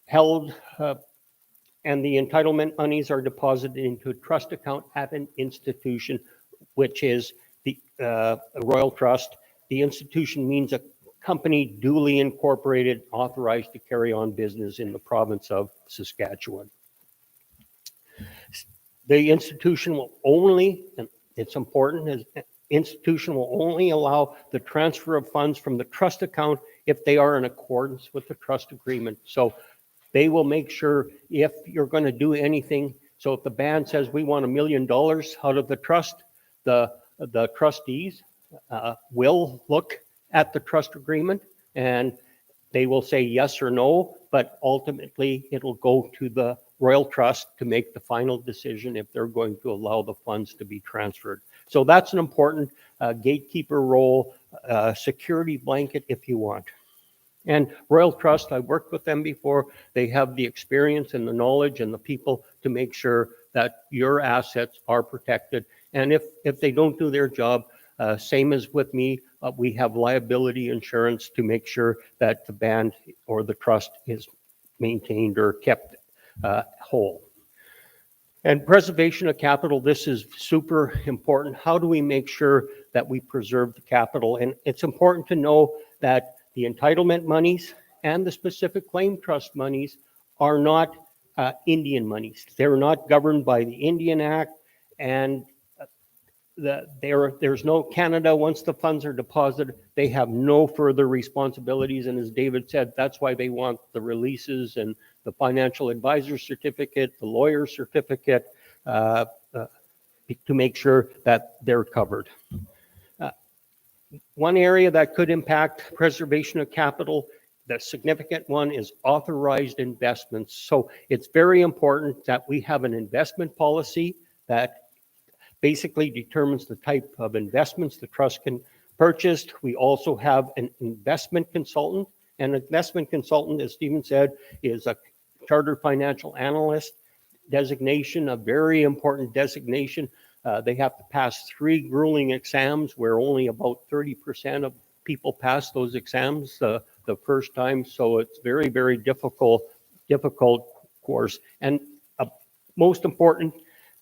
held, and the entitlement monies are deposited into a trust account at an institution, which is the Royal Trust. The institution means a company duly incorporated, authorized to carry on business in the province of Saskatchewan. The institution will only, and it's important, institution will only allow the transfer of funds from the trust account if they are in accordance with the trust agreement. So they will make sure, if you're going to do anything, so if the band says we want $1 million out of the trust, the trustees will look at the trust agreement and they will say yes or no, but ultimately it'll go to the Royal Trust to make the final decision if they're going to allow the funds to be transferred. So that's an important gatekeeper role, security blanket if you want. And Royal Trust, I've worked with them before. They have the experience and the knowledge and the people to make sure that your assets are protected. And if they don't do their job, same as with me, we have liability insurance to make sure that the band or the trust is maintained or kept whole. And preservation of capital, this is super important. How do we make sure that we preserve the capital. And it's important to know that the entitlement monies and the specific claim trust monies are not Indian monies. They're not governed by the Indian Act, and there's no Canada, once the funds are deposited, they have no further responsibilities. And as David said, that's why they want the releases and the financial advisor certificate, the lawyer certificate, to make sure that they're covered. One area that could impact preservation of capital, the significant one, is authorized investments. So it's very important that we have an investment policy that basically determines the type of investments the trust can purchase. We also have an investment consultant. An investment consultant, as Stephen said, is a chartered financial analyst designation, a very important designation. They have to pass 3 grueling exams where only about 30% of people pass those exams the first time. So it's very, very difficult course. And most important,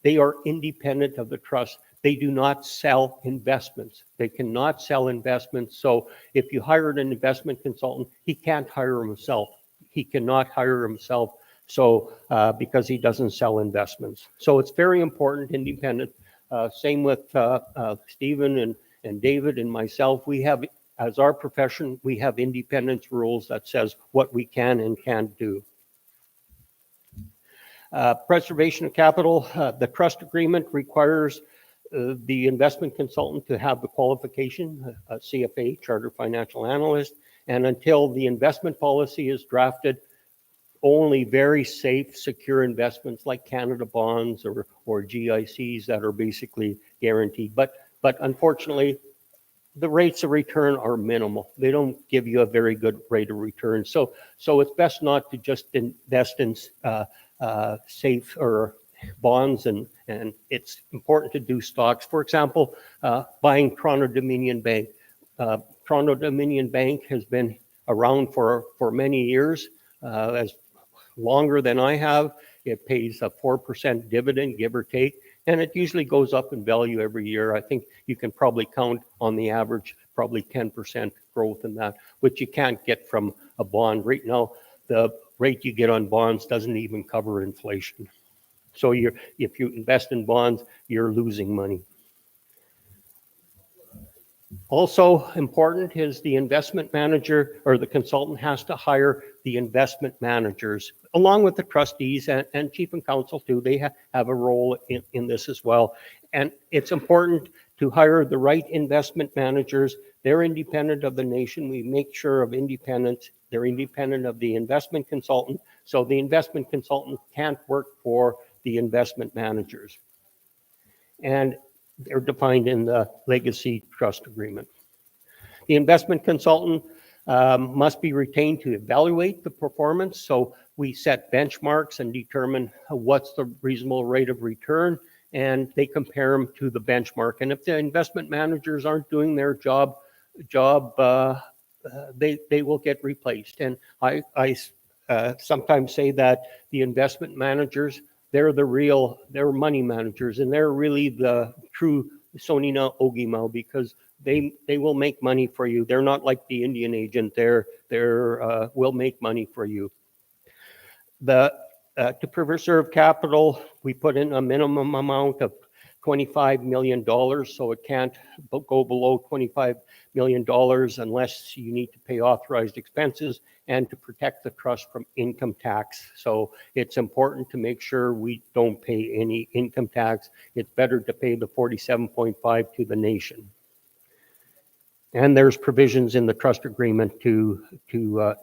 they are independent of the trust. They do not sell investments. They cannot sell investments. So if you hired an investment consultant, he can't hire himself. He cannot hire himself. So because he doesn't sell investments. So it's very important, independent. Same with Stephen and David and myself. We have, as our profession, we have independence rules that says what we can and can't do. Preservation of capital, the trust agreement requires the investment consultant to have the qualification, a CFA, Chartered Financial Analyst, and until the investment policy is drafted, only very safe, secure investments like Canada bonds or GICs that are basically guaranteed. But unfortunately, the rates of return are minimal. They don't give you a very good rate of return. So it's best not to just invest in safe or bonds, and it's important to do stocks. For example, buying Toronto Dominion Bank. Toronto Dominion Bank has been around for many years, as longer than I have. It pays a 4% dividend, give or take, and it usually goes up in value every year. I think you can probably count on the average probably 10% growth in that, which you can't get from a bond. Right now, the rate you get on bonds doesn't even cover inflation. So if you invest in bonds, you're losing money. Also important is the investment manager or the consultant has to hire the investment managers along with the trustees and chief and counsel too. They have a role in this as well. And it's important to hire the right investment managers. They're independent of the nation. We make sure of independence. They're independent of the investment consultant. So the investment consultant can't work for the investment managers. And they're defined in the legacy trust agreement. The investment consultant must be retained to evaluate the performance. So we set benchmarks and determine what's the reasonable rate of return, and they compare them to the benchmark. And if the investment managers aren't doing their job, they will get replaced. And I sometimes say that the investment managers, they're money managers, and they're really the true Sonina Ogimau, because they will make money for you. They're not like the Indian agent. They're will make money for you. To preserve capital, we put in a minimum amount of $25 million, so it can't go below $25 million unless you need to pay authorized expenses and to protect the trust from income tax. So it's important to make sure we don't pay any income tax. It's better to pay the 47.5 to the nation. And there's provisions in the trust agreement to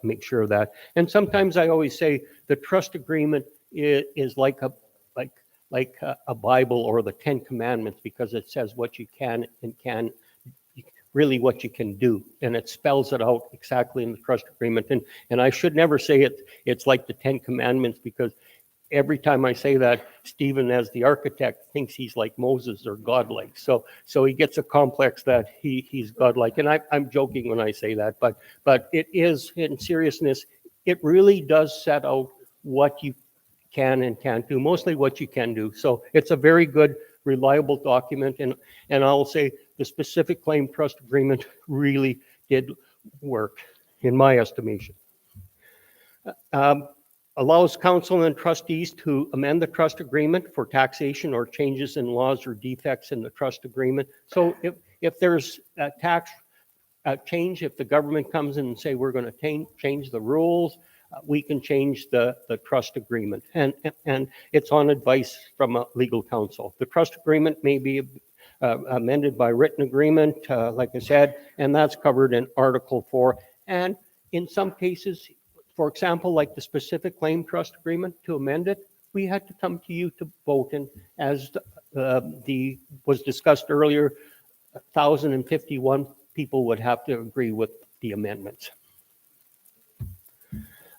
make sure of that. And sometimes I always say the trust agreement is like a Bible or the 10 Commandments, because it says what you can and really what you can do, and it spells it out exactly in the trust agreement. And I should never say it's like the 10 Commandments, because every time I say that, Stephen, as the architect, thinks he's like Moses or godlike. So he gets a complex that he's godlike, and I'm joking when I say that, but it is, in seriousness, it really does set out what you can and can't do, mostly what you can do. So it's a very good, reliable document, and I'll say the specific claim trust agreement really did work, in my estimation. Allows council and trustees to amend the trust agreement for taxation or changes in laws or defects in the trust agreement. So if there's a tax change, if the government comes in and say, we're going to change the rules, we can change the trust agreement. And it's on advice from a legal counsel. The trust agreement may be amended by written agreement, like I said, and that's covered in Article 4. And in some cases, for example, like the specific claim trust agreement, to amend it, we had to come to you to vote. And as was discussed earlier, 1,051 people would have to agree with the amendments.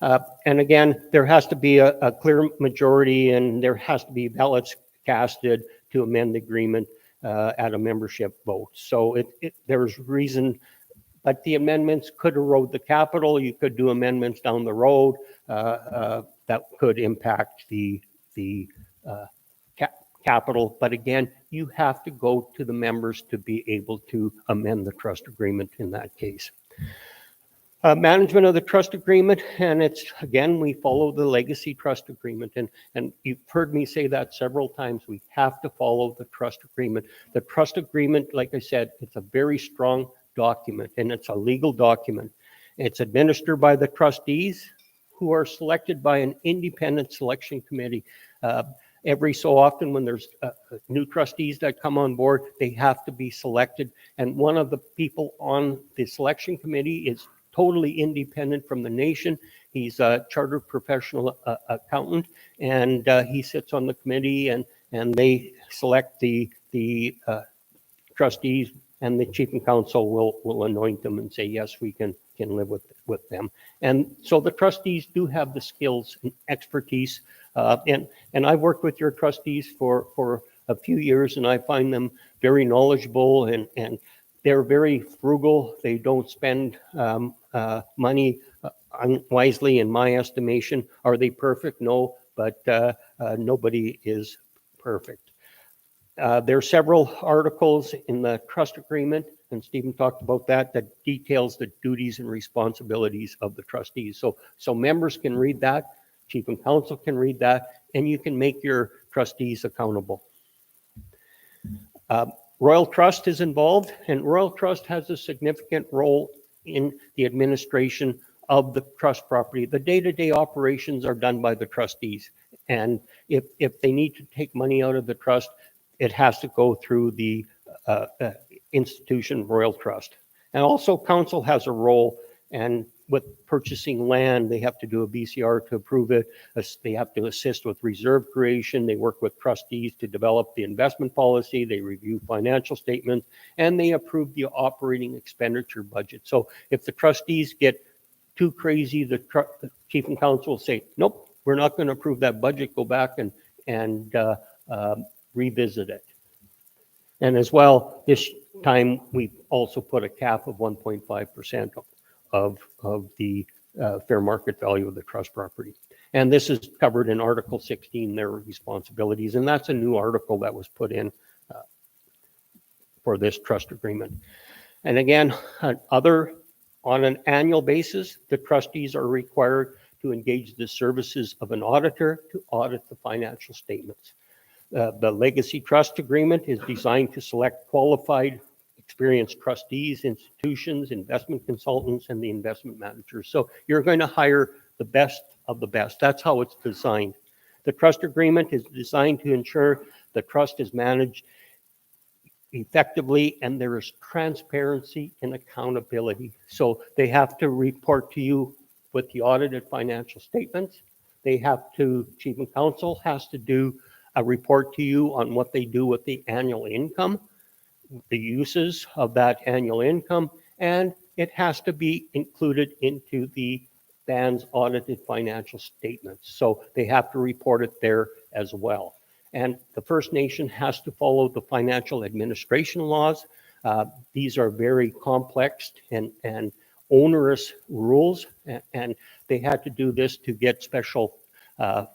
And again, there has to be a clear majority, and there has to be ballots casted to amend the agreement at a membership vote. So there's reason. But the amendments could erode the capital. You could do amendments down the road that could impact the capital. But again, you have to go to the members to be able to amend the trust agreement in that case. Management of the trust agreement, and it's, again, we follow the legacy trust agreement. And you've heard me say that several times. We have to follow the trust agreement. The trust agreement, like I said, it's a very strong document, and it's a legal document. It's administered by the trustees, who are selected by an independent selection committee. Every so often, when there's new trustees that come on board, they have to be selected. And one of the people on the selection committee is totally independent from the nation. He's a chartered professional accountant, and he sits on the committee, and they select the trustees, and the chief and council will anoint them and say, yes, we can live with them. And so the trustees do have the skills and expertise. And I've worked with your trustees for a few years, and I find them very knowledgeable, and they're very frugal. They don't spend money unwisely, in my estimation. Are they perfect? No, but nobody is perfect. There are several articles in the trust agreement, and Stephen talked about that details the duties and responsibilities of the trustees. So members can read that, chief and council can read that, and you can make your trustees accountable. Royal Trust is involved, and Royal Trust has a significant role in the administration of the trust property. The day-to-day operations are done by the trustees, and if they need to take money out of the trust, it has to go through the institution Royal Trust. And also council has a role, and with purchasing land, they have to do a BCR to approve it. They have to assist with reserve creation. They work with trustees to develop the investment policy. They review financial statements, and they approve the operating expenditure budget. So if the trustees get too crazy, the chief and council will say, nope, we're not going to approve that budget. Go back and revisit it. And as well, this time we also put a cap of 1.5% of the fair market value of the trust property. And this is covered in Article 16, their responsibilities. And that's a new article that was put in for this trust agreement. And again, on an annual basis, the trustees are required to engage the services of an auditor to audit the financial statements. The Legacy Trust Agreement is designed to select qualified, experienced trustees, institutions, investment consultants, and the investment managers. So you're going to hire the best of the best. That's how it's designed. The trust agreement is designed to ensure the trust is managed effectively and there is transparency and accountability. So they have to report to you with the audited financial statements. They have to, chief and council has to do a report to you on what they do with the annual income, the uses of that annual income, and it has to be included into the band's audited financial statements. So they have to report it there as well. And the First Nation has to follow the financial administration laws. These are very complex and onerous rules, and they had to do this to get special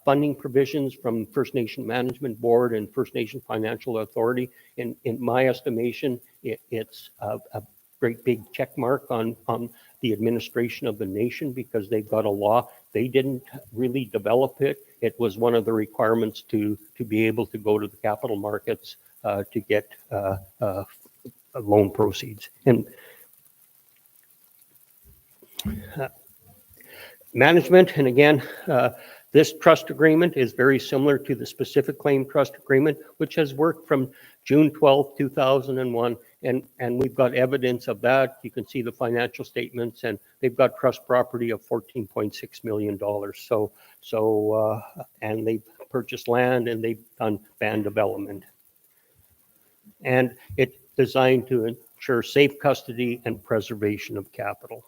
Funding provisions from First Nation Management Board and First Nation Financial Authority. In my estimation, it's a great big check mark on the administration of the nation because they've got a law. They didn't really develop it. It was one of the requirements to be able to go to the capital markets to get loan proceeds. And management, and again, this trust agreement is very similar to the specific claim trust agreement, which has worked from June 12, 2001, and we've got evidence of that. You can see the financial statements, and they've got trust property of $14.6 million. And they've purchased land, and they've done land development. And it's designed to ensure safe custody and preservation of capital.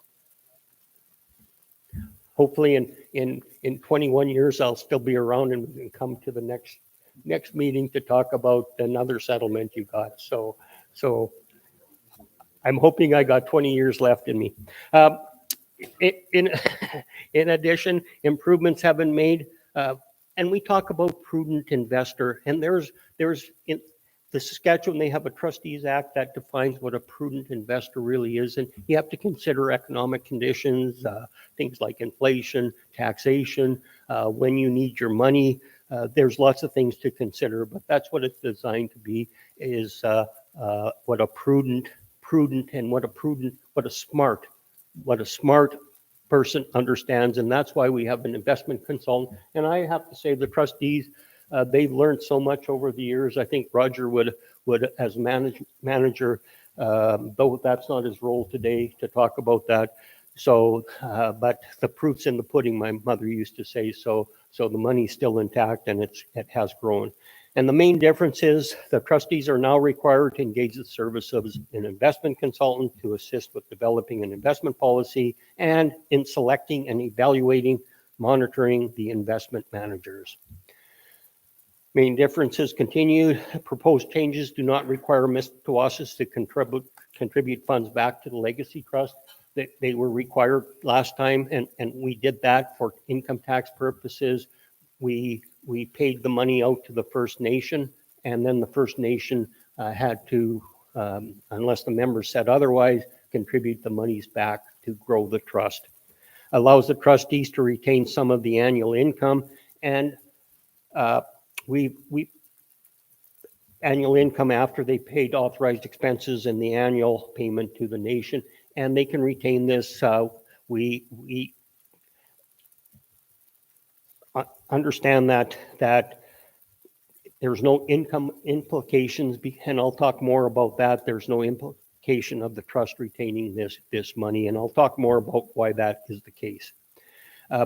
Hopefully in 21 years, I'll still be around and we can come to the next meeting to talk about another settlement you got. So I'm hoping I got 20 years left in me. In addition, improvements have been made, and we talk about prudent investor, and there's in the Saskatchewan, they have a Trustees Act that defines what a prudent investor really is, and you have to consider economic conditions, things like inflation, taxation, when you need your money. There's lots of things to consider, but that's what it's designed to be, is what a prudent and what a smart person understands, and that's why we have an investment consultant. And I have to say the trustees, they've learned so much over the years. I think Roger would as manager, though that's not his role today to talk about that. So, but the proof's in the pudding, my mother used to say. So the money's still intact, and it has grown. And the main difference is the trustees are now required to engage the service of an investment consultant to assist with developing an investment policy and in selecting and evaluating, monitoring the investment managers. Main differences continued. Proposed changes do not require Mistawasis to contribute funds back to the legacy trust. They were required last time, and we did that for income tax purposes. We paid the money out to the First Nation, and then the First Nation had to, unless the members said otherwise, contribute the monies back to grow the trust. Allows the trustees to retain some of the annual income, and we annual income after they paid authorized expenses and the annual payment to the nation, and they can retain this. We understand that there's no income implications, and I'll talk more about that. There's no implication of the trust retaining this money, and I'll talk more about why that is the case.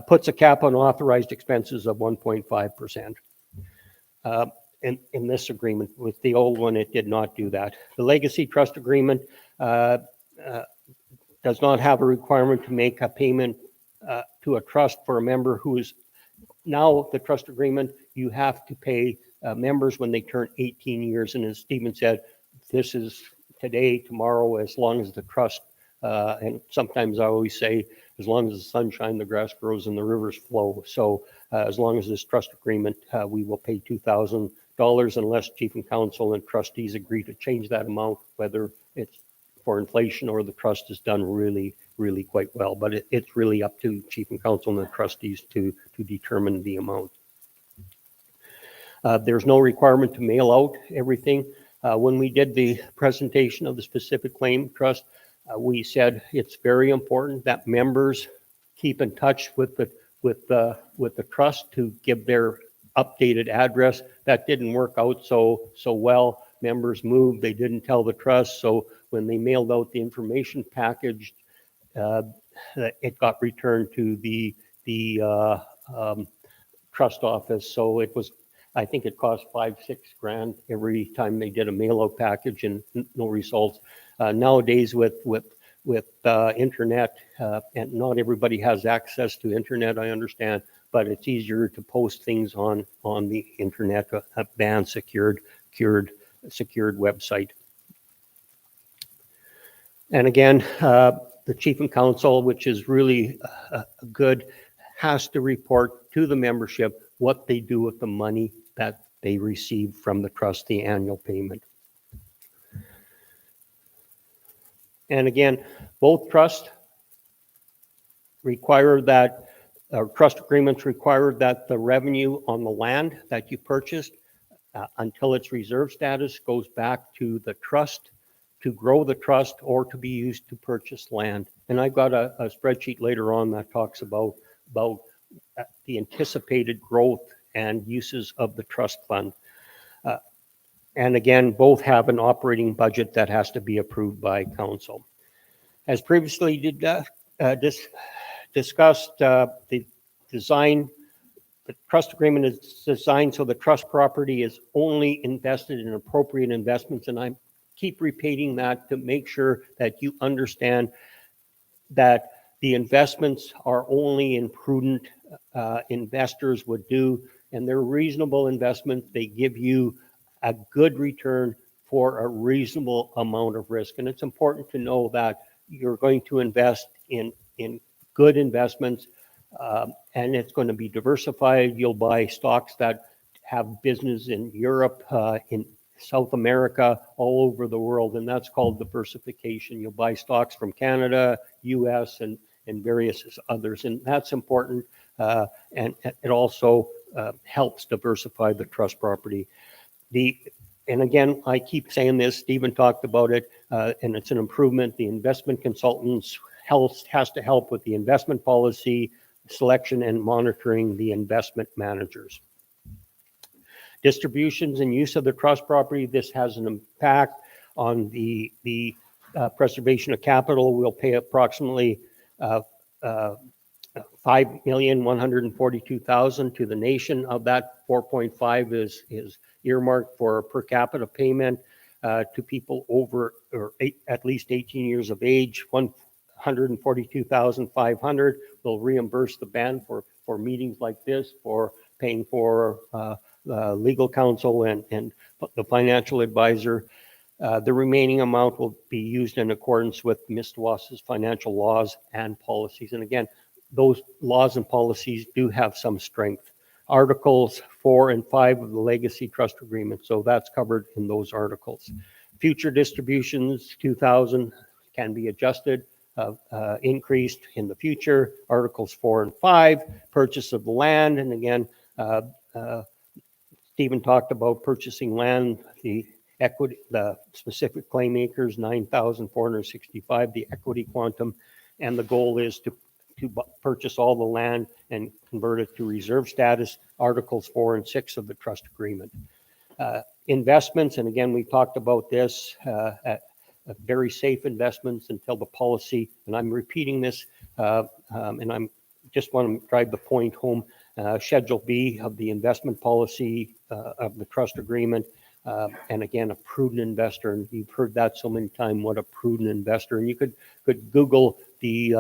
Puts a cap on authorized expenses of 1.5%. In this agreement. With the old one, it did not do that. The legacy trust agreement does not have a requirement to make a payment to a trust for a member who is now the trust agreement. You have to pay members when they turn 18 years. And as Stephen said, this is today, tomorrow, as long as the trust, and sometimes I always say, as long as the sun shines, the grass grows and the rivers flow. So as long as this trust agreement, we will pay $2,000 unless Chief and Council and trustees agree to change that amount, whether it's for inflation or the trust is done really, really quite well. But it's really up to Chief and Council and the trustees to determine the amount. There's no requirement to mail out everything. When we did the presentation of the specific claim trust, we said it's very important that members keep in touch with the trust to give their updated address. That didn't work out so well. Members moved, they didn't tell the trust, so when they mailed out the information package, it got returned to the trust office. So it was, I think it cost $5-6 grand every time they did a mail out package, and no results. Nowadays with internet, and not everybody has access to internet, I understand, but it's easier to post things on the internet, a banned secured website. And again, the Chief and Council, which is really good, has to report to the membership what they do with the money that they receive from the trust, the annual payment. And again, both trusts require that, or trust agreements require that the revenue on the land that you purchased until its reserve status goes back to the trust to grow the trust or to be used to purchase land. And I've got a spreadsheet later on that talks about the anticipated growth and uses of the trust fund. And again, both have an operating budget that has to be approved by council. As previously discussed, the design, the trust agreement is designed so the trust property is only invested in appropriate investments. And I keep repeating that to make sure that you understand that the investments are only in prudent investors would do, and they're reasonable investments. They give you a good return for a reasonable amount of risk. And it's important to know that you're going to invest in good investments, and it's going to be diversified. You'll buy stocks that have business in Europe, in South America, all over the world, and that's called diversification. You'll buy stocks from Canada, US, and various others, and that's important, and it also helps diversify the trust property. And again, I keep saying this, Stephen talked about it, and it's an improvement. The investment consultants has to help with the investment policy, selection, and monitoring the investment managers. Distributions and use of the trust property, this has an impact on the preservation of capital. We'll pay approximately $5,142,000 to the nation. Of that, 4.5 is earmarked for per capita payment to people over or at least 18 years of age. 142,500 will reimburse the band for meetings like this, for paying for legal counsel and the financial advisor. The remaining amount will be used in accordance with Mistawasis financial laws and policies. And again, those laws and policies do have some strength. Articles 4 and 5 of the Legacy Trust Agreement, so that's covered in those articles. Future distributions, 2,000, can be adjusted, increased in the future. Articles 4 and 5, purchase of the land, and again, Stephen talked about purchasing land, the equity, the specific claim acres, 9,465, the equity quantum, and the goal is to purchase all the land and convert it to reserve status, Articles 4 and 6 of the trust agreement. Investments, and again, we talked about this, very safe investments until the policy, and I'm repeating this, and I'm just want to drive the point home, Schedule B of the investment policy of the trust agreement, and again, a prudent investor, and you've heard that so many times, what a prudent investor, and you could Google the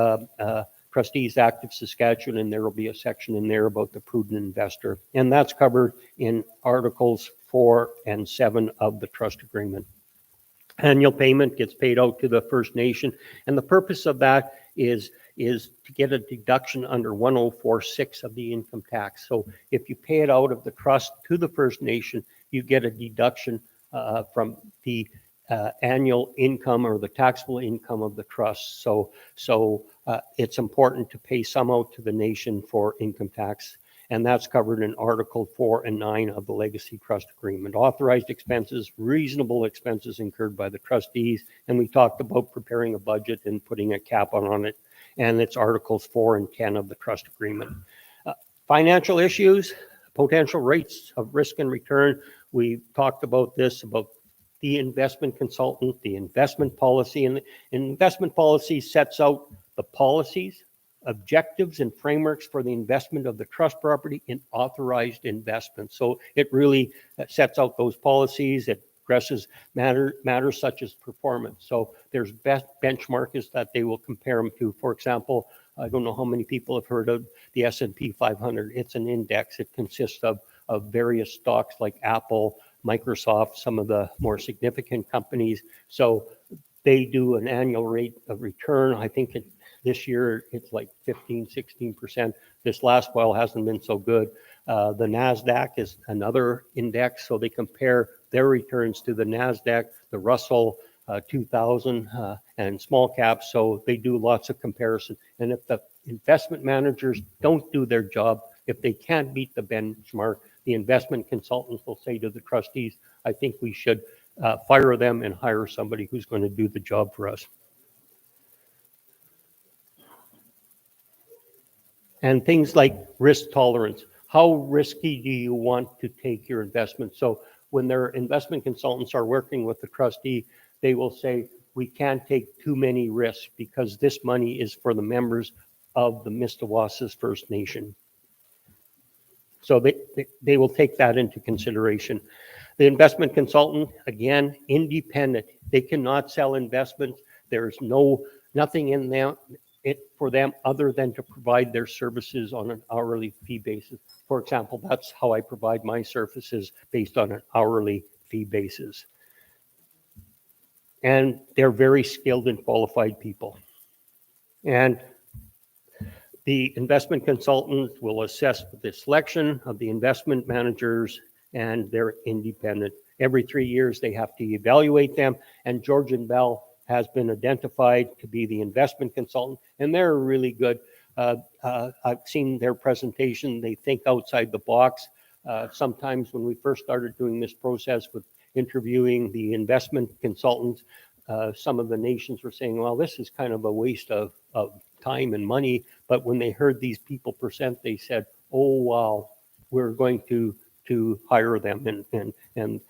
Trustees Act of Saskatchewan, and there will be a section in there about the prudent investor, and that's covered in Articles 4 and 7 of the trust agreement. Annual payment gets paid out to the First Nation, and the purpose of that is to get a deduction under 104.6 of the income tax. So if you pay it out of the trust to the First Nation, you get a deduction from the annual income or the taxable income of the trust. So it's important to pay some out to the nation for income tax, and that's covered in Article 4 and 9 of the Legacy Trust Agreement. Authorized expenses, reasonable expenses incurred by the trustees, and we talked about preparing a budget and putting a cap on it, and it's Articles 4 and 10 of the Trust Agreement. Financial issues, potential rates of risk and return. We talked about this, about the investment consultant, the investment policy, and the investment policy sets out the policies, objectives, and frameworks for the investment of the trust property in authorized investments. So it really sets out those policies. It addresses matters such as performance. So there's best benchmarks that they will compare them to. For example, I don't know how many people have heard of the S&P 500. It's an index. It consists of various stocks like Apple, Microsoft, some of the more significant companies. So they do an annual rate of return. I think This year, it's like 15, 16%. This last while hasn't been so good. The NASDAQ is another index, so they compare their returns to the NASDAQ, the Russell 2000, and small caps, so they do lots of comparison. And if the investment managers don't do their job, if they can't beat the benchmark, the investment consultants will say to the trustees, I think we should fire them and hire somebody who's going to do the job for us. And things like risk tolerance. How risky do you want to take your investment? So when their investment consultants are working with the trustee, they will say, we can't take too many risks because this money is for the members of the Mistawasis First Nation. So they will take that into consideration. The investment consultant, again, independent. They cannot sell investments. There's nothing in them for them other than to provide their services on an hourly fee basis. For example, that's how I provide my services, based on an hourly fee basis. And they're very skilled and qualified people. And the investment consultants will assess the selection of the investment managers, and they're independent. Every 3 years, they have to evaluate them, and Georgian Bell has been identified to be the investment consultant, and they're really good. I've seen their presentation. They think outside the box. Sometimes when we first started doing this process with interviewing the investment consultants, some of the nations were saying, well, this is kind of a waste of time and money. But when they heard these people present, they said, oh, wow, we're going to hire them. And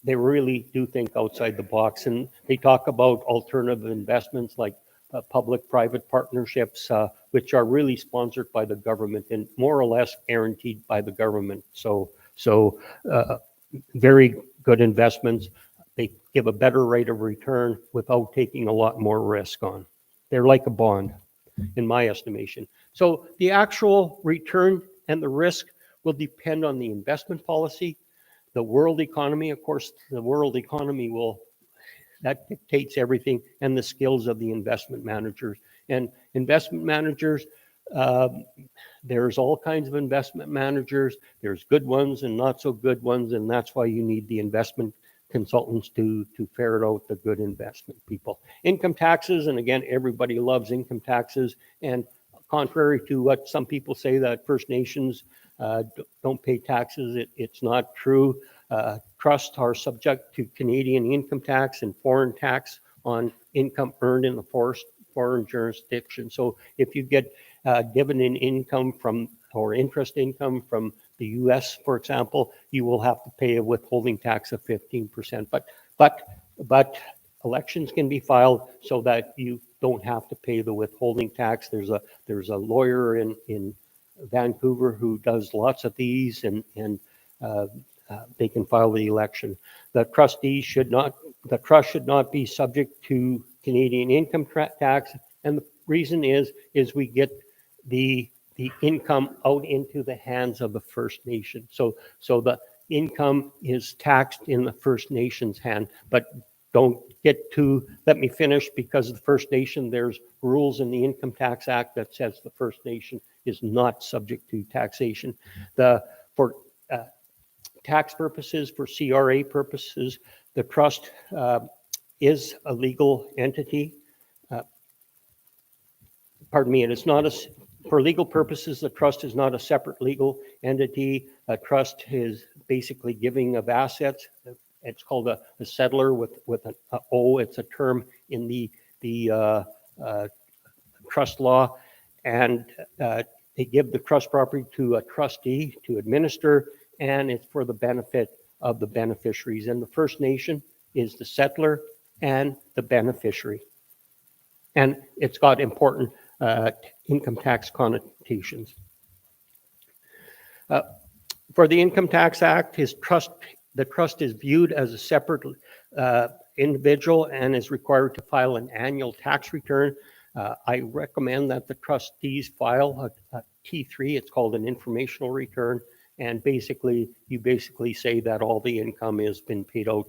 they really do think outside the box. And they talk about alternative investments like public-private partnerships, which are really sponsored by the government and more or less guaranteed by the government. So very good investments. They give a better rate of return without taking a lot more risk on. They're like a bond, in my estimation. So the actual return and the risk will depend on the investment policy, the world economy. Of course, the world economy that dictates everything, and the skills of the investment managers. And investment managers, there's all kinds of investment managers. There's good ones and not so good ones, and that's why you need the investment consultants to ferret out the good investment people. Income taxes, and again, everybody loves income taxes, and contrary to what some people say that First Nations don't pay taxes, it's not true. Trusts are subject to Canadian income tax and foreign tax on income earned in the foreign jurisdiction. So if you get dividend income from or interest income from the US, for example, you will have to pay a withholding tax of 15%. But elections can be filed so that you don't have to pay the withholding tax. There's a lawyer in Vancouver who does lots of these, and they can file the election. The trust should not be subject to Canadian income tax, and the reason is we get the income out into the hands of the First Nation. So the income is taxed in the First Nation's hand, but don't get to, let me finish, because of the First Nation, there's rules in the Income Tax Act that says the First Nation is not subject to taxation. For tax purposes, for CRA purposes, the trust is a legal entity. Pardon me, and it's not for legal purposes, the trust is not a separate legal entity. A trust is basically giving of assets. It's called a settler with an O. It's a term in the trust law, and they give the trust property to a trustee to administer, and it's for the benefit of the beneficiaries. And the First Nation is the settler and the beneficiary, and it's got important income tax connotations. For the Income Tax Act, the trust is viewed as a separate individual and is required to file an annual tax return. I recommend that the trustees file a T3. It's called an informational return, and you basically say that all the income has been paid out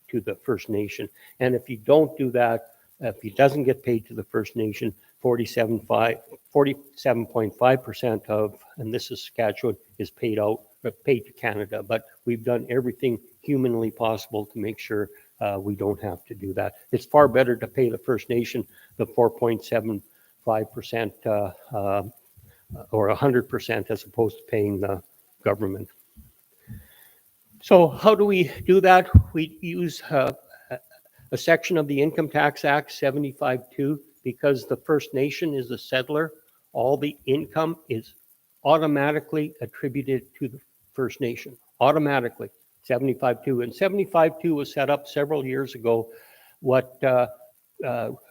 to the First Nation. And if you don't do that, if it doesn't get paid to the First Nation, 47.5% of, and this is Saskatchewan, is paid to Canada. But we've done everything humanly possible to make sure we don't have to do that. It's far better to pay the First Nation the 4.75% or 100% as opposed to paying the government. So how do we do that? We use a section of the Income Tax Act 75.2. Because the First Nation is a settler, all the income is automatically attributed to the First Nation. Automatically, 75.2. And 75.2 was set up several years ago. What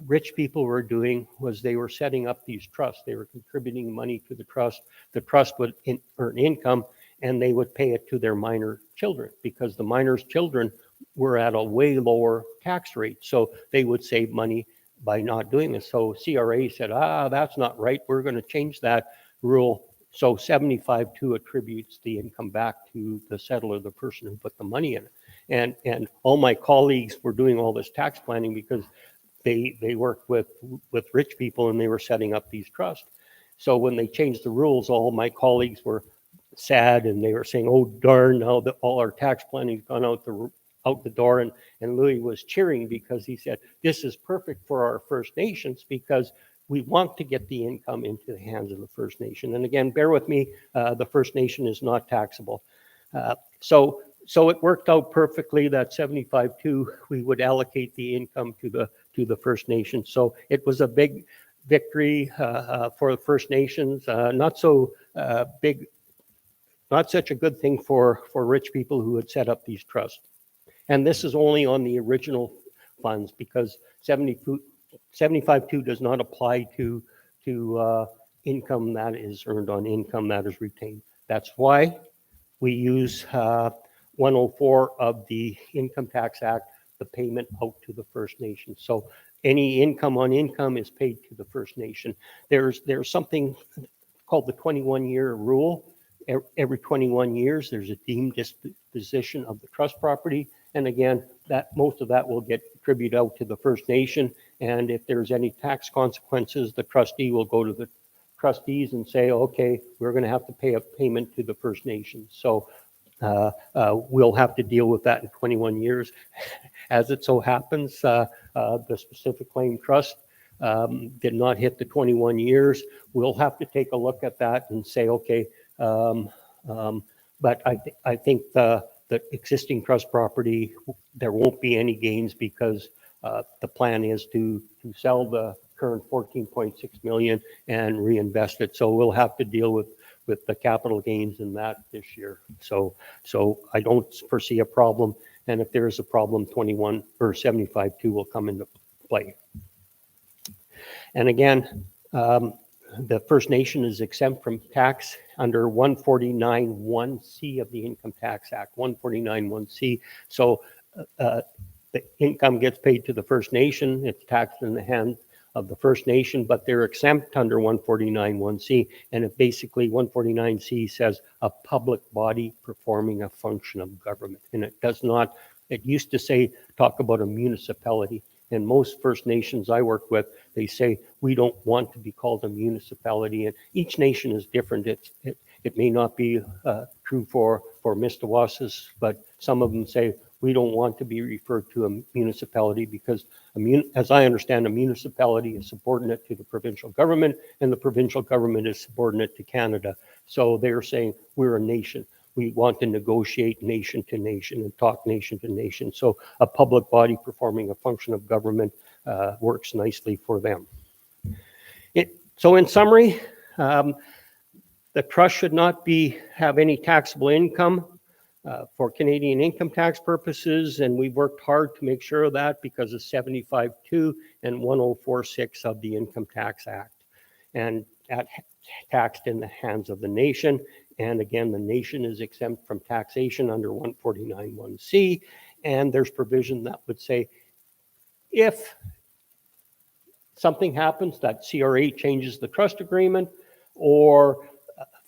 rich people were doing was they were setting up these trusts. They were contributing money to the trust. The trust would earn income, and they would pay it to their minor children because the minor's children were at a way lower tax rate. So they would save money by not doing this. So CRA said, that's not right. We're going to change that rule. So 75.2 attributes the income back to the settler, the person who put the money in it. And all my colleagues were doing all this tax planning because they worked with rich people and they were setting up these trusts. So when they changed the rules, all my colleagues were sad and they were saying, oh darn, now that all our tax planning's gone out the door. And Louis was cheering because he said, this is perfect for our First Nations because we want to get the income into the hands of the First Nation. And again, bear with me, the First Nation is not taxable. So it worked out perfectly that 75.2, we would allocate the income to the First Nation. So it was a big victory for the First Nations, not so big, not such a good thing for rich people who had set up these trusts. And this is only on the original funds because 75.2 does not apply to income that is earned on income that is retained. That's why we use 104 of the Income Tax Act, the payment out to the First Nation. So any income on income is paid to the First Nation. There's something called the 21-year rule. Every 21 years, there's a deemed disposition of the trust property. And again, that most of that will get attributed out to the First Nation. And if there's any tax consequences, the trustee will go to the trustees and say, okay, we're going to have to pay a payment to the First Nation. So we'll have to deal with that in 21 years. As it so happens, the specific claim trust did not hit the 21 years. We'll have to take a look at that and say, okay, but I think the existing trust property, there won't be any gains because the plan is to sell the current 14.6 million and reinvest it. So we'll have to deal with the capital gains in that this year. So I don't foresee a problem. And if there is a problem, 21 or 75.2 will come into play. And again, the First Nation is exempt from tax under 149.1C of the Income Tax Act, 149.1C. So the income gets paid to the First Nation. It's taxed in the hand of the First Nation, but they're exempt under 149.1C. And it basically, 149C says a public body performing a function of government. And it does not, it used to say, talk about a municipality. And most First Nations I work with, they say, we don't want to be called a municipality. And each nation is different. It may not be true for Mistawasis, but some of them say, we don't want to be referred to a municipality because, as I understand, a municipality is subordinate to the provincial government and the provincial government is subordinate to Canada. So they're saying we're a nation. We want to negotiate nation to nation and talk nation to nation. So a public body performing a function of government works nicely for them. So in summary, the trust should not have any taxable income for Canadian income tax purposes, and we've worked hard to make sure of that because of 75.2 and 104.6 of the Income Tax Act. And that taxed in the hands of the nation. And again, the nation is exempt from taxation under 149.1C. And there's provision that would say, if something happens, that CRA changes the trust agreement, or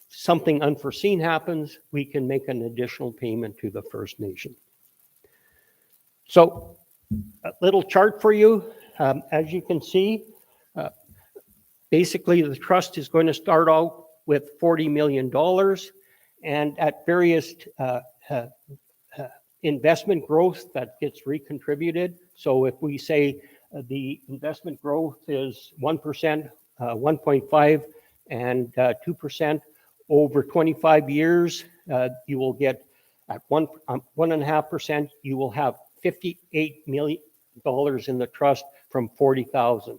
something unforeseen happens, we can make an additional payment to the First Nation. So a little chart for you. As you can see, Basically, the trust is going to start out with $40 million, and at various investment growth that gets recontributed. So if we say the investment growth is 1%, 1.5, and 2% over 25 years, you will get at 1.5%, you will have $58 million in the trust from $40,000.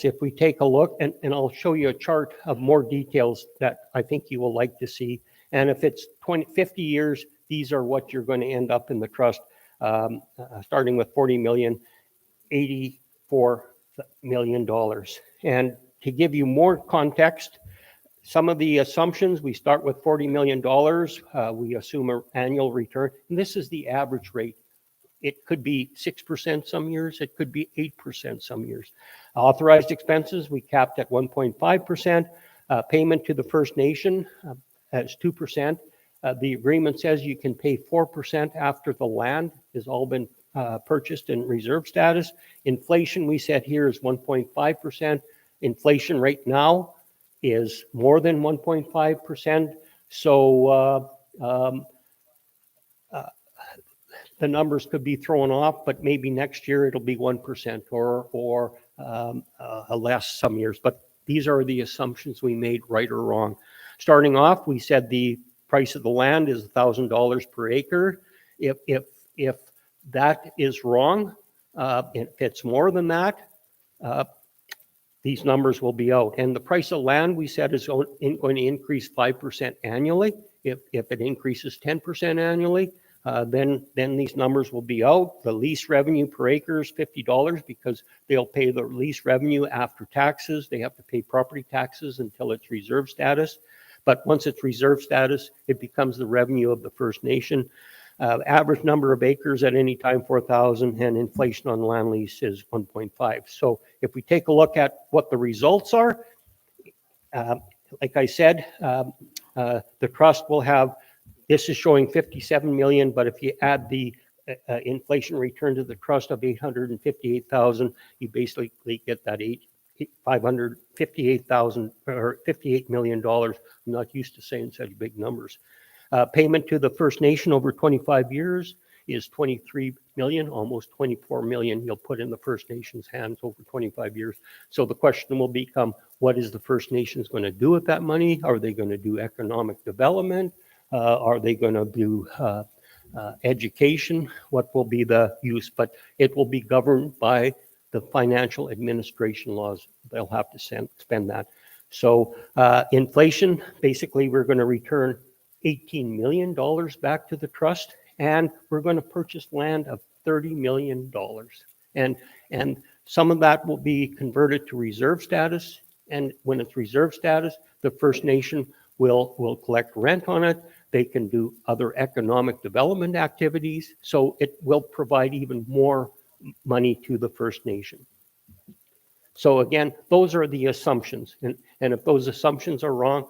If we take a look, and I'll show you a chart of more details that I think you will like to see. And if it's 50 years, these are what you're going to end up in the trust, starting with 40 million, $84 million. And to give you more context, some of the assumptions, we start with $40 million. We assume an annual return, and this is the average rate. It could be 6% some years, it could be 8% some years. Authorized expenses, we capped at 1.5%. Payment to the First Nation as 2%. The agreement says you can pay 4% after the land has all been purchased in reserve status. Inflation, we said here, is 1.5%. Inflation right now is more than 1.5%. So the numbers could be thrown off, but maybe next year it'll be 1% or less some years. But these are the assumptions we made, right or wrong. Starting off, we said the price of the land is $1,000 per acre. If that is wrong, if it's more than that, these numbers will be out. And the price of land, we said, is going to increase 5% annually. If it increases 10% annually, then these numbers will be out. The lease revenue per acre is $50 because they'll pay the lease revenue after taxes. They have to pay property taxes until it's reserve status. But once it's reserve status, it becomes the revenue of the First Nation. Average number of acres at any time, 4,000, and inflation on land lease is 1.5. So if we take a look at what the results are, like I said, the trust will have, this is showing 57 million, but if you add the inflation return to the trust of 858,000, you basically get that $558,000 or $58 million. I'm not used to saying such big numbers. Payment to the First Nation over 25 years is 23 million, almost 24 million you'll put in the First Nation's hands over 25 years. So the question will become, what is the First Nations going to do with that money? Are they going to do economic development? Are they going to do education? What will be the use? But it will be governed by the financial administration laws. They'll have to spend that. So inflation, basically, we're going to return $18 million back to the trust, and we're going to purchase land of $30 million. And some of that will be converted to reserve status. And when it's reserve status, the First Nation will collect rent on it. They can do other economic development activities. So it will provide even more money to the First Nation. So again, those are the assumptions. And if those assumptions are wrong,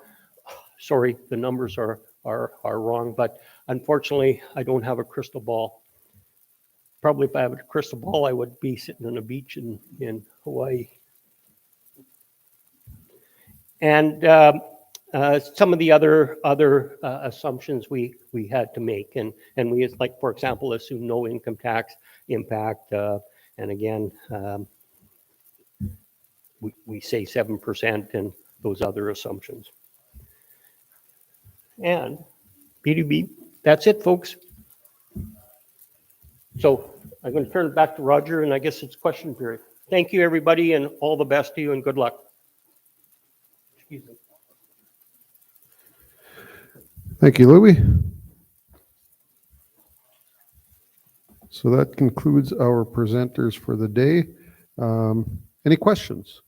sorry, the numbers are wrong. But unfortunately, I don't have a crystal ball. Probably if I had a crystal ball, I would be sitting on a beach in Hawaii. And some of the other assumptions we had to make, and we, like, for example, assume no income tax impact, and again, we say 7% and those other assumptions. And B2B, that's it, folks. So I'm going to turn it back to Roger, and I guess it's question period. Thank you, everybody, and all the best to you, and good luck. Excuse me. Thank you, Louis. So that concludes our presenters for the day. Any questions?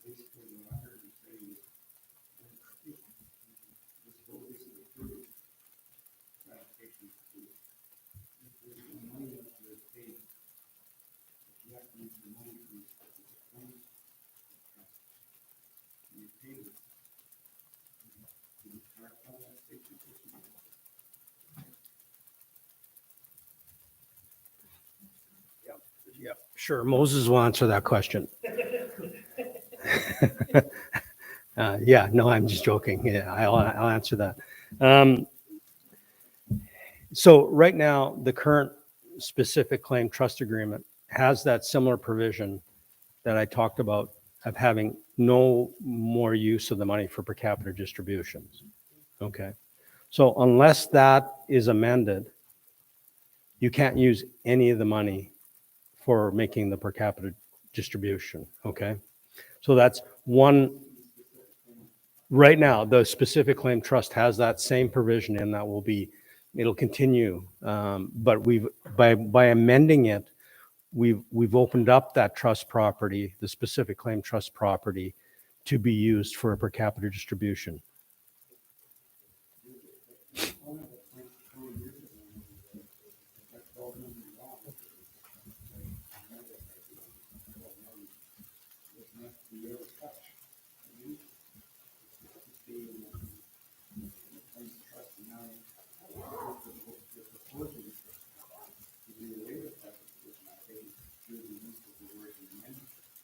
Basically, Yeah, sure. Moses will answer that question. Yeah, no, I'm just joking. Yeah, I'll answer that. So right now, the current specific claim trust agreement has that similar provision that I talked about of having no more use of the money for per capita distributions. Okay. So unless that is amended, you can't use any of the money for making the per capita distribution. Okay. So that's one. Right now, the specific claim trust has that same provision, and that will be, it'll continue. But by amending it, we've opened up that trust property, the specific claim trust property, to be used for a per capita distribution.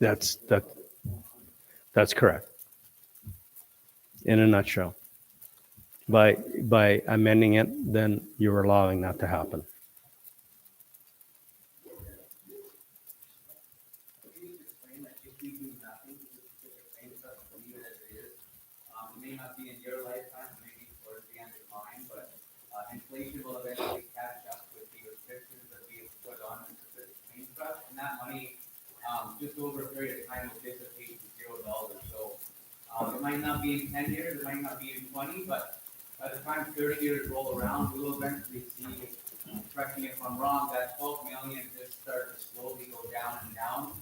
That's correct. In a nutshell. By amending it, then you're allowing that to happen. It may not be in your lifetime, maybe towards the end of mine, but inflation will eventually catch up with the restrictions that we have put on the specific claim trust, and that money, just over a period of time, will dissipate to $0. So it might not be in 10 years, it might not be in 20, but by the time 30 years roll around, we will eventually see, correct me if I'm wrong, that 12 million just start to slowly go down and down,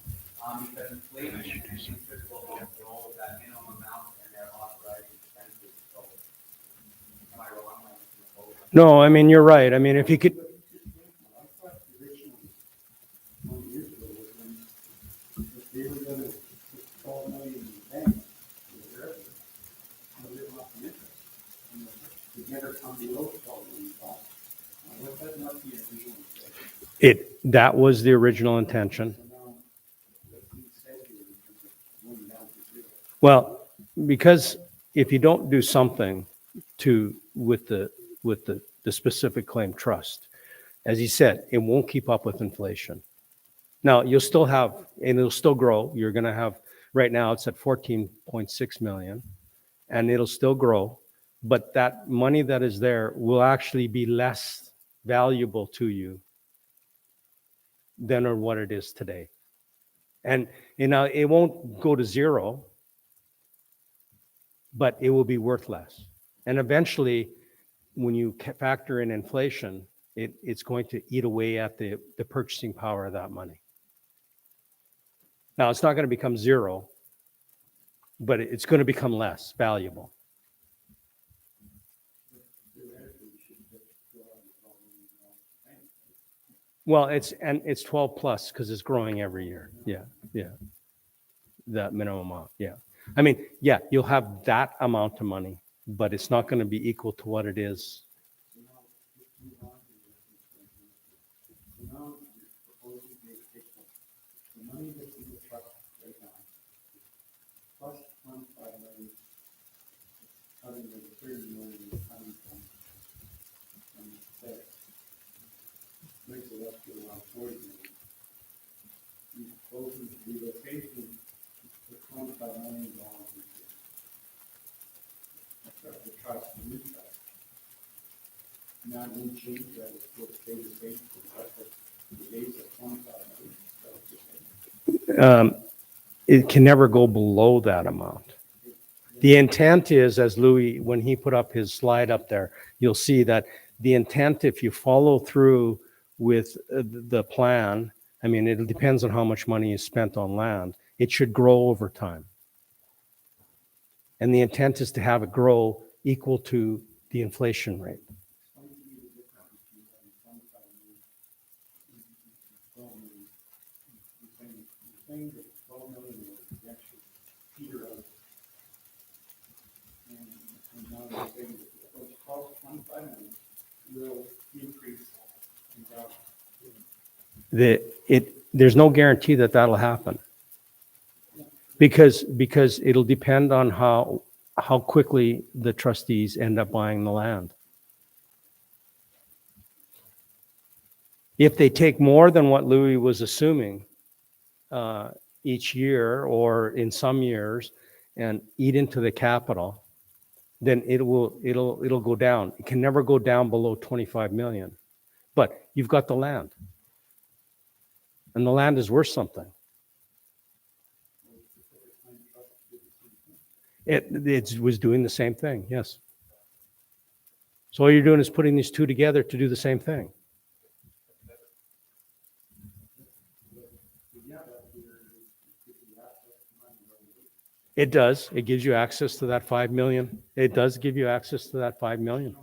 because inflation and interest will help roll that minimum amount and their authorized expenses. So, am I wrong? No, I mean, you're right. I mean, if you could, They were gonna put 12 million in the bank, whatever, they lost the interest. And the never come below 12 million dollars. What that must be a reason. that was the original intention. So now, what he said here is going down to 0. Well, because if you don't do something with the specific claim trust, as he said, it won't keep up with inflation. Now you'll still have, and it'll still grow. You're going to have, right now it's at 14.6 million, and it'll still grow. But that money that is there will actually be less valuable to you than what it is today. And it won't go to zero, but it will be worth less. And eventually, when you factor in inflation, it's going to eat away at the purchasing power of that money. Now, it's not going to become zero, but it's going to become less valuable. Well, it's 12 plus because it's growing every year. Yeah. That minimum amount. Yeah. I mean, yeah, you'll have that amount of money, but it's not going to be equal to what it is. So now you're proposing to take the money that's in the trust right now, plus 25 million, cutting the 30 million is coming from the Fed. Brings it up to around 40 million. You're proposing to do the same thing for 25 million dollars into the trust, the new trust. Now, it won't change that, it's still stay the same for the rest of the days of 25 million. That's the same. It can never go below that amount. The intent is, as Louis, when he put up his slide up there, you'll see that the intent, if you follow through with the plan, I mean, it depends on how much money is spent on land. It should grow over time. And the intent is to have it grow equal to the inflation rate. saying that 12 million will actually peter out. And now they're saying that those 12, 25 million will increase in value. There's no guarantee that that'll happen. Because it'll depend on how quickly the trustees end up buying the land. If they take more than what Louis was assuming each year or in some years and eat into the capital, then it'll go down. It can never go down below 25 million. But you've got the land. And the land is worth something. It was doing the same thing, yes. So all you're doing is putting these two together to do the same thing. It does. It gives you access to that 5 million. It does give you access to that 5 million.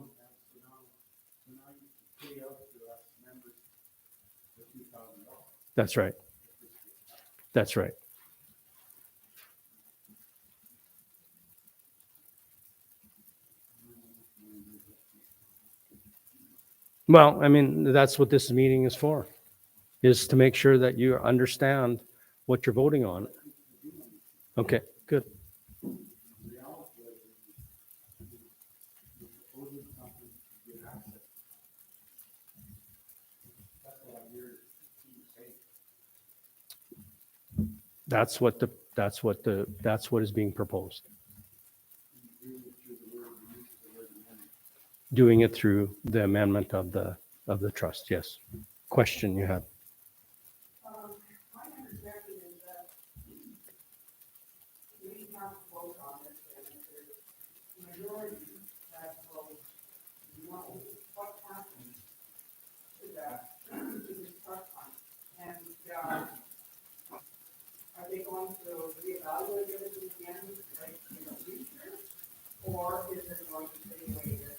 That's right. That's right. Well, I mean, that's what this meeting is for, is to make sure that you understand what you're voting on. Okay, good. That's what is being proposed. Doing it through the amendment of the trust, yes. Question you have? My understanding is that we have to vote on this, and if there's a majority that votes no, what happens to that, to this trust fund? And are they going to reevaluate everything again, like in the future? Or is it going to stay the way it is?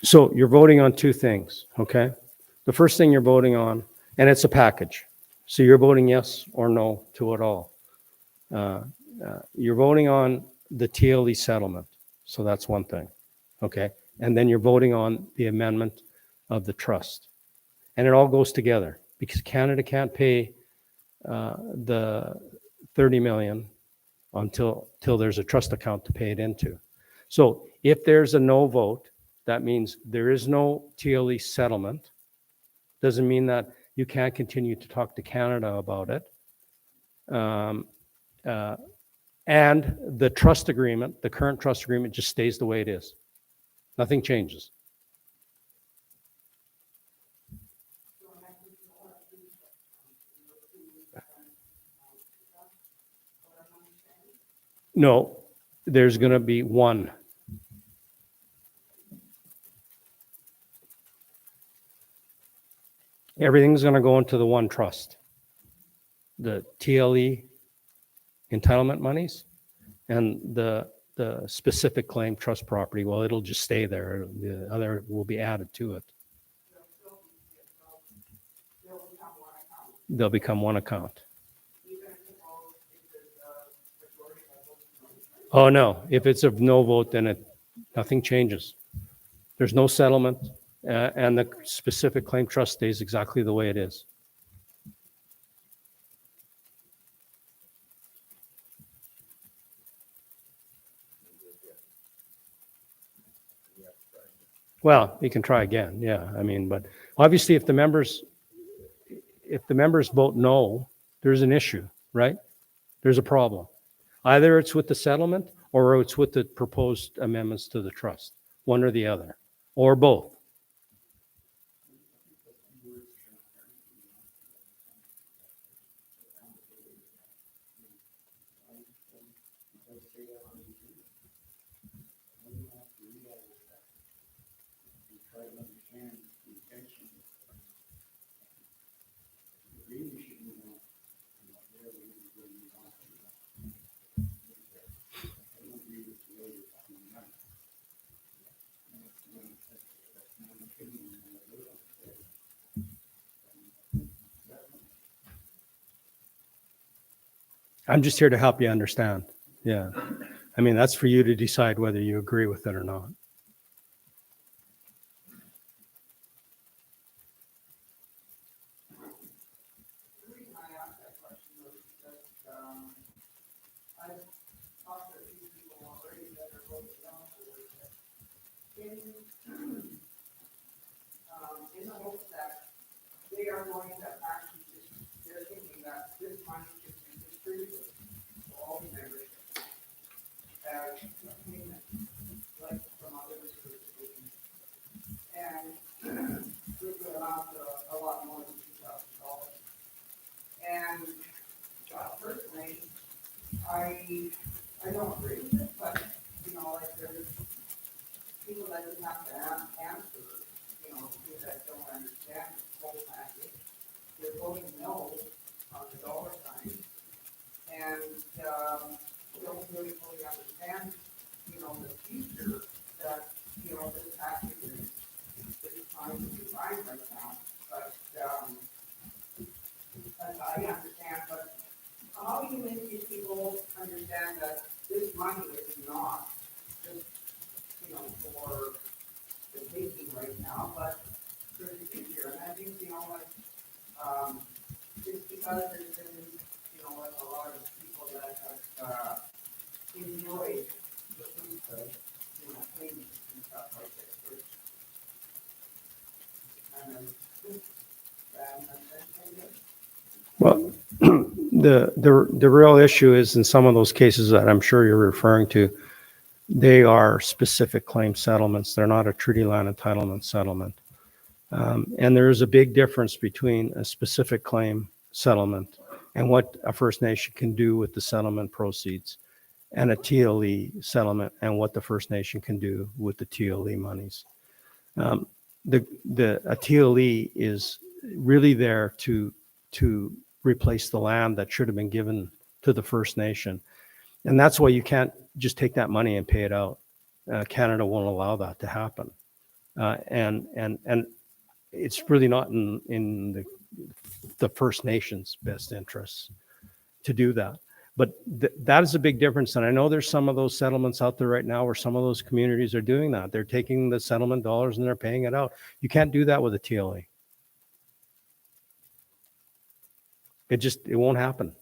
So you're voting on two things, okay? The first thing you're voting on, and it's a package. So you're voting yes or no to it all. You're voting on the TLE settlement. So that's one thing, okay? And then you're voting on the amendment of the trust. And it all goes together because Canada can't pay the 30 million until there's a trust account to pay it into. So if there's a no vote, that means there is no TLE settlement. Doesn't mean that you can't continue to talk to Canada about it. And the trust agreement, the current trust agreement just stays the way it is. Nothing changes. No, there's going to be one. Everything's going to go into the one trust. The TLE entitlement monies and the specific claim trust property, well, it'll just stay there. The other will be added to it. They'll become one account. Oh, no. If it's a no vote, then nothing changes. There's no settlement, and the specific claim trust stays exactly the way it is. Well, you can try again, yeah. I mean, but obviously if the members vote no, there's an issue, right? There's a problem. Either it's with the settlement or it's with the proposed amendments to the trust, one or the other, or both. I'm just here to help you understand. Yeah. I mean, that's for you to decide whether you agree with it or not. The reason I asked that question was because, I've talked to a few people already that are voting no for it. In the hopes that they are going to actually just, they're thinking that this money should be distributed to all the members as a payment, like from other organizations. And which would amount to a lot more than $2,000. And personally, I don't agree with it, but, you know, like there's people that just have to answer, you know, people that don't understand the whole package. They're voting no on the dollar sign and, don't really fully understand, you know, the future that, you know, this package is trying to design right now. But, as I understand, but how do you make these people understand that this money is not just, you know, for the taking right now, but for the future? And I think, you know, like, it's because there's been, you know, like a lot of people that have, enjoyed the fruits of, you know, payments and stuff like this, which kind of, bad in that sense, I guess. Well, the real issue is in some of those cases that I'm sure you're referring to, they are specific claim settlements. They're not a treaty land entitlement settlement. And there is a big difference between a specific claim settlement and what a First Nation can do with the settlement proceeds, and a TLE settlement and what the First Nation can do with the TLE monies. A TLE is really there to replace the land that should have been given to the First Nation. And that's why you can't just take that money and pay it out. Canada won't allow that to happen. And it's really not in the First Nations' best interests to do that. But that is a big difference. And I know there's some of those settlements out there right now where some of those communities are doing that. They're taking the settlement dollars and they're paying it out. You can't do that with a TLE. It won't happen.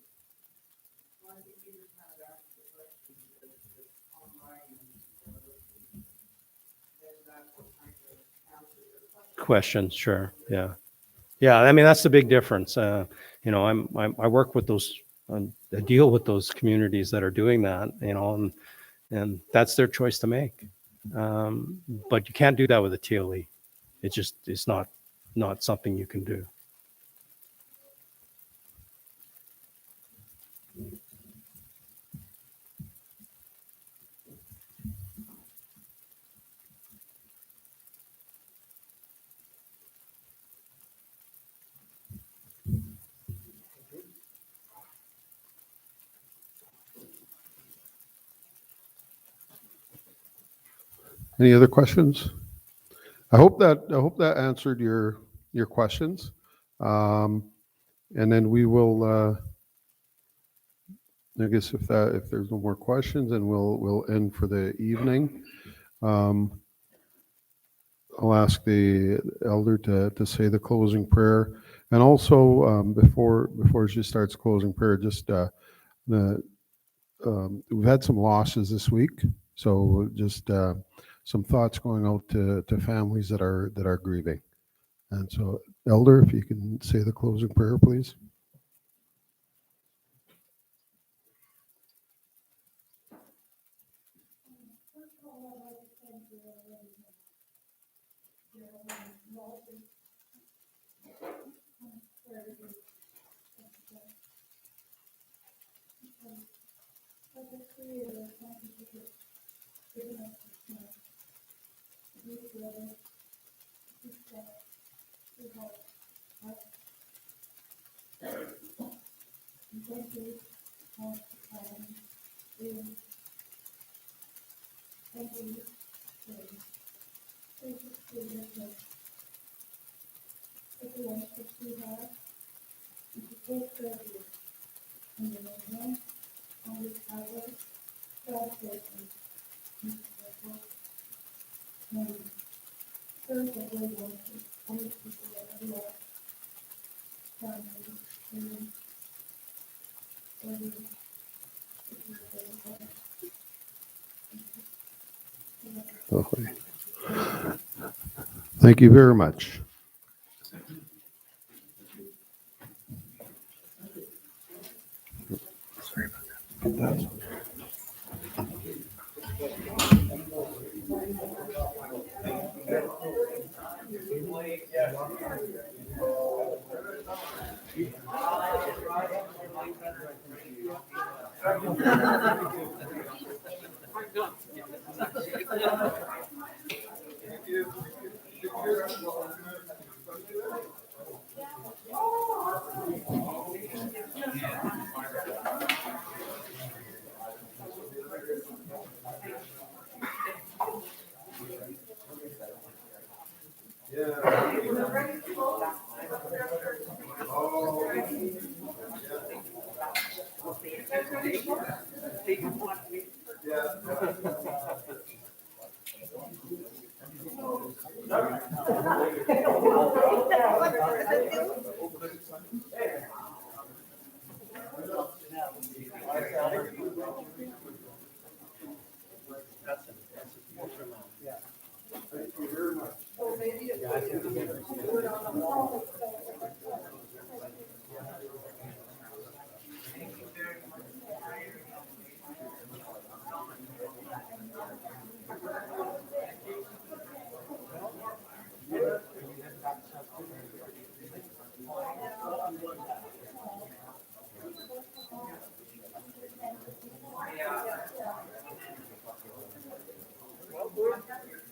Well, I think you just kind of asked the question because it's online and that's what kind of answer the question. Questions, sure. Yeah. Yeah. I mean, that's the big difference. You know, I work with those, I deal with those communities that are doing that, you know, and that's their choice to make. But you can't do that with a TLE. It's not something you can do. Any other questions? I hope that answered your questions. And then we will, I guess if there's no more questions, then we'll end for the evening. I'll ask the elder to say the closing prayer. And also, before she starts closing prayer, just we've had some losses this week, so just some thoughts going out to families that are grieving. And so, elder, if you can say the closing prayer, please. Lovely. Thank you very much. Sorry about that.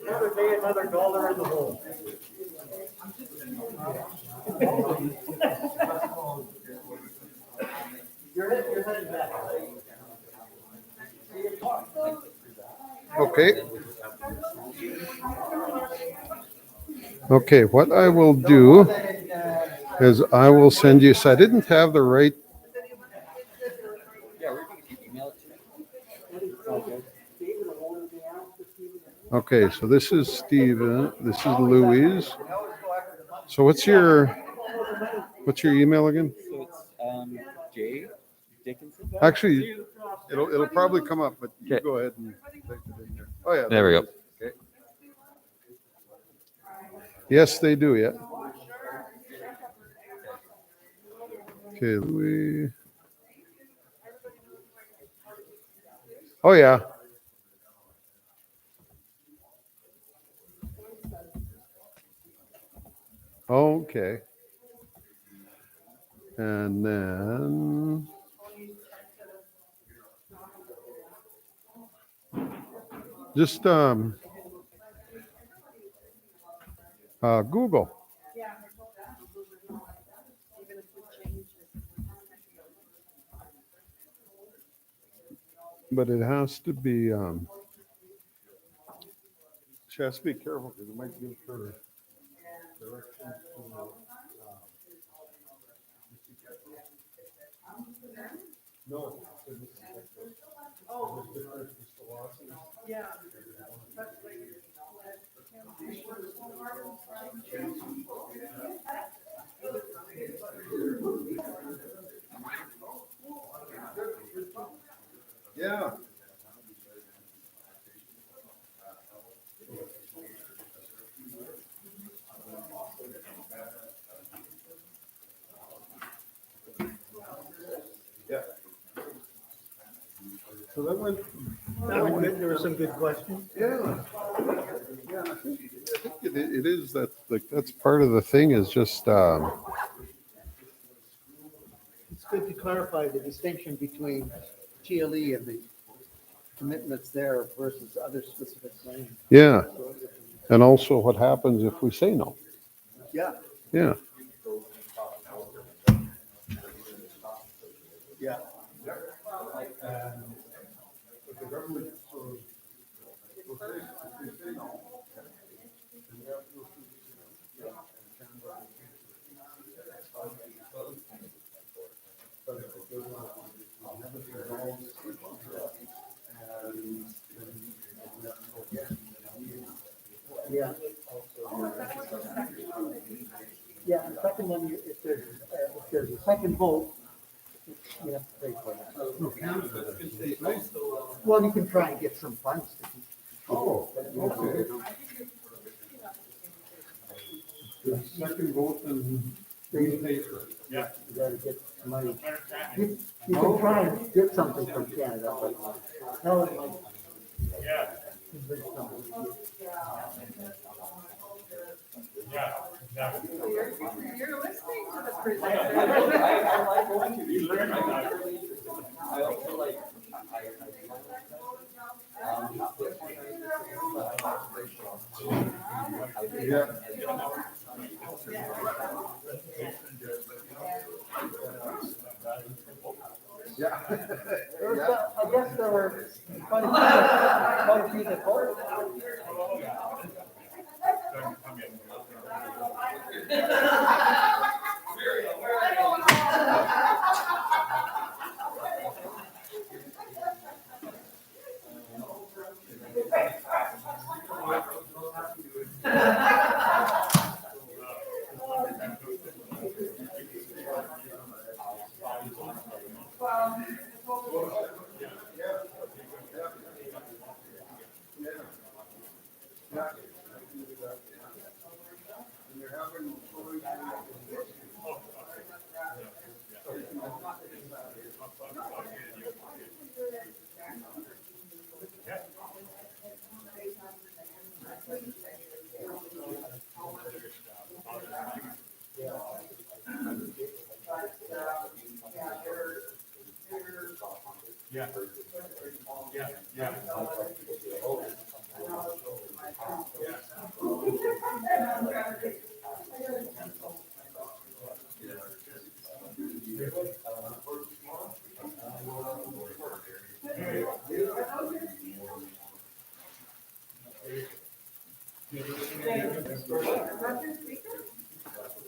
Another day, another dollar in the hole. You're heading back. Okay. Okay, what I will do is I will send you, so I didn't have the right. Okay, so this is Steven, this is Louise. So what's your email again? So it's J Dickinson. Actually, it'll probably come up, but you Okay. go ahead and type it in there. Oh yeah. There we it go. is. Okay. Yes, they do, yeah. Okay, Louis. Oh yeah. Okay. And then just Google. But it has to be she has to be careful because it might give her directions to no. Yeah. Yeah. So that went. There were some good questions. Yeah. Yeah, I think it is that, like, that's part of the thing is just It's good to clarify the distinction between TLE and the commitments there versus other specific claims. yeah, and also what happens if we say no. Yeah, Yeah. yeah. can vote. You have to pay for that. Well, you can try and get some funds. Oh, okay. The second vote and three paper. You gotta get some money. You can try and get something from Canada, but no, it might. Convince somebody. You're listening to the I presenter. like going to, you learn, I also like, Yeah. Yeah. I guess there were quite a few that voted.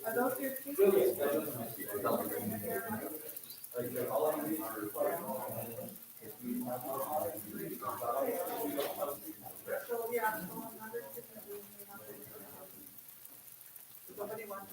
Are those your speakers? So, yeah. Somebody wants